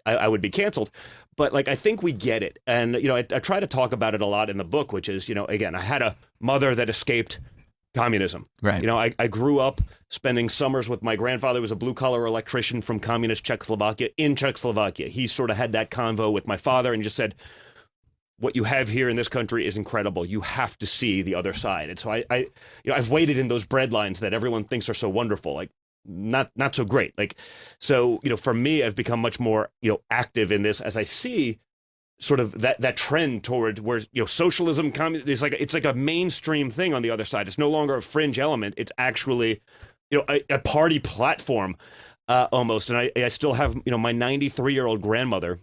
I would be canceled. But I think we get it. And, I try to talk about it a lot in the book, which is, again, I had a mother that escaped communism. Right. I grew up spending summers with my grandfather, who was a blue-collar electrician from communist Czechoslovakia, in Czechoslovakia. He sort of had that convo with my father and just said, what you have here in this country is incredible. You have to see the other side. And so I've waited in those bread lines that everyone thinks are so wonderful, not so great. So, for me, I've become much more, active in this as I see sort of that trend toward where socialism, it's like a mainstream thing on the other side. It's no longer a fringe element. It's actually a party platform almost. And I still have my 93-year-old grandmother,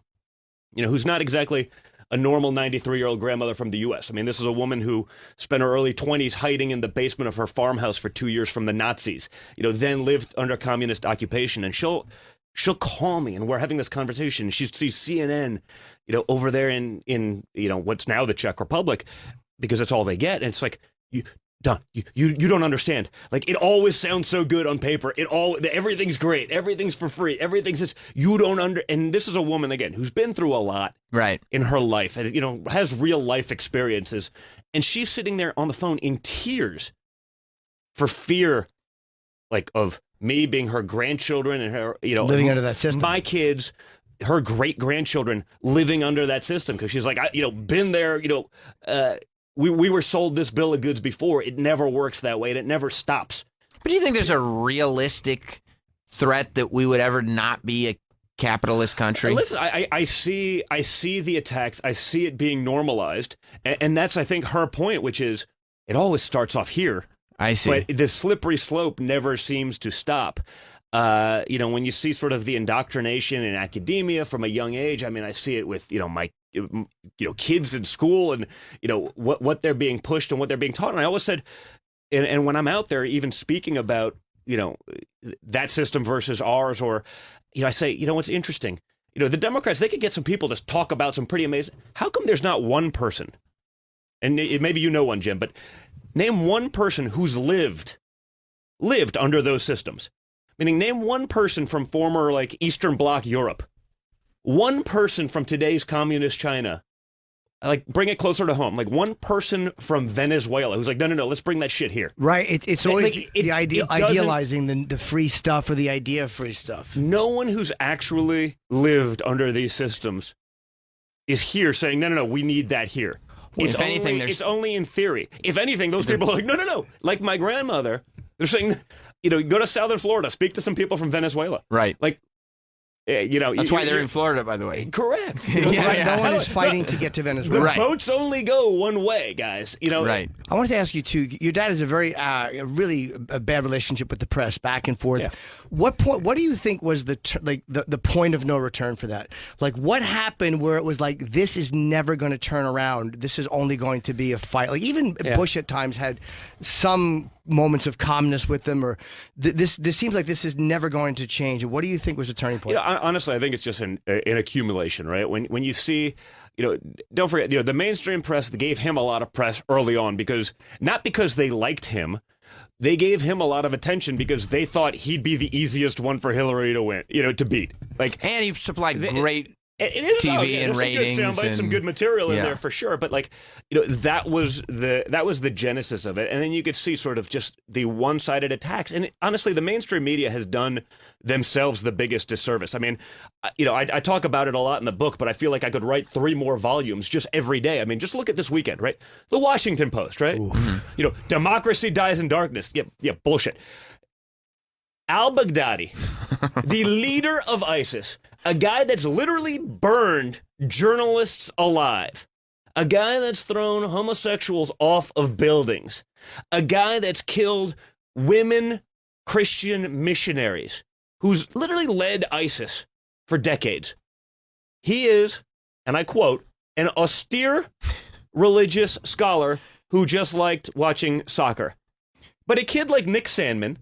who's not exactly a normal 93-year-old grandmother from the U.S. I mean, this is a woman who spent her early 20s hiding in the basement of her farmhouse for 2 years from the Nazis. Then lived under communist occupation, and she'll call me and we're having this conversation. She sees CNN, over there in what's now the Czech Republic, because that's all they get. And it's like, Don, you don't understand. Like, it always sounds so good on paper. Everything's great. Everything's for free. Everything's this. You don't and this is a woman, again, who's been through a lot in her life and, has real life experiences. And she's sitting there on the phone in tears for fear, like, of me being her grandchildren and her, living under that system. My kids, her great grandchildren living under that system. Because she's like, been there, We were sold this bill of goods before. It never works that way, and it never stops. But do you think there's a realistic threat that we would ever not be a capitalist country? Listen, I see the attacks. I see it being normalized, and that's, I think, her point, which is it always starts off here. I see. But the slippery slope never seems to stop. When you see sort of the indoctrination in academia from a young age, I mean, I see it with, my kids in school and, what they're being pushed and what they're being taught. And I always said, and when I'm out there even speaking about, that system versus ours, or, I say, what's interesting, the Democrats, they could get some people to talk about some pretty amazing. How come there's not one person? And maybe you know one, Jim, but name one person who's lived under those systems. Meaning, name one person from former, like, Eastern Bloc Europe. One person from today's communist China. Like, bring it closer to home. Like, one person from Venezuela who's like, no, let's bring that shit here. Right. It's always idealizing the free stuff or the idea of free stuff. No one who's actually lived under these systems is here saying, no, we need that here. Well, It's only in theory. If anything, those people are like, no. Like my grandmother, they're saying, go to Southern Florida, speak to some people from Venezuela. Right. Like, that's why they're in Florida, by the way. Correct. No one is fighting to get to Venezuela. The boats only go one way, guys. Right. I wanted to ask you too. Your dad has a very, really a bad relationship with the press, back and forth. Yeah. What do you think was the point of no return for that? Like, what happened where it was like, this is never going to turn around. This is only going to be a fight. Like, even Bush at times had some moments of calmness with them, or this seems like this is never going to change. What do you think was the turning point? Honestly, I think it's just an accumulation, right? When you see, don't forget, the mainstream press gave him a lot of press early on not because they liked him. They gave him a lot of attention because they thought he'd be the easiest one for Hillary to win, to beat. Like, and he supplied great TV and ratings, some good material in yeah. there for sure. But that was the genesis of it, and then you could see sort of just the one-sided attacks. And honestly, the mainstream media has done themselves the biggest disservice. I mean, I talk about it a lot in the book, but I feel like I could write 3 more volumes just every day. I mean, just look at this weekend, right? The Washington Post, right? Democracy dies in darkness. Yeah, bullshit. Al-Baghdadi, the leader of ISIS, a guy that's literally burned journalists alive, a guy that's thrown homosexuals off of buildings, a guy that's killed women Christian missionaries, who's literally led ISIS for decades. He is, and I quote, an austere religious scholar who just liked watching soccer. But a kid like Nick Sandmann,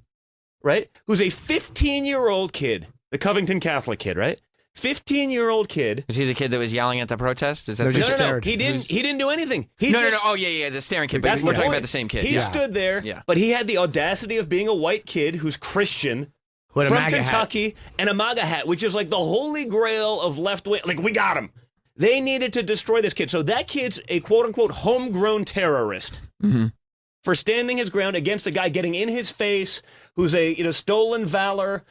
right, who's a 15-year-old kid, the Covington Catholic kid, right? 15-year-old kid. Is he the kid that was yelling at the protest? Is that no. He didn't do anything. No. Oh, yeah, the staring kid. But we're talking about the same kid. He stood there, but he had the audacity of being a white kid who's Christian from Kentucky and a MAGA hat, which is like the holy grail of left wing. Like, we got him. They needed to destroy this kid. So that kid's a quote-unquote homegrown terrorist for standing his ground against a guy getting in his face who's a stolen valor,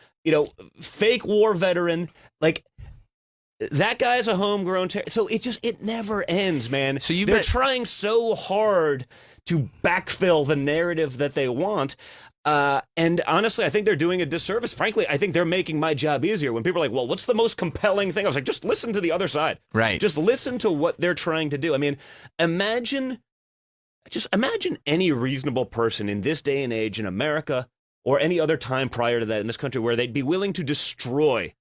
fake war veteran. Like, that guy's a homegrown terrorist. So it never ends, man. So they're trying so hard to backfill the narrative that they want. And honestly, I think they're doing a disservice. Frankly, I think they're making my job easier. When people are like, well, what's the most compelling thing? I was like, just listen to the other side. Right. Just listen to what they're trying to do. I mean, imagine any reasonable person in this day and age in America or any other time prior to that in this country where they'd be willing to destroy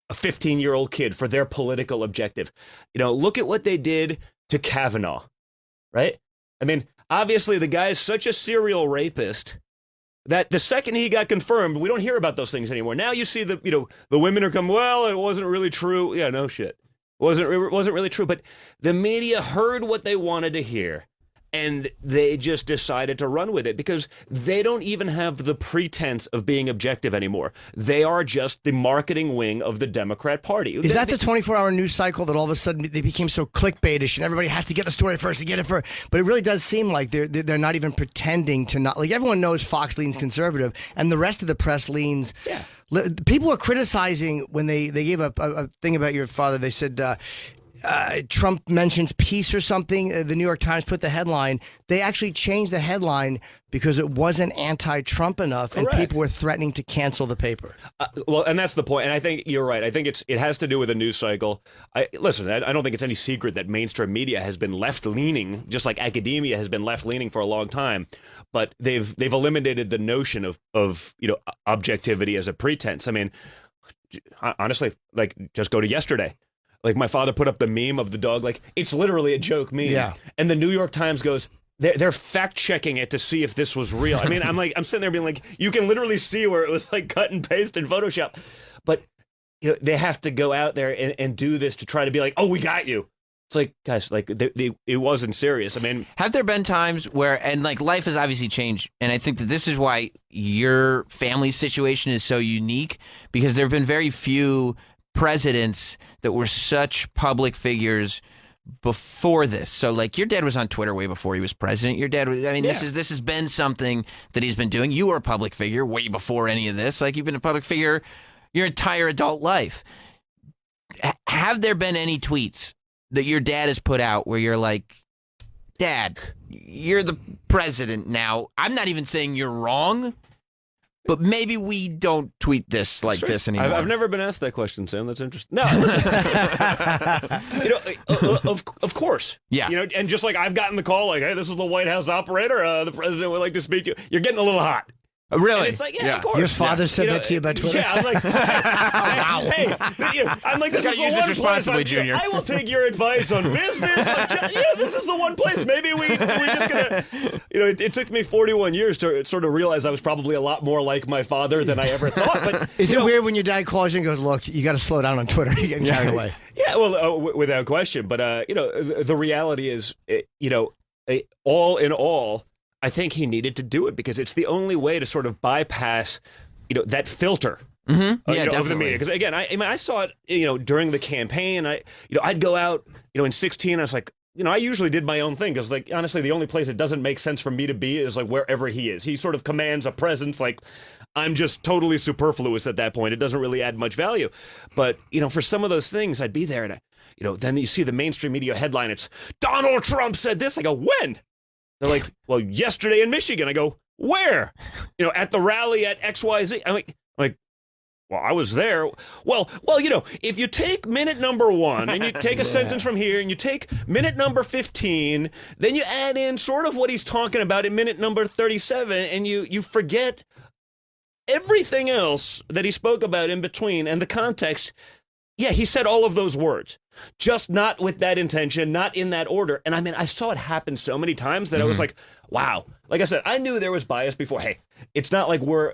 a 15-year-old kid for their political objective. Look at what they did to Kavanaugh, right? I mean, obviously the guy is such a serial rapist that the second he got confirmed, we don't hear about those things anymore. Now you see the women are coming, well, it wasn't really true. Yeah, no shit. It wasn't really true. But the media heard what they wanted to hear. And they just decided to run with it because they don't even have the pretense of being objective anymore. They are just the marketing wing of the Democrat Party. Is that the 24-hour news cycle that all of a sudden they became so clickbaitish and everybody has to get the story first to get it first? But it really does seem like they're not even pretending to not. Like, everyone knows Fox leans conservative and the rest of the press leans. Yeah. People were criticizing when they gave a thing about your father. They said Trump mentions peace or something. The New York Times put the headline. They actually changed the headline because it wasn't anti-Trump enough, and people were threatening to cancel the paper. Well, and that's the point. And I think you're right. I think it has to do with the news cycle. Listen, I don't think it's any secret that mainstream media has been left-leaning, just like academia has been left-leaning for a long time. But they've eliminated the notion of objectivity as a pretense. I mean, honestly, like, just go to yesterday. Like, my father put up the meme of the dog, like, it's literally a joke meme. Yeah. And the New York Times goes, they're fact checking it to see if this was real. I mean, I'm sitting there being like, you can literally see where it was like cut and paste in Photoshop. But they have to go out there and do this to try to be like, oh, we got you. It's like, guys, like, it wasn't serious. I mean, have there been times where, and like, life has obviously changed, and I think that this is why your family situation is so unique, because there have been very few presidents that were such public figures before this. So, like, your dad was on Twitter way before he was president. Your dad was, I mean, this has been something that he's been doing. You were a public figure way before any of this. Like, you've been a public figure your entire adult life. Have there been any tweets that your dad has put out where you're like, Dad, you're the president now. I'm not even saying you're wrong, but maybe we don't tweet this like this anymore. I've never been asked that question, Sam. That's interesting. No, listen. Of course. Yeah. And just like I've gotten the call, like, hey, this is the White House operator. The president would like to speak to you. You're getting a little hot. Really? And it's like, yeah, of course. Your father said that to you about Twitter? Yeah, I'm like, hey, I'm like, this is the one place. Junior. I will take your advice on business. This is the one place. Maybe we're just gonna, it took me 41 years to sort of realize I was probably a lot more like my father than I ever thought. But is it weird when your dad calls you and goes, "Look, you got to slow down on Twitter. You're getting carried away." Yeah, well, without question. But the reality is, all in all, I think he needed to do it because it's the only way to sort of bypass, that filter of the media. Because again, I saw it, during the campaign. I'd go out, in 2016. I was like, I usually did my own thing because, like, honestly, the only place it doesn't make sense for me to be is like wherever he is. He sort of commands a presence. Like, I'm just totally superfluous at that point. It doesn't really add much value. But for some of those things, I'd be there, and then you see the mainstream media headline. It's Donald Trump said this. I go, when? They're like, well, yesterday in Michigan. I go, where? At the rally at XYZ. I'm like, well, I was there. Well, if you take minute number 1 and you take a sentence from here and you take minute number 15, then you add in sort of what he's talking about in minute number 37, and you forget everything else that he spoke about in between and the context. Yeah, he said all of those words, just not with that intention, not in that order. And I mean, I saw it happen so many times that I was like, wow. Like I said, I knew there was bias before. Hey, it's not like we're,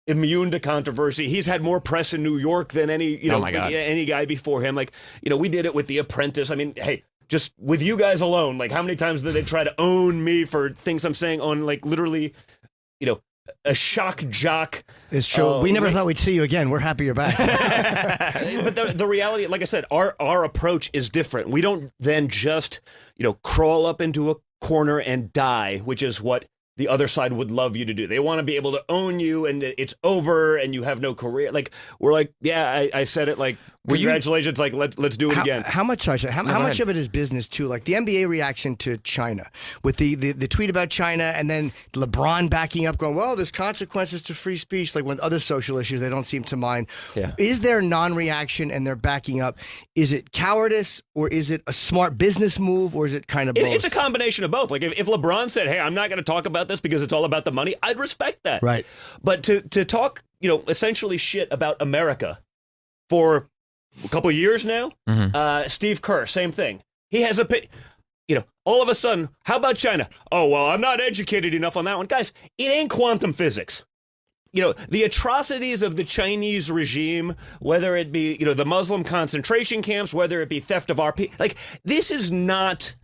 immune to controversy. He's had more press in New York than any, any guy before him. Like, we did it with The Apprentice. I mean, hey, just with you guys alone, like, how many times did they try to own me for things I'm saying on, like, literally, a shock jock. It's true. We never thought we'd see you again. We're happy you're back. But the reality, like I said, our approach is different. We don't then just, crawl up into a corner and die, which is what the other side would love you to do. They want to be able to own you and it's over and you have no career. Like, we're like, yeah, I said it, like, congratulations, like, let's do it again. How much of it is business too? Like the NBA reaction to China with the tweet about China and then LeBron backing up going, well, there's consequences to free speech, like when other social issues they don't seem to mind. Yeah. Is there non-reaction and they're backing up? Is it cowardice or is it a smart business move or is it kind of both? It's a combination of both. Like if LeBron said, hey, I'm not going to talk about this because it's all about the money, I'd respect that. Right. But to talk, essentially shit about America for a couple of years now, Steve Kerr, same thing. He has all of a sudden, how about China? Oh, well, I'm not educated enough on that one. Guys, it ain't quantum physics. The atrocities of the Chinese regime, whether it be, the Muslim concentration camps, whether it be theft of our people, like, this is not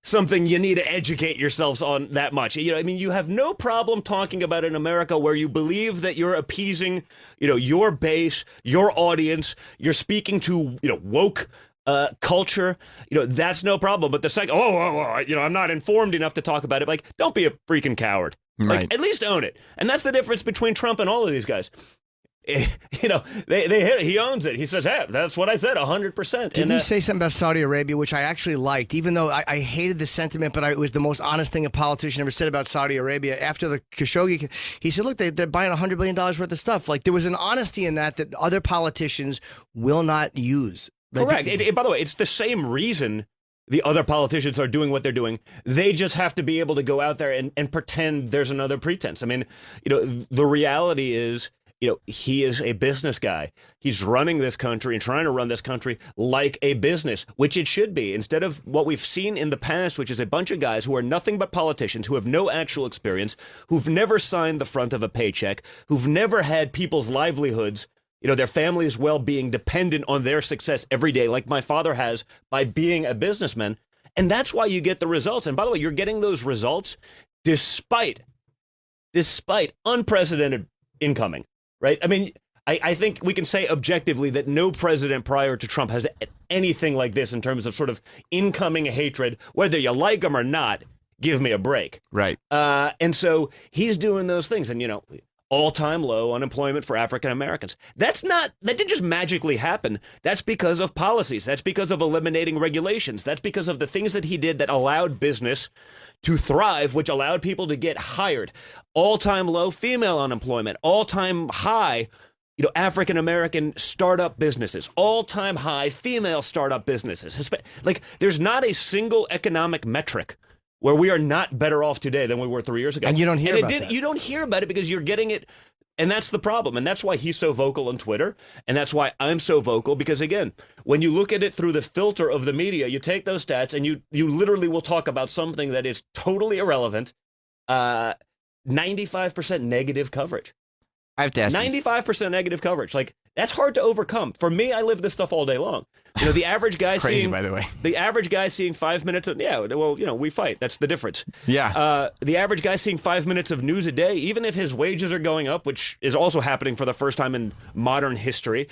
something you need to educate yourselves on that much. You know, I mean, you have no problem talking about in America where you believe that you're appeasing, your base, your audience, you're speaking to, woke culture. That's no problem. But the second, I'm not informed enough to talk about it. Like, don't be a freaking coward. Right. Like, at least own it. And that's the difference between Trump and all of these guys. They hit it. He owns it. He says, hey, that's what I said, 100%. Didn't he say something about Saudi Arabia, which I actually liked, even though I hated the sentiment, but it was the most honest thing a politician ever said about Saudi Arabia. After the Khashoggi, he said, look, they're buying $100 billion worth of stuff. Like, there was an honesty in that other politicians will not use. Like, correct. By the way, it's the same reason the other politicians are doing what they're doing. They just have to be able to go out there and pretend there's another pretense. I mean, the reality is, he is a business guy. He's running this country and trying to run this country like a business, which it should be, instead of what we've seen in the past, which is a bunch of guys who are nothing but politicians, who have no actual experience, who've never signed the front of a paycheck, who've never had people's livelihoods, their family's well-being dependent on their success every day, like my father has by being a businessman. And that's why you get the results. And by the way, you're getting those results despite unprecedented incoming. Right? I mean, I think we can say objectively that no president prior to Trump has anything like this in terms of sort of incoming hatred, whether you like him or not. Give me a break. Right. And so he's doing those things. And, all-time low unemployment for African Americans. That didn't just magically happen. That's because of policies. That's because of eliminating regulations. That's because of the things that he did that allowed business to thrive, which allowed people to get hired. All-time low female unemployment. All-time high, African American startup businesses. All-time high female startup businesses. Like, there's not a single economic metric where we are not better off today than we were 3 years ago. And you don't hear about that. You don't hear about it because you're getting it. And that's the problem. And that's why he's so vocal on Twitter. And that's why I'm so vocal. Because, again, when you look at it through the filter of the media, you take those stats and you literally will talk about something that is totally irrelevant. 95% negative coverage. I have to ask 95% negative coverage. Like, that's hard to overcome. For me, I live this stuff all day long. The average guy it's crazy, seeing, by the way. The average guy seeing 5 minutes of, we fight. That's the difference. Yeah. The average guy seeing 5 minutes of news a day, even if his wages are going up, which is also happening for the first time in modern history.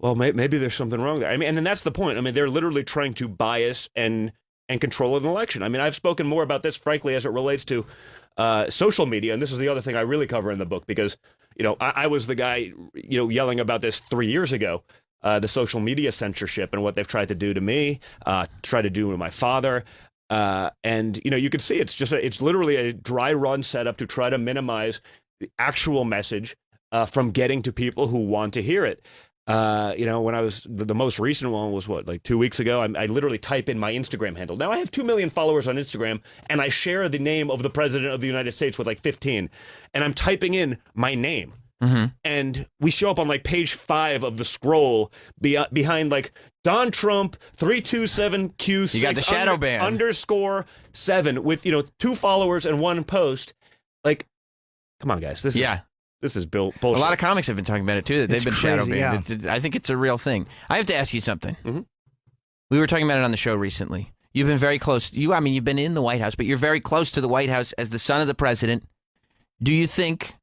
Maybe there's something wrong there. I mean, and that's the point. I mean, they're literally trying to bias and control an election. I mean, I've spoken more about this, frankly, as it relates to social media. And this is the other thing I really cover in the book because, I was the guy, yelling about this 3 years ago, the social media censorship and what they've tried to do to me, try to do to my father. And, you can see it's literally a dry run setup to try to minimize the actual message from getting to people who want to hear it. When I was the most recent one was like 2 weeks ago. I literally type in my Instagram handle. Now I have 2 million followers on Instagram, and I share the name of the president of the United States with like 15, and I'm typing in my name. Mm-hmm. And we show up on like page 5 of the scroll behind like Don Trump 327Q6 you got the shadow ban _7 with 2 followers and 1 post. Like, come on, guys. This is bullshit. A lot of comics have been talking about it too. That they've been shadow banned. Yeah. I think it's a real thing. I have to ask you something. Mm-hmm. We were talking about it on the show recently. You've been very close. You've been in the White House, but you're very close to the White House as the son of the president. Do you think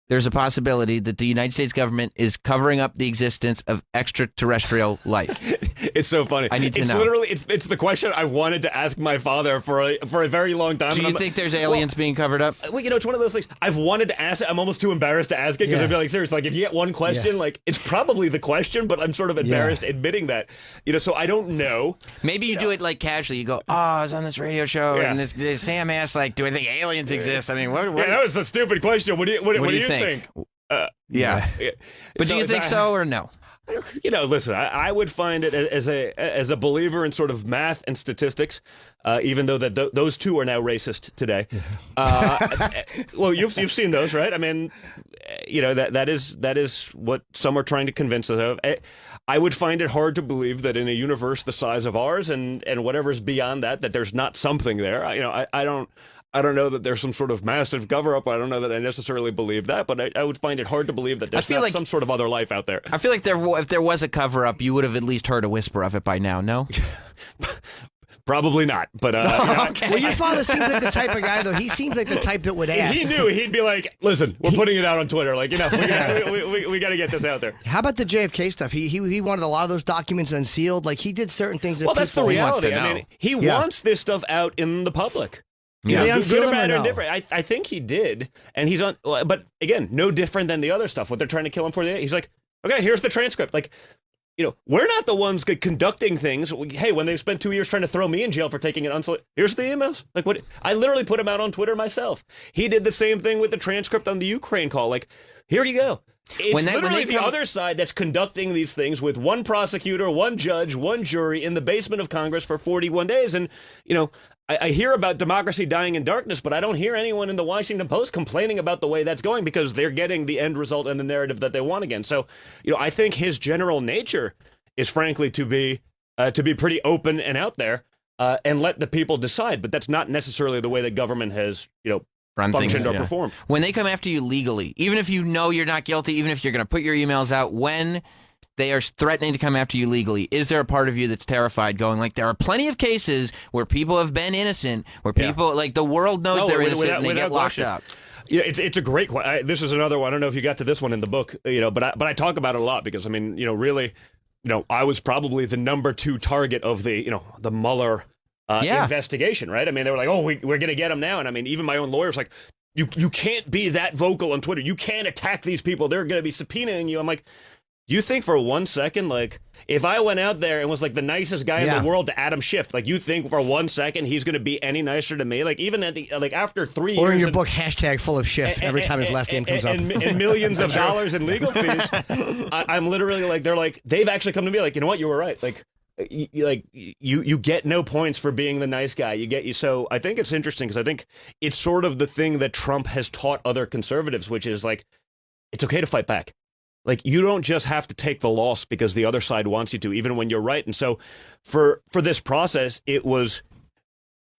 there's a possibility that the United States government is covering up the existence of extraterrestrial life? It's so funny. I need to know. Literally, it's the question I wanted to ask my father for a very long time. Do you think there's aliens being covered up? Well, it's one of those things. I've wanted to ask it. I'm almost too embarrassed to ask it because I'd be like, seriously, like if you get one question, like it's probably the question, but I'm sort of embarrassed admitting that. So I don't know. Maybe you do it like casually. You go, I was on this radio show and this Sam asked, like, do I think aliens exist? I mean, what? Yeah, that was a stupid question. What do you think? But do you think so or no? Listen, I would find it as a believer in sort of math and statistics, even though those two are now racist today. Well, you've seen those, right? I mean, that is what some are trying to convince us of. I would find it hard to believe that in a universe the size of ours and whatever's beyond that there's not something there. I don't know that there's some sort of massive cover-up. I don't know that I necessarily believe that, but I would find it hard to believe that there's not some sort of other life out there. I feel like if there was a cover-up, you would have at least heard a whisper of it by now, no? Probably not, but Well, your father seems like the type of guy, though. He seems like the type that would ask. he knew. He'd be like, "Listen, we're putting it out on Twitter. Like, enough. We got to get this out there." How about the JFK stuff? He wanted a lot of those documents unsealed. Like, he did certain things. That Well, that's the people- reality. I mean, he wants this stuff out in the public. Did they unseal Good or him or bad or no? different. I think he did, and he's on. But again, no different than the other stuff. What they're trying to kill him for. He's like, okay, here's the transcript. Like, we're not the ones conducting things. Hey, when they spent 2 years trying to throw me in jail for taking an unsolicited, here's the emails. Like, what? I literally put them out on Twitter myself. He did the same thing with the transcript on the Ukraine call. Like, here you go. It's literally the other side that's conducting these things with one prosecutor, one judge, one jury in the basement of Congress for 41 days. And, I hear about democracy dying in darkness, but I don't hear anyone in the Washington Post complaining about the way that's going because they're getting the end result and the narrative that they want again. So, I think his general nature is frankly to be pretty open and out there and let the people decide. But that's not necessarily the way that government has, Run functioned things, or yeah. performed. When they come after you legally, even if you know you're not guilty, even if you're going to put your emails out, when they are threatening to come after you legally, is there a part of you that's terrified going like, there are plenty of cases where people have been innocent, where people, like the world knows they're innocent and they get locked up? Yeah, it's a great question. This is another one. I don't know if you got to this one in the book, but I talk about it a lot because, really, I was probably the number 2 target of the Mueller investigation, right? I mean, they were like, oh, we're going to get him now. And I mean, even my own lawyer's like, you can't be that vocal on Twitter. You can't attack these people. They're going to be subpoenaing you. I'm like, you think for 1 second, like, if I went out there and was like the nicest guy in the world to Adam Schiff, like, you think for 1 second he's going to be any nicer to me? Like, even at after 3 years. Or in your book, #full of Schiff every time his last name comes up. And millions of dollars in legal fees. I'm literally like, they've actually come to me like, you know what, you were right. Like, you get no points for being the nice guy. So I think it's interesting because I think it's sort of the thing that Trump has taught other conservatives, which is like, it's okay to fight back. Like, you don't just have to take the loss because the other side wants you to, even when you're right. And so for this process, it was,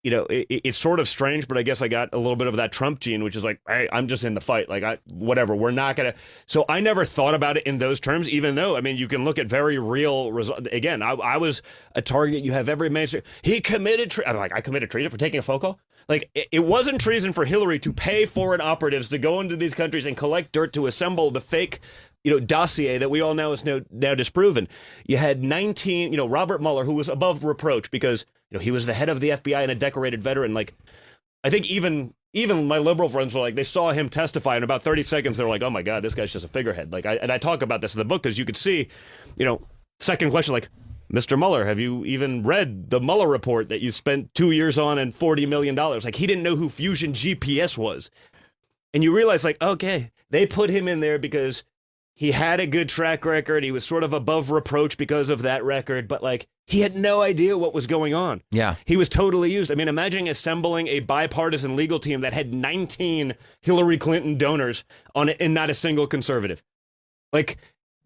it's sort of strange, but I guess I got a little bit of that Trump gene, which is like, hey, I'm just in the fight. Like, whatever, we're not going to. So I never thought about it in those terms, even though, I mean, you can look at very real results. Again, I was a target. You have every mainstream. He committed, I'm like, I committed treason for taking a phone call? Like, it wasn't treason for Hillary to pay foreign operatives to go into these countries and collect dirt to assemble the fake dossier that we all know is now disproven. You had 19, Robert Mueller, who was above reproach because, he was the head of the FBI and a decorated veteran. Like, I think even my liberal friends were like, they saw him testify in about 30 seconds. They're like, oh my God, this guy's just a figurehead. Like, I talk about this in the book because you could see, second question, like, Mr. Mueller, have you even read the Mueller report that you spent 2 years on and $40 million? Like, he didn't know who Fusion GPS was. And you realize, like, okay, they put him in there because he had a good track record. He was sort of above reproach because of that record, but like, he had no idea what was going on. Yeah. He was totally used. I mean, imagine assembling a bipartisan legal team that had 19 Hillary Clinton donors on it and not a single conservative. Like,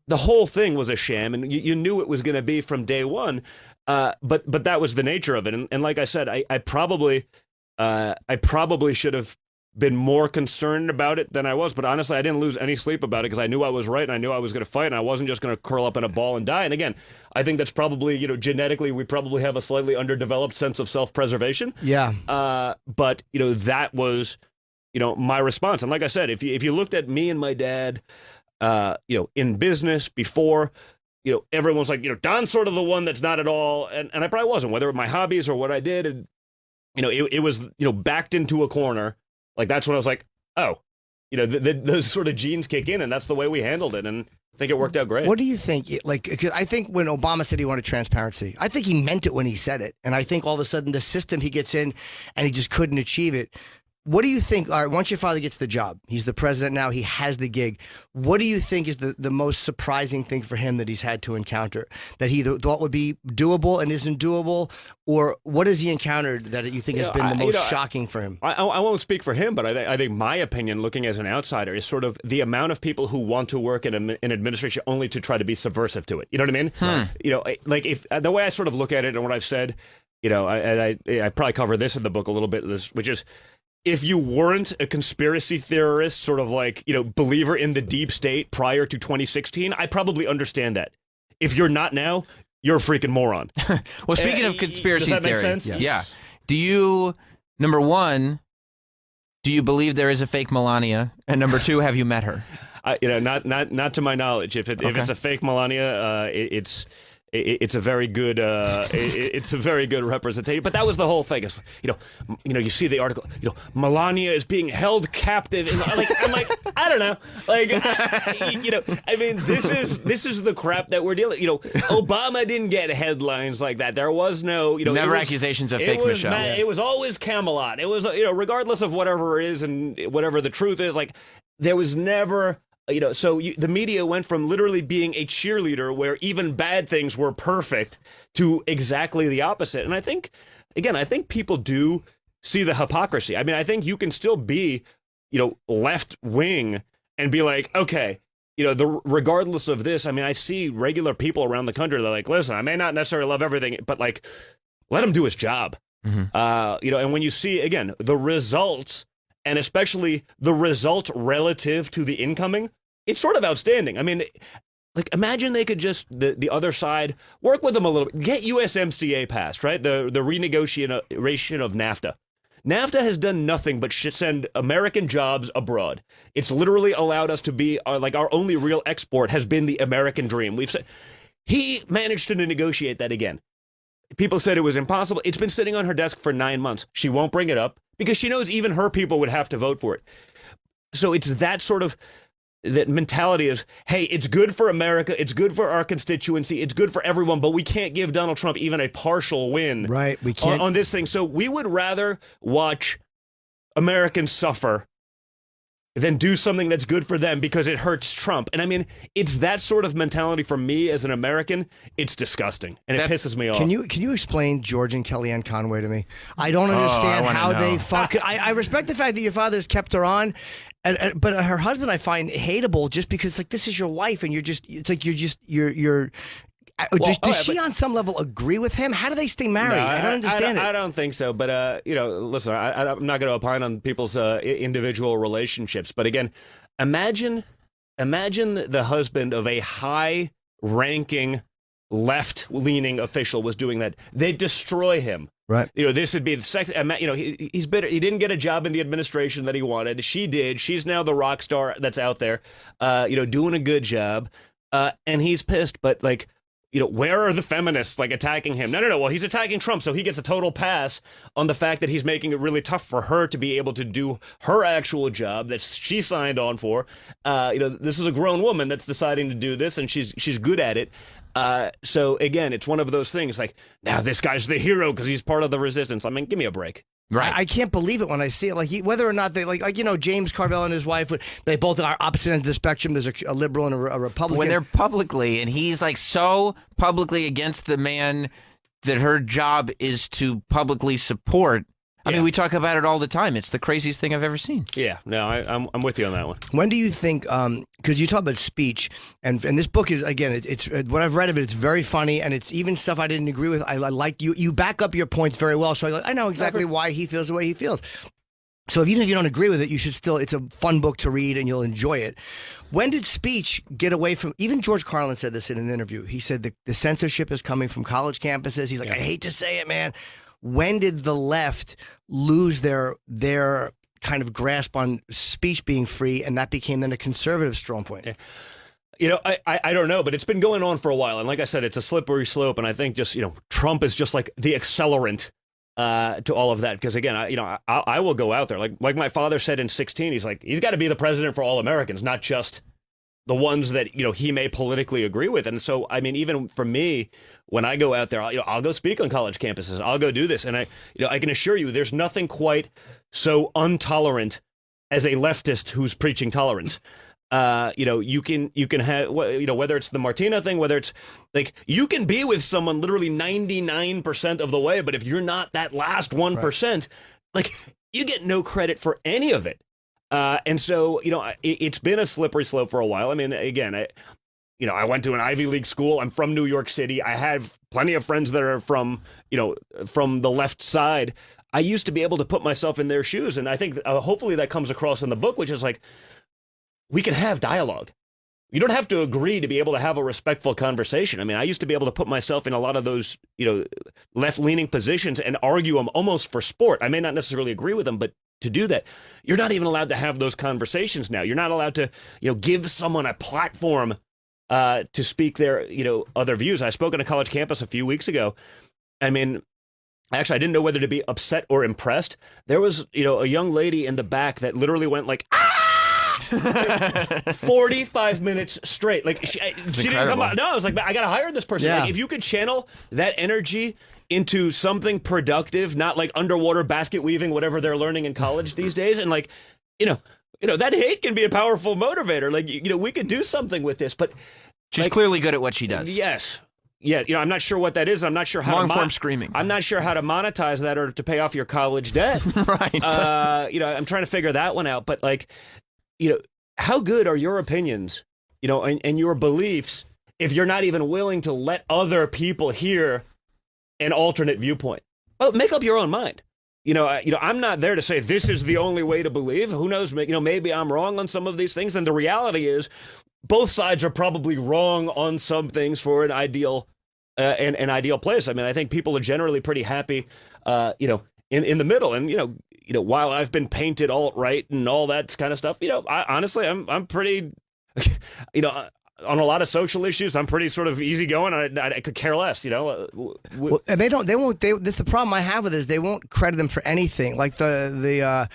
the whole thing was a sham, and you knew it was going to be from day one. But that was the nature of it. And like I said, I probably should have been more concerned about it than I was. But honestly, I didn't lose any sleep about it because I knew I was right and I knew I was going to fight and I wasn't just going to curl up in a ball and die. And again, I think that's probably, genetically, we probably have a slightly underdeveloped sense of self-preservation. Yeah. But, that was, my response. And like I said, if you looked at me and my dad, in business before, everyone's like, Don's sort of the one that's not at all. And I probably wasn't, whether it my hobbies or what I did. And, it was, backed into a corner. Like, that's when I was like, oh, those sort of genes kick in, and that's the way we handled it. And I think it worked out great. What do you think? Like, 'cause I think when Obama said he wanted transparency, I think he meant it when he said it. And I think all of a sudden the system he gets in and he just couldn't achieve it. What do you think? All right, once your father gets the job, he's the president now, he has the gig. What do you think is the most surprising thing for him that he's had to encounter? That he thought would be doable and isn't doable? Or what has he encountered that you think has been the most shocking for him? I won't speak for him, but I think my opinion, looking as an outsider, is sort of the amount of people who want to work in administration only to try to be subversive to it. You know what I mean? Like, if the way I sort of look at it and what I've said, I probably cover this in the book a little bit, which is, if you weren't a conspiracy theorist, sort of like, believer in the deep state prior to 2016, I probably understand that. If you're not now, you're a freaking moron. Well, speaking of conspiracy does that make theory, sense? yeah. Do you, number one, do you believe there is a fake Melania? And number two, have you met her? Not to my knowledge. If it's a fake Melania, it's a very good it's a very good representation. But that was the whole thing. It's, you see the article. Melania is being held captive. And I'm like, I don't know. I mean, this is the crap that we're dealing. Obama didn't get headlines like that. There was no never accusations of fake Michelle. It was always Camelot. It was regardless of whatever it is and whatever the truth is. Like there was never. The media went from literally being a cheerleader where even bad things were perfect to exactly the opposite. And I think people do see the hypocrisy. I mean, I think you can still be, left wing and be like, okay, regardless of this, I mean, I see regular people around the country. They're like, listen, I may not necessarily love everything, but like, let him do his job. Mm-hmm. And when you see, again, the results, and especially the result relative to the incoming, it's sort of outstanding. I mean, like imagine they could just, the other side, work with them a little bit, get USMCA passed, right? The renegotiation of NAFTA. NAFTA has done nothing but send American jobs abroad. It's literally allowed us to be, our only real export has been the American dream. He managed to negotiate that again. People said it was impossible. It's been sitting on her desk for 9 months. She won't bring it up because she knows even her people would have to vote for it. So it's that sort of that mentality is, hey, it's good for America. It's good for our constituency. It's good for everyone, but we can't give Donald Trump even a partial win right, we can't. On this thing. So we would rather watch Americans suffer than do something that's good for them because it hurts Trump. And I mean, it's that sort of mentality for me as an American. It's disgusting, and it pisses me off. Can you explain George and Kellyanne Conway to me? I don't understand how they fuck. I respect the fact that your father's kept her on, but her husband I find hateable just because like this is your wife and you're. Does she on some level agree with him? How do they stay married? No, I don't understand it. I don't think so. But, listen, I'm not going to opine on people's individual relationships. But again, imagine the husband of a high-ranking, left-leaning official was doing that. They'd destroy him. Right. This would be the sex. He's bitter. He didn't get a job in the administration that he wanted. She did. She's now the rock star that's out there, doing a good job. And he's pissed. But, like, where are the feminists attacking him? No. Well, he's attacking Trump, so he gets a total pass on the fact that he's making it really tough for her to be able to do her actual job that she signed on for. This is a grown woman that's deciding to do this, and she's good at it. So again, it's one of those things like, now this guy's the hero because he's part of the resistance. I mean, give me a break. Right. I can't believe it when I see it. Like whether or not they James Carville and his wife, they both are opposite ends of the spectrum. There's a liberal and a Republican. When they're publicly, and he's so publicly against the man that her job is to publicly support. I mean, we talk about it all the time. It's the craziest thing I've ever seen. Yeah, no, I'm with you on that one. When do you think? Because you talk about speech, and this book is again, it's what I've read of it. It's very funny, and it's even stuff I didn't agree with. I like you. You back up your points very well, so I know exactly why he feels the way he feels. So even if you don't agree with it, you should still. It's a fun book to read, and you'll enjoy it. When did speech get away from? Even George Carlin said this in an interview. He said the censorship is coming from college campuses. He's like, I hate to say it, man. When did the left lose their kind of grasp on speech being free, and that became then a conservative strong point? I don't know, but it's been going on for a while. And like I said, it's a slippery slope. And I think just, Trump is just like the accelerant to all of that. Because again, I will go out there. Like my father said in 16, he's got to be the president for all Americans, not just the ones that, he may politically agree with. And so, I mean, even for me, when I go out there, I'll go speak on college campuses. I'll go do this. And I can assure you, there's nothing quite so intolerant as a leftist who's preaching tolerance. You can have, whether it's the Martina thing, whether it's you can be with someone literally 99% of the way, but if you're not that last 1%, you get no credit for any of it. And so, it's been a slippery slope for a while. I mean, again, I went to an Ivy League school. I'm from New York City. I have plenty of friends that are from the left side. I used to be able to put myself in their shoes. And I think hopefully that comes across in the book, which is we can have dialogue. you don't have to agree to be able to have a respectful conversation. I mean, I used to be able to put myself in a lot of those, left-leaning positions and argue them almost for sport. I may not necessarily agree with them, but to do that, you're not even allowed to have those conversations now. You're not allowed to, give someone a platform to speak their, other views. I spoke on a college campus a few weeks ago. I mean, actually, I didn't know whether to be upset or impressed. There was, a young lady in the back that literally went like, 45 minutes straight. Like she didn't come out. No, I was like, I got to hire this person. Yeah. Like, if you could channel that energy into something productive, not like underwater basket weaving, whatever they're learning in college these days. And like, that hate can be a powerful motivator. Like, we could do something with this, but she's clearly good at what she does. Yes. Yeah, I'm not sure what that is. I'm not sure how long-form screaming. I'm not sure how to monetize that or to pay off your college debt. Right. I'm trying to figure that one out. But like, how good are your opinions, and your beliefs if you're not even willing to let other people hear an alternate viewpoint? Oh, make up your own mind. I'm not there to say this is the only way to believe. Who knows? Maybe I'm wrong on some of these things. And the reality is, both sides are probably wrong on some things for an ideal, an ideal place. I mean, I think people are generally pretty happy, in the middle. And while I've been painted alt-right and all that kind of stuff, I'm pretty, on a lot of social issues, I'm pretty sort of easygoing. I could care less, Well, and that's the problem I have with it is they won't credit them for anything. Like the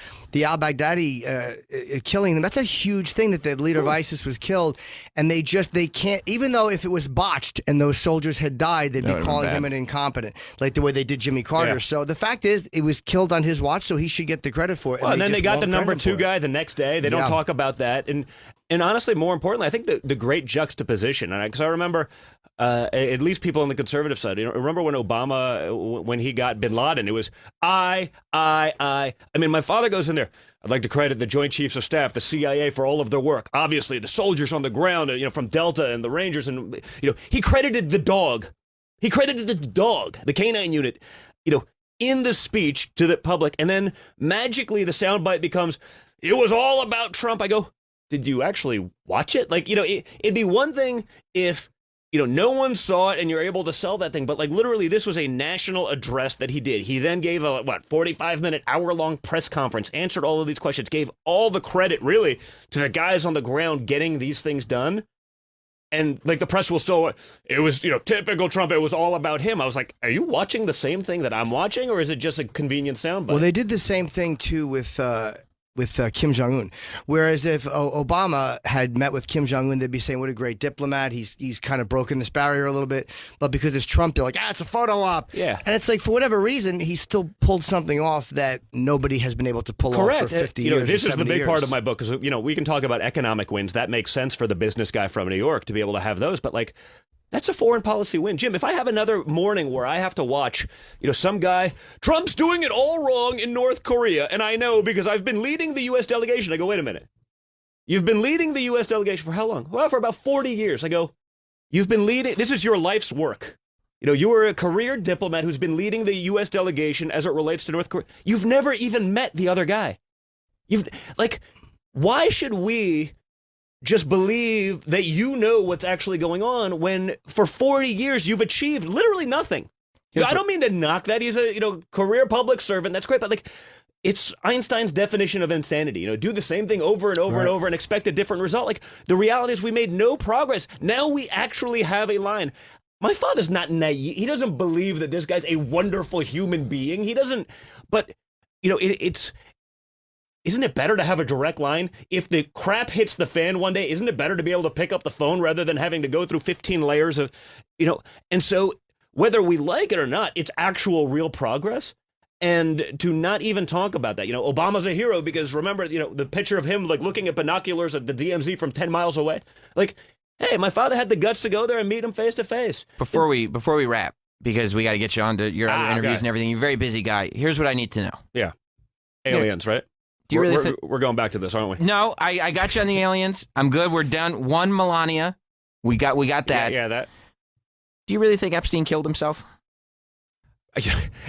al-Baghdadi killing them, that's a huge thing that the leader of ISIS was killed, and they can't, even though if it was botched and those soldiers had died, they'd be calling him an incompetent, like the way they did Jimmy Carter. Yeah. So the fact is, it was killed on his watch, so he should get the credit for it. Well, and then they got the number 2 guy. guy the next day. They don't talk about that. And honestly, more importantly, I think the great juxtaposition, because I remember, at least people on the conservative side, remember when Obama, when he got bin Laden, it was I mean, my father goes in there, I'd like to credit the Joint Chiefs of Staff, the CIA, for all of their work. Obviously, the soldiers on the ground, from Delta and the Rangers, and, he credited the dog. He credited the dog, the canine unit, in the speech to the public. And then magically the soundbite becomes, it was all about Trump. I go, did you actually watch it? Like, it'd be one thing if, no one saw it and you're able to sell that thing. But like literally this was a national address that he did. He then gave a 45-minute, hour-long press conference, answered all of these questions, gave all the credit really to the guys on the ground getting these things done. And like the press will still, it was, typical Trump. It was all about him. I was like, are you watching the same thing that I'm watching, or is it just a convenient soundbite? Well, they did the same thing too with Kim Jong-un. Whereas if Obama had met with Kim Jong-un, they'd be saying, what a great diplomat. He's kind of broken this barrier a little bit. But because it's Trump, they're like, it's a photo op. Yeah. And it's like, for whatever reason, he still pulled something off that nobody has been able to pull off for 50 years. This or is the 70 big years. part of my book, because, we can talk about economic wins. That makes sense for the business guy from New York to be able to have those. But like, that's a foreign policy win. Jim, if I have another morning where I have to watch, some guy, Trump's doing it all wrong in North Korea, and I know because I've been leading the U.S. delegation. I go, wait a minute. You've been leading the U.S. delegation for how long? Well, for about 40 years. I go, you've been leading, this is your life's work. You were a career diplomat who's been leading the U.S. delegation as it relates to North Korea. You've never even met the other guy. Why should we just believe that what's actually going on when for 40 years you've achieved literally nothing? I don't mean to knock that. He's a career public servant. That's great. But like, it's Einstein's definition of insanity. Do the same thing over and over and over and expect a different result. Like, the reality is we made no progress. Now we actually have a line. My father's not naive. He doesn't believe that this guy's a wonderful human being. He doesn't. But, isn't it better to have a direct line? If the crap hits the fan one day, isn't it better to be able to pick up the phone rather than having to go through 15 layers of, and so whether we like it or not, it's actual real progress. And to not even talk about that, Obama's a hero because remember, the picture of him like looking at binoculars at the DMZ from 10 miles away. Like, hey, my father had the guts to go there and meet him face to face. Before we wrap, because we got to get you on to your other interviews and everything. You're a very busy guy. Here's what I need to know. Yeah. Aliens, right? Do you really we're going back to this, aren't we? No, I got you on the aliens. I'm good. We're done. One Melania. We got that. Yeah, that. Do you really think Epstein killed himself?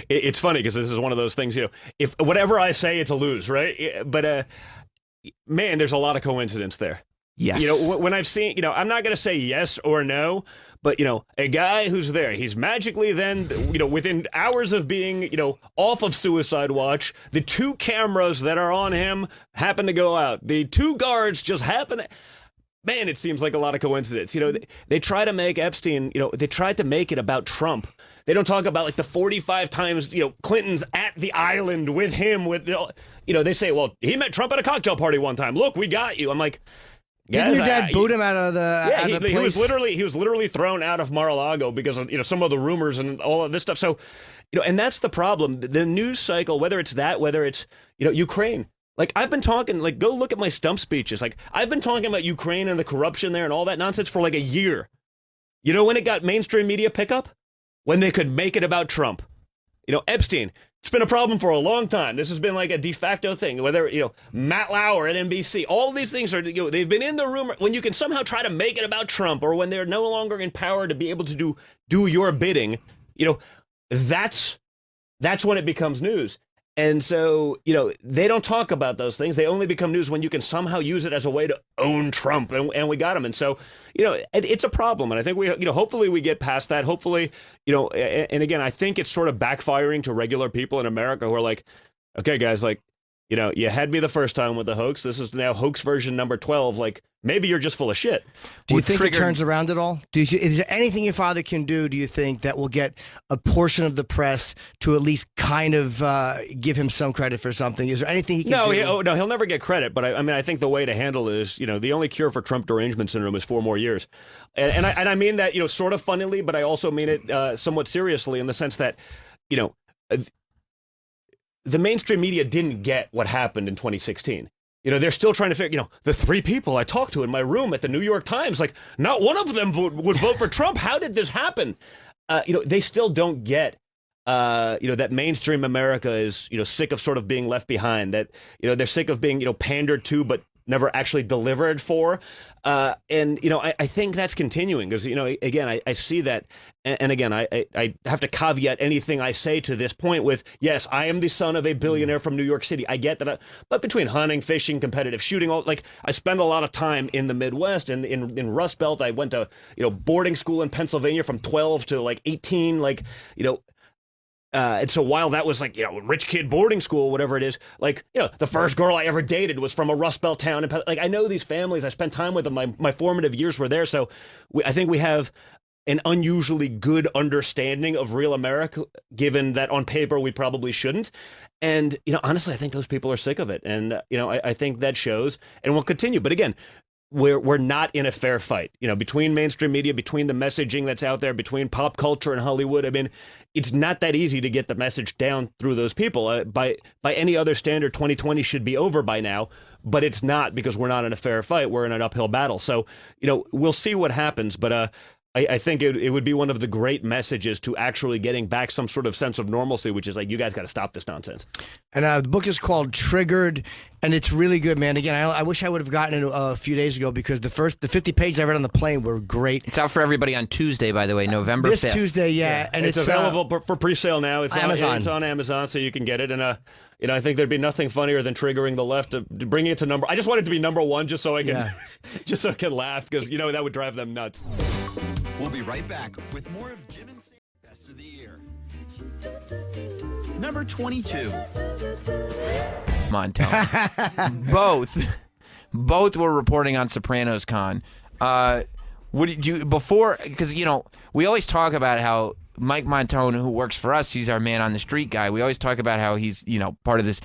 It's funny because this is one of those things, if whatever I say, it's a lose, right? But man, there's a lot of coincidence there. Yes. You know, when I've seen, you know, I'm not going to say yes or no, but, you know, a guy who's there, he's magically then, you know, within hours of being, you know, off of suicide watch, the 2 cameras that are on him happen to go out. The 2 guards just happen to... Man, it seems like a lot of coincidence. You know, they try to make Epstein, you know, they tried to make it about Trump. They don't talk about like the 45 times, you know, Clinton's at the island with him, with, you know, they say, well, he met Trump at a cocktail party one time. Look, we got you. I'm like... Didn't your dad boot him out of the? Yeah, out of the he was place? literally thrown out of Mar-a-Lago because of, you know, some of the rumors and all of this stuff. So, you know, and that's the problem. The news cycle, whether it's that, whether it's, you know, Ukraine. Like, I've been talking, like, go look at my stump speeches. Like, I've been talking about Ukraine and the corruption there and all that nonsense for like a year. You know when it got mainstream media pickup? When they could make it about Trump. You know, Epstein. It's been a problem for a long time. This has been like a de facto thing. Whether, you know, Matt Lauer at NBC, all these things are, you know, they've been in the rumor. When you can somehow try to make it about Trump, or when they're no longer in power to be able to do your bidding, you know, that's when it becomes news. And so, you know, they don't talk about those things. They only become news when you can somehow use it as a way to own Trump. And we got him. And so, you know, it's a problem. And I think we, you know, hopefully we get past that. Hopefully, you know, and again, I think it's sort of backfiring to regular people in America who are like, okay, guys, like, you know, you had me the first time with the hoax. This is now hoax version number 12. Like, maybe you're just full of shit. Do you think it turns around at all? Is there anything your father can do, do you think, that will get a portion of the press to at least kind of give him some credit for something? Is there anything he can do? No, he'll never get credit. But I mean, I think the way to handle it is, you know, the only cure for Trump derangement syndrome is 4 more years. And I mean that, you know, sort of funnily, but I also mean it somewhat seriously in the sense that, you know, the mainstream media didn't get what happened in 2016. You know, they're still trying to figure, you know, the 3 people I talked to in my room at the New York Times, like, not one of them would vote for Trump. How did this happen? You know, they still don't get, you know, that mainstream America is, you know, sick of sort of being left behind, that, you know, they're sick of being, you know, pandered to, but never actually delivered for. And, you know, I think that's continuing because, you know, again, I see that. And again, I have to caveat anything I say to this point with, yes, I am the son of a billionaire from New York City. I get that. But between hunting, fishing, competitive shooting, like, I spend a lot of time in the Midwest and in Rust Belt. I went to, you know, boarding school in Pennsylvania from 12 to like 18, like, you know, and so while that was like, you know, rich kid boarding school, whatever it is, like, you know, the first girl I ever dated was from a Rust Belt town. And like, I know these families, I spent time with them. My formative years were there. So I think we have an unusually good understanding of real America, given that on paper we probably shouldn't. And, you know, honestly, I think those people are sick of it. And, you know, I think that shows and will continue. But again, we're not in a fair fight, you know, between mainstream media, between the messaging that's out there, between pop culture and Hollywood. I mean, it's not that easy to get the message down through those people. By any other standard, 2020 should be over by now, but it's not because we're not in a fair fight. We're in an uphill battle. So, you know, we'll see what happens. But I think it would be one of the great messages to actually getting back some sort of sense of normalcy, which is like, you guys got to stop this nonsense. And the book is called Triggered, and it's really good, man. Again, I wish I would have gotten it a few days ago because the 50 pages I read on the plane were great. It's out for everybody on Tuesday, by the way, November 5th. This Tuesday, yeah. And it's available for pre-sale now. It's Amazon. It's on Amazon, so you can get it. And you know, I think there'd be nothing funnier than triggering the left to bringing it to number. I just want it to be number 1, just so I can, just so I can laugh, because you know that would drive them nuts. We'll be right back with more of Jim and Sam Best of the Year. Number 22. Montone. Both were reporting on Sopranos Con. What did you before? Because you know we always talk about how Mike Montone, who works for us, he's our man on the street guy. We always talk about how he's, you know, part of this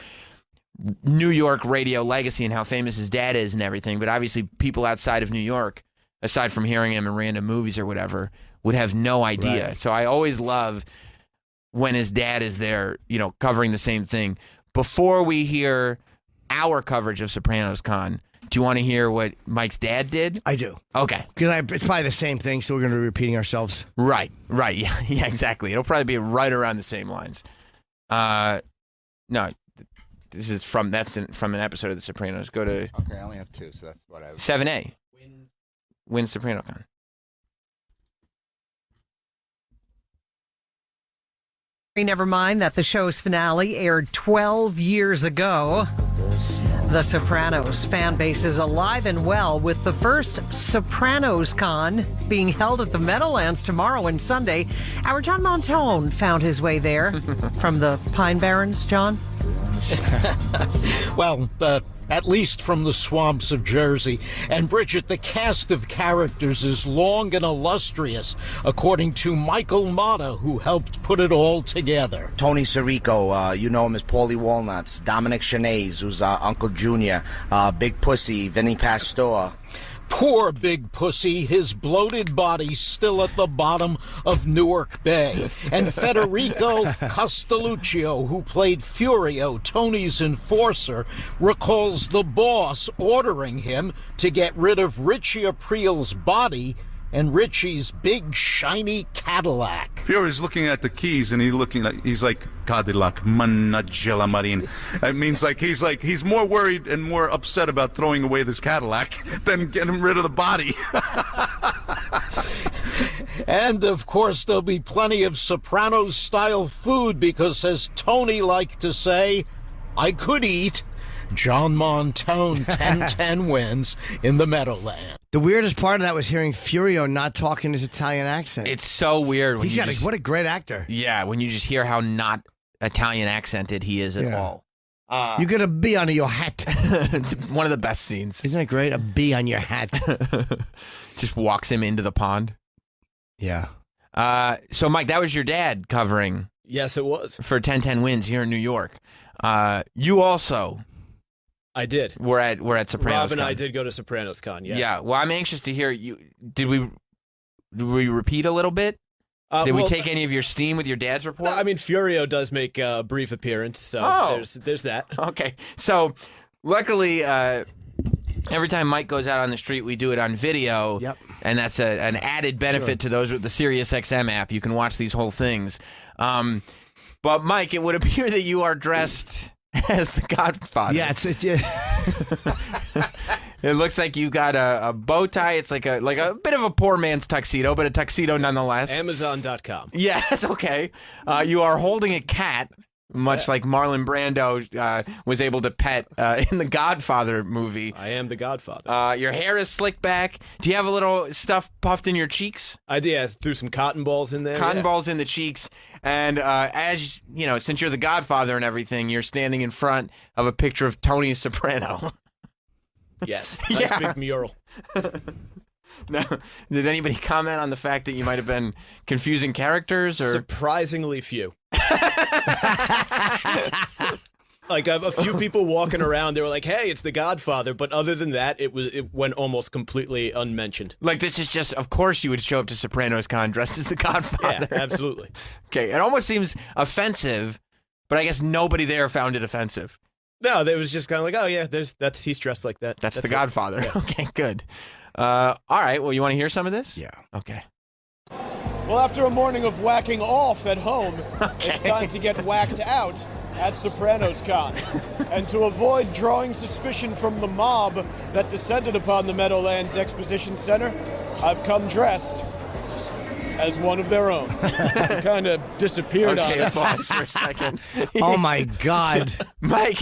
New York radio legacy and how famous his dad is and everything. But obviously, people outside of New York, aside from hearing him in random movies or whatever, would have no idea. Right. So I always love when his dad is there, you know, covering the same thing. Before we hear our coverage of Sopranos Con, do you want to hear what Mike's dad did? I do. Okay. Because it's probably the same thing, so we're going to be repeating ourselves. Right. Yeah, exactly. It'll probably be right around the same lines. No, this is from an episode of The Sopranos. Go to... Okay, I only have 2, so that's what I was... 7A. Wins Soprano Con. Never mind that the show's finale aired 12 years ago. The Sopranos fan base is alive and well, with the first Sopranos Con being held at the Meadowlands tomorrow and Sunday. Our John Montone found his way there from the Pine Barrens, John. Well, at least from the swamps of Jersey. And Bridget, the cast of characters is long and illustrious, according to Michael Motta, who helped put it all together. Tony Sirico, you know him as Paulie Walnuts. Dominic Chanez, who's Uncle Junior. Big Pussy, Vinny Pastore. Poor Big Pussy, his bloated body still at the bottom of Newark Bay. And Federico Castelluccio, who played Furio, Tony's enforcer, recalls the boss ordering him to get rid of Richie April's body and Richie's big shiny Cadillac. Fury's looking at the keys and he's like Cadillac Managella Marine. It means he's more worried and more upset about throwing away this Cadillac than getting rid of the body. And of course there'll be plenty of Sopranos style food because, as Tony liked to say, I could eat. John Montone 10-10 wins in the Meadowlands. The weirdest part of that was hearing Furio not talking his Italian accent. It's so weird. When What a great actor. Yeah, when you just hear how not Italian accented he is at all. You got a bee on your hat. It's one of the best scenes. Isn't it great? A bee on your hat. Just walks him into the pond. Yeah. So, Mike, that was your dad covering. Yes, it was. For 10-10 wins here in New York. You also... I did. We're at Sopranos Rob and Con. I did go to Sopranos Con, yes. Yeah, well, I'm anxious to hear you. Did we repeat a little bit? Did we take any of your steam with your dad's report? I mean, Furio does make a brief appearance, so there's that. Okay, so luckily, every time Mike goes out on the street, we do it on video. Yep. And that's an added benefit to those with the SiriusXM app. You can watch these whole things. But Mike, it would appear that you are dressed as the Godfather. Yeah, it looks like you got a bow tie. It's like a bit of a poor man's tuxedo, but a tuxedo nonetheless. Amazon.com. Yeah, that's okay. You are holding a cat, much like Marlon Brando was able to pet in the Godfather movie. I am the Godfather. Your hair is slicked back. Do you have a little stuff puffed in your cheeks? I did. I threw some cotton balls in there. Cotton balls in the cheeks. And as you know, since you're the Godfather and everything, you're standing in front of a picture of Tony Soprano. Yes, nice big mural. Now, did anybody comment on the fact that you might have been confusing characters? Or surprisingly few. Like a few people walking around, they were like, "Hey, it's the Godfather," but other than that, it went almost completely unmentioned. Like this is just, of course, you would show up to Sopranos Con dressed as the Godfather. Yeah, absolutely. Okay, it almost seems offensive, but I guess nobody there found it offensive. No, they was just kind of like, "Oh yeah, he's dressed like that." That's the Godfather. Yeah. Okay, good. All right. Well, you want to hear some of this? Yeah. Okay. Well, after a morning of whacking off at home, it's time to get whacked out at Sopranos Con. And to avoid drawing suspicion from the mob that descended upon the Meadowlands Exposition Center, I've come dressed as one of their own. Kind of disappeared on us. Pause for a second. Oh my God! Mike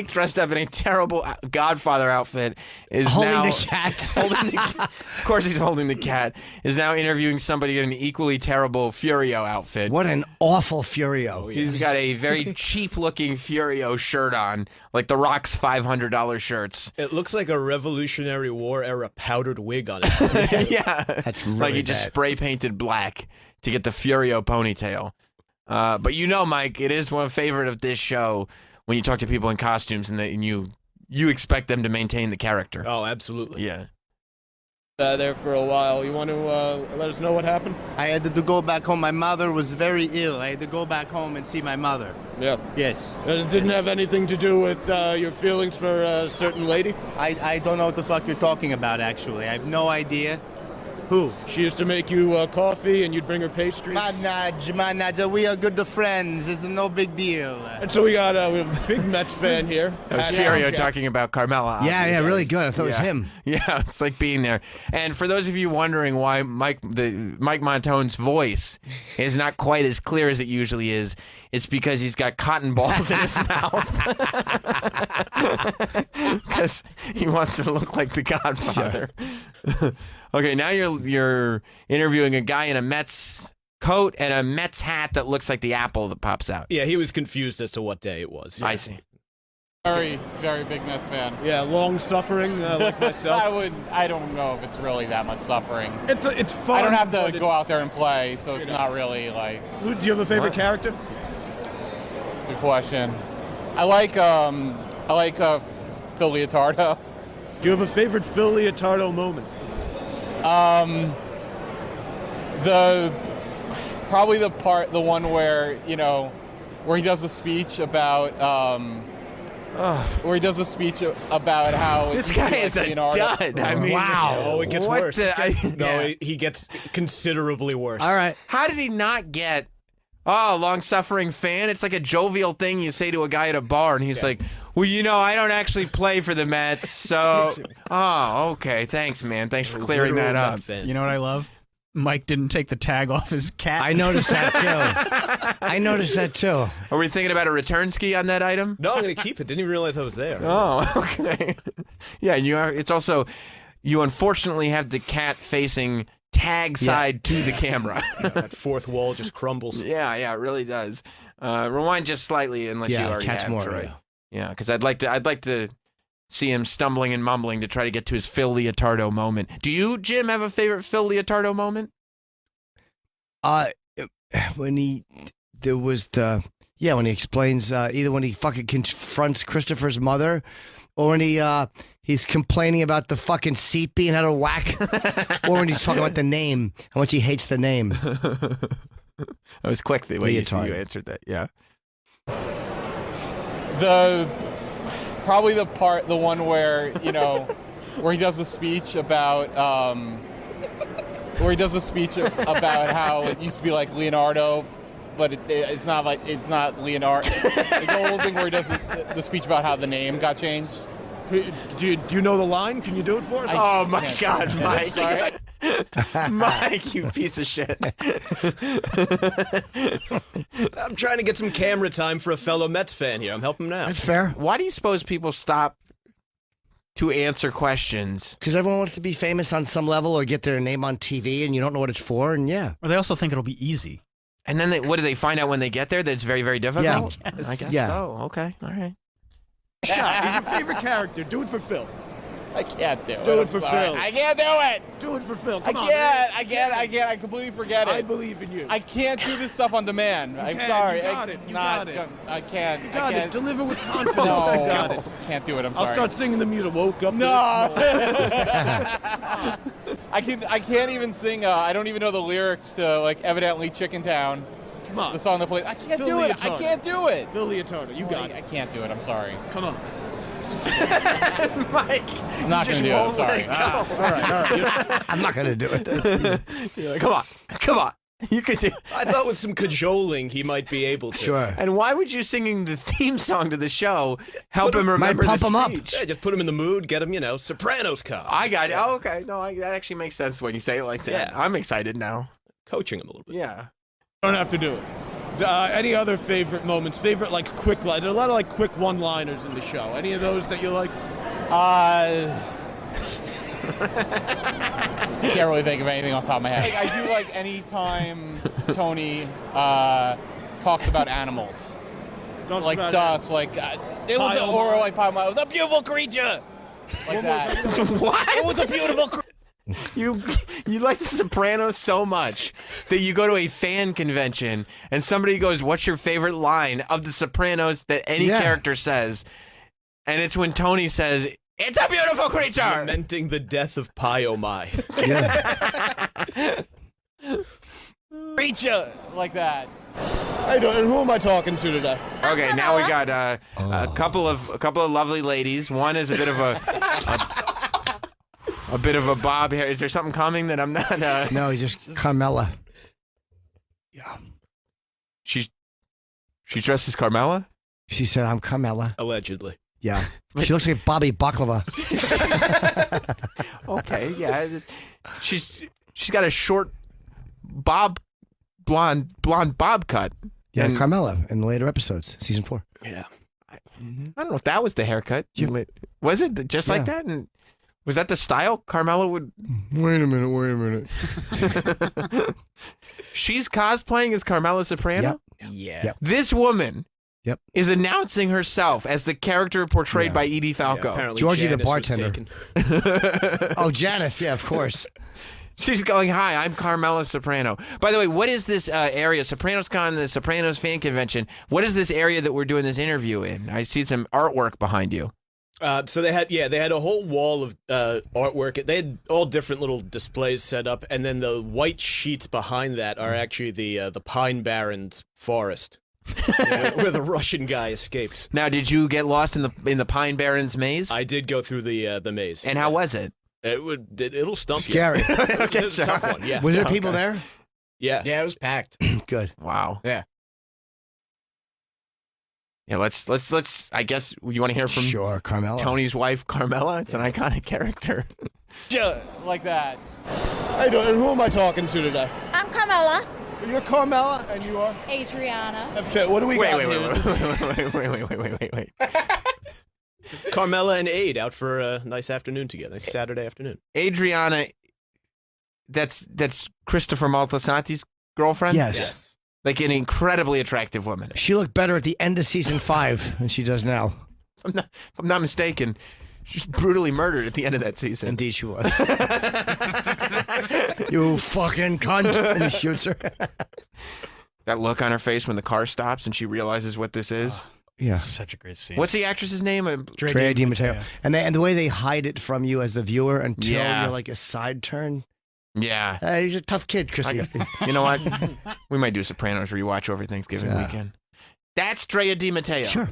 dressed up in a terrible Godfather outfit is holding now the cat. Of course, he's holding the cat. Is now interviewing somebody in an equally terrible Furio outfit. What an awful Furio! He's got a very cheap-looking Furio shirt on, like The Rock's $500 shirts. It looks like a Revolutionary War era powdered wig on it. Yeah, that's really like he just spray painted black to get the Furio ponytail. But you know, Mike, it is one favorite of this show when you talk to people in costumes and you expect them to maintain the character. Oh, absolutely. Yeah. There for a while. You want to let us know what happened? I had to go back home. My mother was very ill. I had to go back home and see my mother. Yeah. Yes. It didn't have anything to do with your feelings for a certain lady? I don't know what the fuck you're talking about, actually. I have no idea. Who? She used to make you coffee and you'd bring her pastries? Manaj, we are good friends. It's no big deal. And so we got a big Mets fan here. That was Furio talking about Carmela. Yeah, really good. I thought it was him. Yeah, it's like being there. And for those of you wondering why Mike Montone's voice is not quite as clear as it usually is, it's because he's got cotton balls in his mouth. Because he wants to look like the Godfather. Okay, now you're interviewing a guy in a Mets coat and a Mets hat that looks like the apple that pops out. Yeah, he was confused as to what day it was. I see. Very, very big Mets fan. Yeah, long suffering like myself. I don't know if it's really that much suffering. It's fun. I don't have to go out there and play, so it's not really like. Do you have a favorite character? That's a good question. I like Phil Leotardo. Do you have a favorite Phil Leotardo moment? Probably the one where where he does a speech about how this guy is a dud. I mean, wow. Oh, it gets worse. No, he gets considerably worse. All right. How did he not get? Oh, long-suffering fan. It's like a jovial thing you say to a guy at a bar, and he's like, well, I don't actually play for the Mets, so... Oh, okay. Thanks, man. Thanks for clearing that up. You know what I love? Mike didn't take the tag off his cat. I noticed that, too. Are we thinking about a return ski on that item? No, I'm going to keep it. Didn't even realize I was there. Oh, okay. Yeah, it's also... You unfortunately have the cat facing... tag side to the camera. That fourth wall just crumbles. Yeah, it really does. Rewind just slightly, unless you already catch have. more. Right? Yeah, because I'd like to see him stumbling and mumbling to try to get to his Phil Leotardo moment. Do you, Jim, have a favorite Phil Leotardo moment? When he explains either when he fucking confronts Christopher's mother, or when he's complaining about the fucking seat being out of whack, or when he's talking about the name, how much he hates the name. That was quick the way you answered that. Yeah. Probably the one where where he does a speech about how it used to be like Leonardo, but it's not Leonardo. It's the whole thing where he does the speech about how the name got changed. Do you know the line? Can you do it for us? Oh my God, Mike! Mike, you piece of shit! I'm trying to get some camera time for a fellow Mets fan here. I'm helping him out. That's fair. Why do you suppose people stop to answer questions? Because everyone wants to be famous on some level or get their name on TV, and you don't know what it's for, and yeah. Or they also think it'll be easy. And then what do they find out when they get there? That it's very, very difficult? Yeah. I guess Yeah. so. Okay. All right. Shot. He's your favorite character. Do it for Phil. I can't do it. Do it for I'm sorry. Phil. I can't do it. Do it for Phil. I Come on, can't. man. I can't. I completely forget it. I believe in you. I can't do this stuff on demand. I'm can. sorry. You got it. You got it. I can't. You got I can't. it. Deliver with confidence. No, You got it. Can't do it. I'm sorry. I'll start singing the music. Woke up. No. I can't even sing. I don't even know the lyrics to evidently Chicken Town. Come on. The song that plays. I can't Phil do it. Leotardo. I can't do it. Phil Leotardo. You got it. I can't do it. I'm sorry. Come on. Mike, I'm not going to do it. I'm sorry. All right. I'm not going to do it. You're like, come on. You could do. I thought with some cajoling he might be able to. Sure. And why would you singing the theme song to the show help him remember pump the him up. speech? Yeah, just put him in the mood, get him, Sopranos cop. I got it. Oh, okay. No, that actually makes sense when you say it like that. Yeah. I'm excited now. Coaching him a little bit. Yeah. Don't have to do it. Any other favorite moments? Favorite quick lines? There are a lot of quick one-liners in the show. Any of those that you like? Can't really think of anything off the top of my head. I do like any time Tony talks about animals. Like ducks, it was an Oro, it was a beautiful creature. Like that. What? It was a beautiful creature. You like The Sopranos so much that you go to a fan convention and somebody goes, "What's your favorite line of The Sopranos that any character says?" And it's when Tony says, "It's a beautiful creature," lamenting the death of Pai Oh My. Creature like that. Hey, and who am I talking to today? Okay, now we got a couple of lovely ladies. One is a bit of a a bit of a bob hair. Is there something coming that I'm not? No, he's just Carmela. Yeah. She's dressed as Carmela? She said, I'm Carmela. Allegedly. Yeah. She looks like Bobby Baklava. Okay, yeah. She's got a short blonde bob cut. Yeah, And- Carmela in the later episodes, season 4. Yeah. I don't know if that was the haircut. Was it just like that? And was that the style Carmela would? Wait a minute. She's cosplaying as Carmela Soprano? Yeah. This woman Yep. is announcing herself as the character portrayed by Edie Falco. apparently Georgie the Janice was bartender. taken. Oh, Janice. Yeah, of course. She's going, hi, I'm Carmela Soprano. By the way, what is this area? Sopranos Con, the Sopranos fan convention. What is this area that we're doing this interview in? I see some artwork behind you. So they had a whole wall of artwork. They had all different little displays set up, and then the white sheets behind that are actually the Pine Barrens forest, where the Russian guy escaped. Now, did you get lost in the Pine Barrens maze? I did go through the maze. And how was it? It'll stump Scary. you. It was a tough one. Yeah. Was there people there? Yeah. Yeah, it was packed. Good. Wow. Yeah. Yeah, let's. I guess you want to hear from Sure, Carmela. Tony's wife, Carmela. It's an iconic character. Yeah, like that. How you doing? And who am I talking to today? I'm Carmela. You're Carmela, and you are? Adriana. What do we got Wait. here? Carmela and Aid out for a nice afternoon together. Nice Saturday afternoon. Adriana, that's Christopher Moltisanti's girlfriend? Yes. Like an incredibly attractive woman. She looked better at the end of season 5 than she does now. If I'm not mistaken, she's brutally murdered at the end of that season. Indeed she was. You fucking cunt. And he shoots her. That look on her face when the car stops and she realizes what this is. Yeah. Such a great scene. What's the actress's name? Drea Di Matteo. And the way they hide it from you as the viewer until you're like a side turn. Yeah. He's a tough kid, Chrissy. You know what? We might do Sopranos rewatch over Thanksgiving weekend. That's Drea Di Matteo. Sure.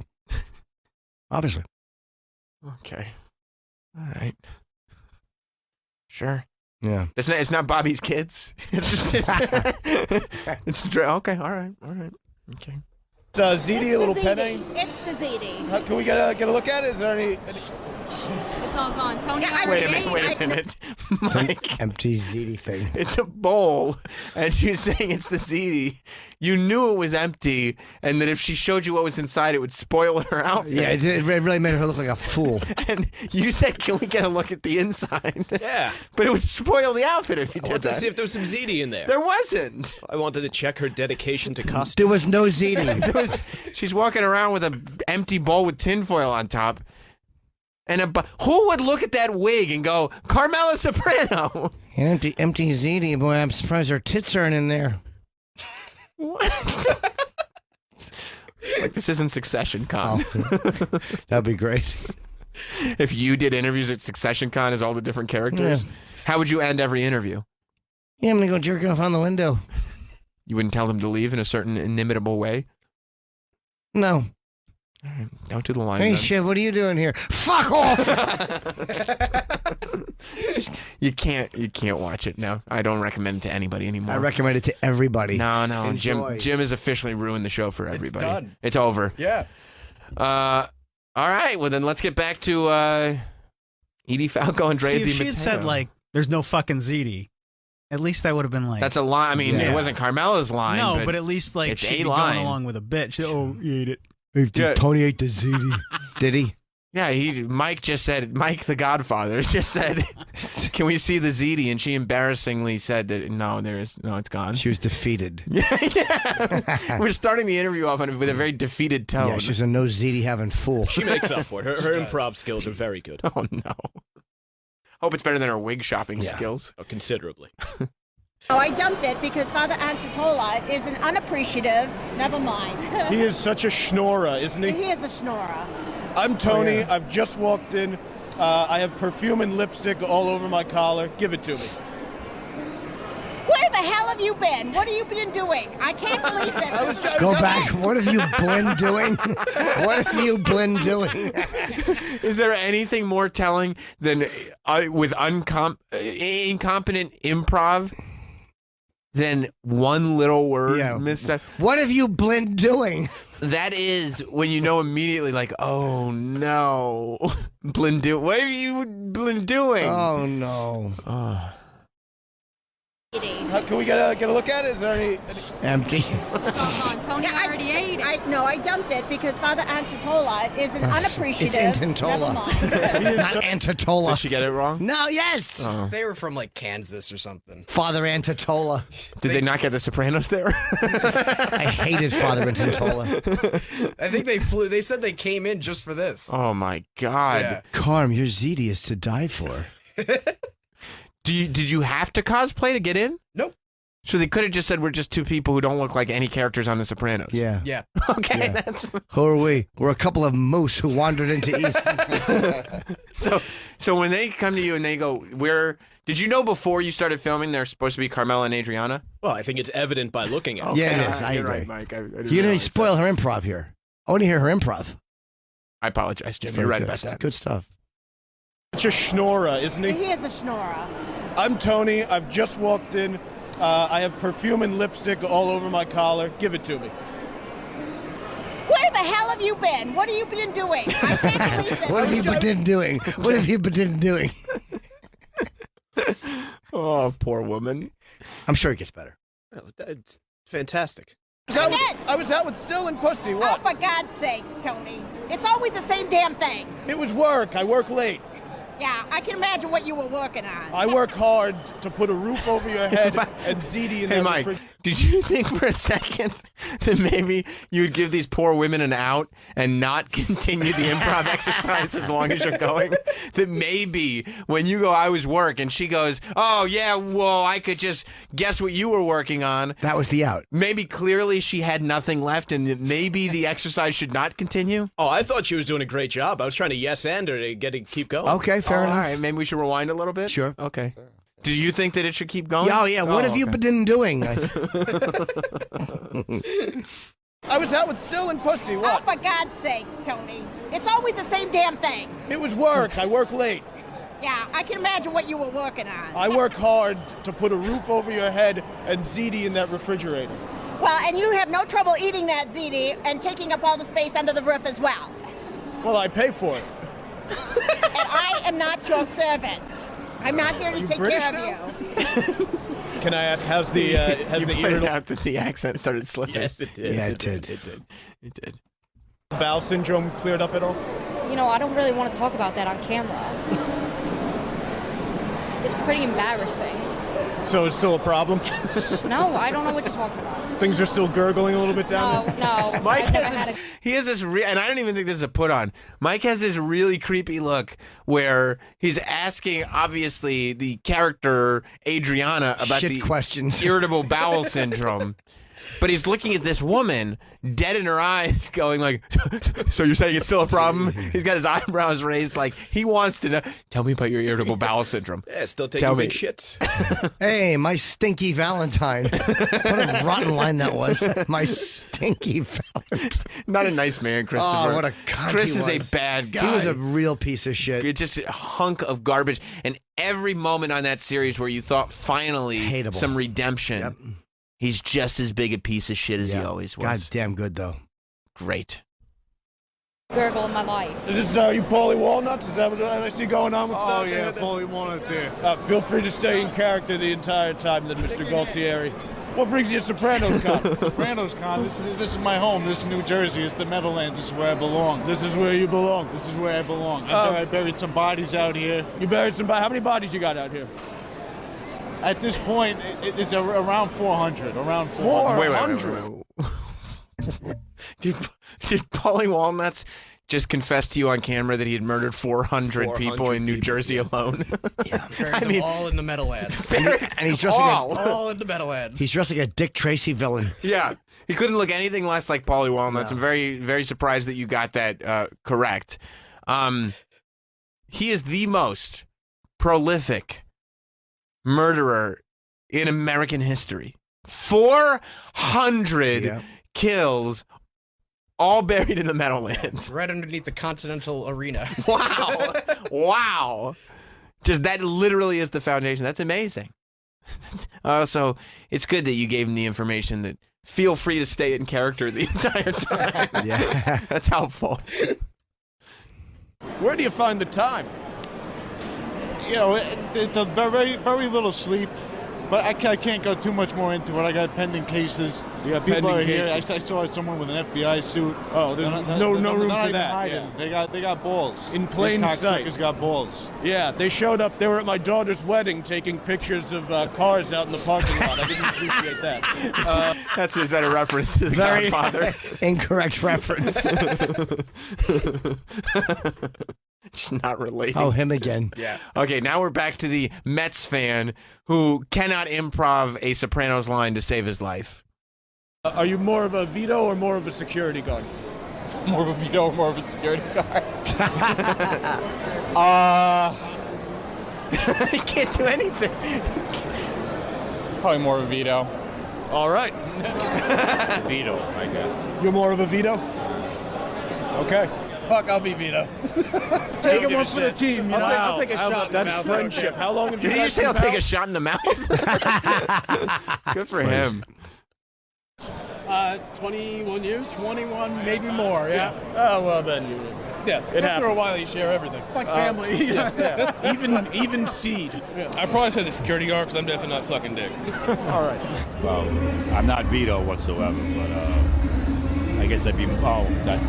Obviously. Okay. All right. Sure. Yeah. It's not Bobby's kids. It's Drea. Okay. All right. Okay. It's ZD, a little penny. It's the ZD. Can we get a look at it? Is there any... It's all gone. Tony, Wait a minute. It's an Mike, empty ziti thing. it's a bowl, and she's saying it's the ziti. You knew it was empty, and that if she showed you what was inside, it would spoil her outfit. Yeah, it really made her look like a fool. And you said, can we get a look at the inside? Yeah. But it would spoil the outfit if you I did wanted that. to see if there was some ziti in there. There wasn't. I wanted to check her dedication to costume. There was no ziti. She's walking around with an empty bowl with tinfoil on top. And who would look at that wig and go, Carmela Soprano? An empty ziti, boy. I'm surprised her tits aren't in there. Like, this isn't Succession Con. Oh, that'd be great. If you did interviews at Succession Con as all the different characters, how would you end every interview? Yeah, I'm gonna go jerk off on the window. You wouldn't tell them to leave in a certain inimitable way? No. All right, don't do the line. Hey, then. Shiv, what are you doing here? Fuck off! You can't watch it. No, I don't recommend it to anybody anymore. I recommend it to everybody. No, Enjoy. Jim has officially ruined the show for everybody. done. It's over. Yeah. All right, well then let's get back to Edie Falco and Drea See, Di if she had Matteo. said, like, there's no fucking ZD, at least I would have been like... That's a line. I mean, it wasn't Carmela's line. No, but at least, like, it's she'd a be line. going along with a bit. She, you ate it. Tony ate the ziti. Did he? Yeah, Mike the Godfather just said, can we see the ZD? And she embarrassingly said that, no, it's gone. She was defeated. Yeah. We're starting the interview off with a very defeated tone. Yeah, she's a no ziti having fool. She makes up for it. Her improv skills are very good. Oh, no. Hope it's better than her wig shopping skills. Oh, considerably. Oh, I dumped it because Father Antitola is an unappreciative, never mind. He is such a schnorrer, isn't he? He is a schnorrer. I'm Tony. I've just walked in. I have perfume and lipstick all over my collar. Give it to me. Where the hell have you been? What have you been doing? I can't believe this. Go back. What have you been doing? What have you been doing? Is there anything more telling than with incompetent improv than one little word misstep? What have you been doing? That is when you know immediately, like, oh no, what have you been doing? Oh no. Can we get a look at it? Is there any... Empty. Tony already ate it. No, I dumped it because Father Antitola is an unappreciative. It's Antotola. Not Antitola. Did she get it wrong? No, yes. They were from like Kansas or something. Father Antitola. Did they not get The Sopranos there? I hated Father Antitola. I think they flew. They said they came in just for this. Oh my God. Yeah. Carm, your ZD is to die for. Did you have to cosplay to get in? Nope. So they could have just said we're just two people who don't look like any characters on The Sopranos. Yeah. Yeah. Okay. Yeah. That's... Who are we? We're a couple of moose who wandered into Eden. So when they come to you and they go, did you know before you started filming they're supposed to be Carmela and Adriana? Well, I think it's evident by looking at it. Yeah, it is. I You're agree. right, Mike. I didn't You're going realize to spoil her improv here. I want to hear her improv. I apologize, Jim. It's You're very right good. about that. Good stuff. It's a schnorrer, isn't he? He is a schnorrer. I'm Tony. I've just walked in. I have perfume and lipstick all over my collar. Give it to me. Where the hell have you been? What have you been doing? I can't believe this. What have you been doing? What have you been doing? Oh, poor woman. I'm sure it gets better. Oh, that's fantastic. I was out with Sil and Pussy. What? Oh, for God's sakes, Tony. It's always the same damn thing. It was work. I work late. Yeah, I can imagine what you were working on. I work hard to put a roof over your head and ZD in Hey, the Mike, refrigerator. did you think for a second that maybe you would give these poor women an out and not continue the improv exercise as long as you're going? That maybe when you go, I was work, and she goes, oh, yeah, well, I could just guess what you were working on. That was the out. Maybe clearly she had nothing left, and that maybe the exercise should not continue? Oh, I thought she was doing a great job. I was trying to yes-and her to keep going. Okay, fair enough. All right, maybe we should rewind a little bit? Sure. Okay. Do you think that it should keep going? Oh, yeah. What have you been doing? I was out with Sil and Pussy. What? Oh, for God's sakes, Tony. It's always the same damn thing. It was work. I work late. Yeah, I can imagine what you were working on. I work hard to put a roof over your head and ZD in that refrigerator. Well, and you have no trouble eating that ziti and taking up all the space under the roof as well. Well, I pay for it. And I am not your servant. I'm not here to You take British care now? of you. Can I ask, how's the You pointed irritable out that the accent started slipping. Yes, it did. Yeah, it did. It did. bowel syndrome cleared up at all? You know, I don't really want to talk about that on camera. It's pretty embarrassing. So it's still a problem? No, I don't know what you're talking about. Things are still gurgling a little bit down there? No. Mike I've never has had this, he has this, and I don't even think this is a put on. Mike has this really creepy look where he's asking, obviously, the character Adriana about Shit the questions. irritable bowel syndrome. But he's looking at this woman, dead in her eyes, going like, so you're saying it's still a problem? He's got his eyebrows raised like he wants to know. Tell me about your irritable bowel syndrome. Yeah, still taking Tell me. big shits. Hey, my stinky Valentine. What a rotten line that was. My stinky Valentine. Not a nice man, Christopher. Oh, what a cunt Chris he is a was. bad guy. He was a real piece of shit. It's just a hunk of garbage. And every moment on that series where you thought finally Hateable. some redemption, Yep. he's just as big a piece of shit as he always was. God damn good, though. Great. Gurgle in my life. Is it you Paulie Walnuts? Is that what I see going on with Paulie Walnuts here. Feel free to stay in character the entire time, then, Mr. Galtieri. What brings you to Sopranos Con? Sopranos Con, this is my home. This is New Jersey. It's the Meadowlands. This is where I belong. This is where you belong. This is where I belong. I buried some bodies out here. You buried some How many bodies you got out here? At this point, it's around 400. Around 400. Wait. Did Paulie Walnuts just confess to you on camera that he had murdered 400 people in New Jersey alone? Yeah, buried them all in the Meadowlands. And he's dressed like all in the Meadowlands. He's dressed like a Dick Tracy villain. Yeah. He couldn't look anything less like Paulie Walnuts. No. I'm very, very surprised that you got that correct. He is the most prolific murderer in American history. 400 kills, all buried in the Meadowlands. Right underneath the Continental Arena. Wow. Wow. Just that literally is the foundation. That's amazing. So it's good that you gave him the information that feel free to stay in character the entire time. Yeah. That's helpful. Where do you find the time? You know, it's a very, very little sleep. But I can't go too much more into it. I got pending cases. You got People pending are here. cases. I saw someone with an FBI suit. Oh, there's no room they're for not even that. hiding. Yeah. They got balls. In plain These sight. cocksuckers got balls. Yeah, they showed up. They were at my daughter's wedding taking pictures of cars out in the parking lot. I didn't appreciate that. Is that a reference to the Very Godfather? incorrect reference. Just not related. Oh, him again. Yeah. Okay, now we're back to the Mets fan who cannot improv a Sopranos line to save his life. Are you more of a Vito or more of a security guard? More of a Vito or more of a security guard? He can't do anything. Probably more of a Vito. All right. Vito, I guess. You're more of a Vito? Okay. Fuck, I'll be Vito. Take him one for the team. You know? I'll take a shot in the That's mouth. friendship. How long have you Did you guys say been I'll take a pals? shot in the mouth? Good for him. 21 years? 21, maybe more, yeah. Oh, well then you... Yeah, It after a happens. while you share everything. It's like family. Yeah. Even seed. I'd probably say the security guard because I'm definitely not sucking dick. All right. Well, I'm not Vito whatsoever, but I guess I'd be. Oh, that's.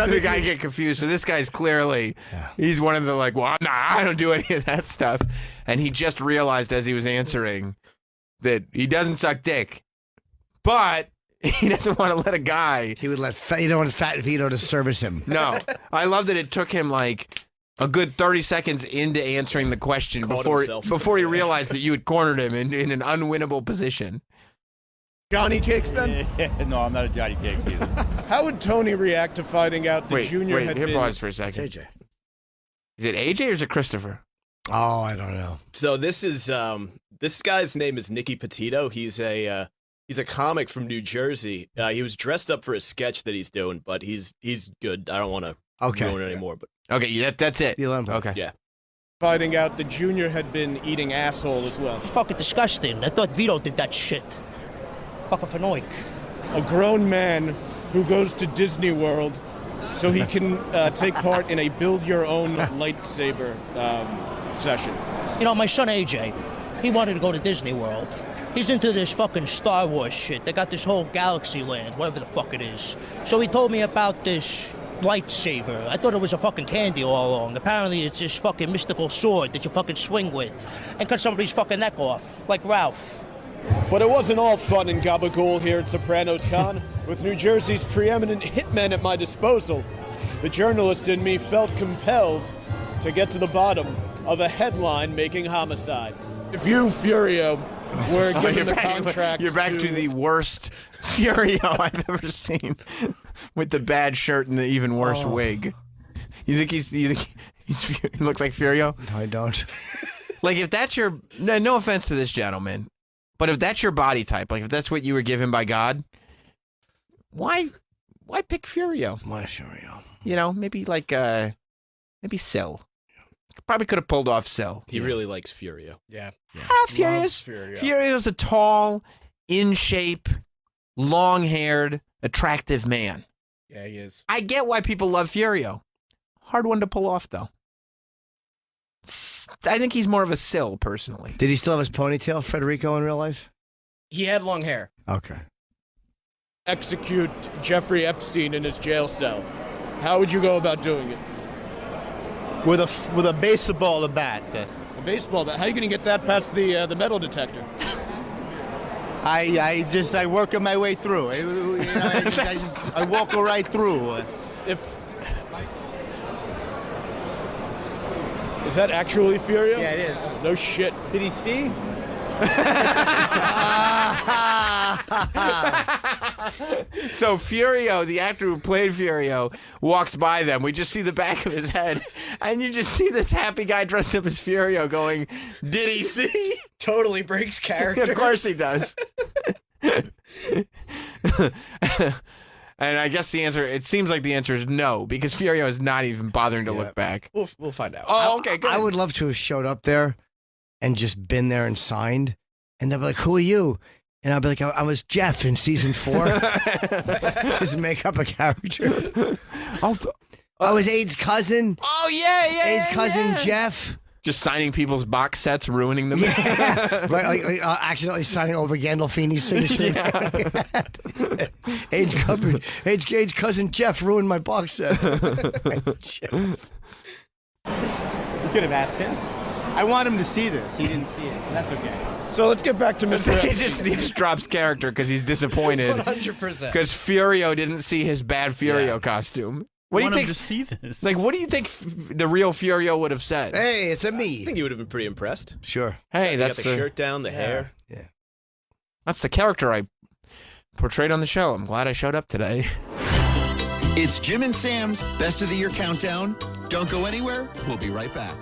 The guy get confused. So this guy's clearly, he's one of the like, well, I don't do any of that stuff. And he just realized as he was answering that he doesn't suck dick, but he doesn't want to let a guy. He would let he don't want Fat Vito to service him. No. I love that it took him like a good 30 seconds into answering the question before he realized that you had cornered him in an unwinnable position. Johnny Cakes then? No, I'm not a Johnny Cakes either. How would Tony react to finding out that Junior had hit been... pause for a second. It's AJ. Is it AJ or is it Christopher? Oh, I don't know. So this is this guy's name is Nicky Petito. He's a comic from New Jersey. He was dressed up for a sketch that he's doing, but he's good. I don't want to ruin it anymore. But okay, that's it. Okay. Yeah. Finding out that Junior had been eating asshole as well. Fucking disgusting. I thought Vito did that shit. Fucking Fanoik. A grown man who goes to Disney World so he can take part in a build-your-own lightsaber session. You know, my son AJ, he wanted to go to Disney World. He's into this fucking Star Wars shit. They got this whole galaxy land, whatever the fuck it is. So he told me about this lightsaber. I thought it was a fucking candy all along. Apparently it's this fucking mystical sword that you fucking swing with and cut somebody's fucking neck off, like Ralph. But it wasn't all fun and gabagool here at Sopranos Con. With New Jersey's preeminent hitmen at my disposal, the journalist in me felt compelled to get to the bottom of a headline making homicide. If you, Furio, were given the contract You're back to the worst Furio I've ever seen, with the bad shirt and the even worse wig. You think he looks like Furio? No, I don't. Like if that's your no offense to this gentleman, but if that's your body type, like if that's what you were given by God, why pick Furio? Why Furio? You know, maybe like maybe Sil. Probably could have pulled off Sil. He really likes Furio. Yeah. Furio's a tall, in shape, long-haired, attractive man. Yeah, he is. I get why people love Furio. Hard one to pull off, though. I think he's more of a Sil, personally. Did he still have his ponytail, Federico, in real life? He had long hair. Okay. Execute Jeffrey Epstein in his jail cell. How would you go about doing it? With a baseball bat. A baseball bat? How are you going to get that past the metal detector? I work my way through. I walk right through. Is that actually Furio? Yeah, it is. No shit. Did he see? So Furio, the actor who played Furio, walks by them. We just see the back of his head, and you just see this happy guy dressed up as Furio going, "Did he see?" Totally breaks character. Of course he does. And I guess it seems like the answer is no, because Furio is not even bothering to look back. We'll find out. Oh, okay, good. I would love to have showed up there and just been there and signed. And they'll be like, "Who are you?" And I'll be like, I was Jeff in season 4. Just make up a character. I was Aiden's cousin. Oh, yeah. Aiden's cousin, Jeff. Just signing people's box sets, ruining them. Right, like accidentally signing over Gandolfini's signature. Aiden's cousin Jeff ruined my box set. You could have asked him. I want him to see this. He didn't see it. That's okay. So let's get back to Mr. he just drops character because he's disappointed. 100%. Because Furio didn't see his bad Furio costume. What do you think? To see this? Like, what do you think the real Furio would have said? Hey, it's a me. I think he would have been pretty impressed. Sure. Hey, He that's got the shirt down, the hair. Yeah. That's the character I portrayed on the show. I'm glad I showed up today. It's Jim and Sam's Best of the Year Countdown. Don't go anywhere. We'll be right back.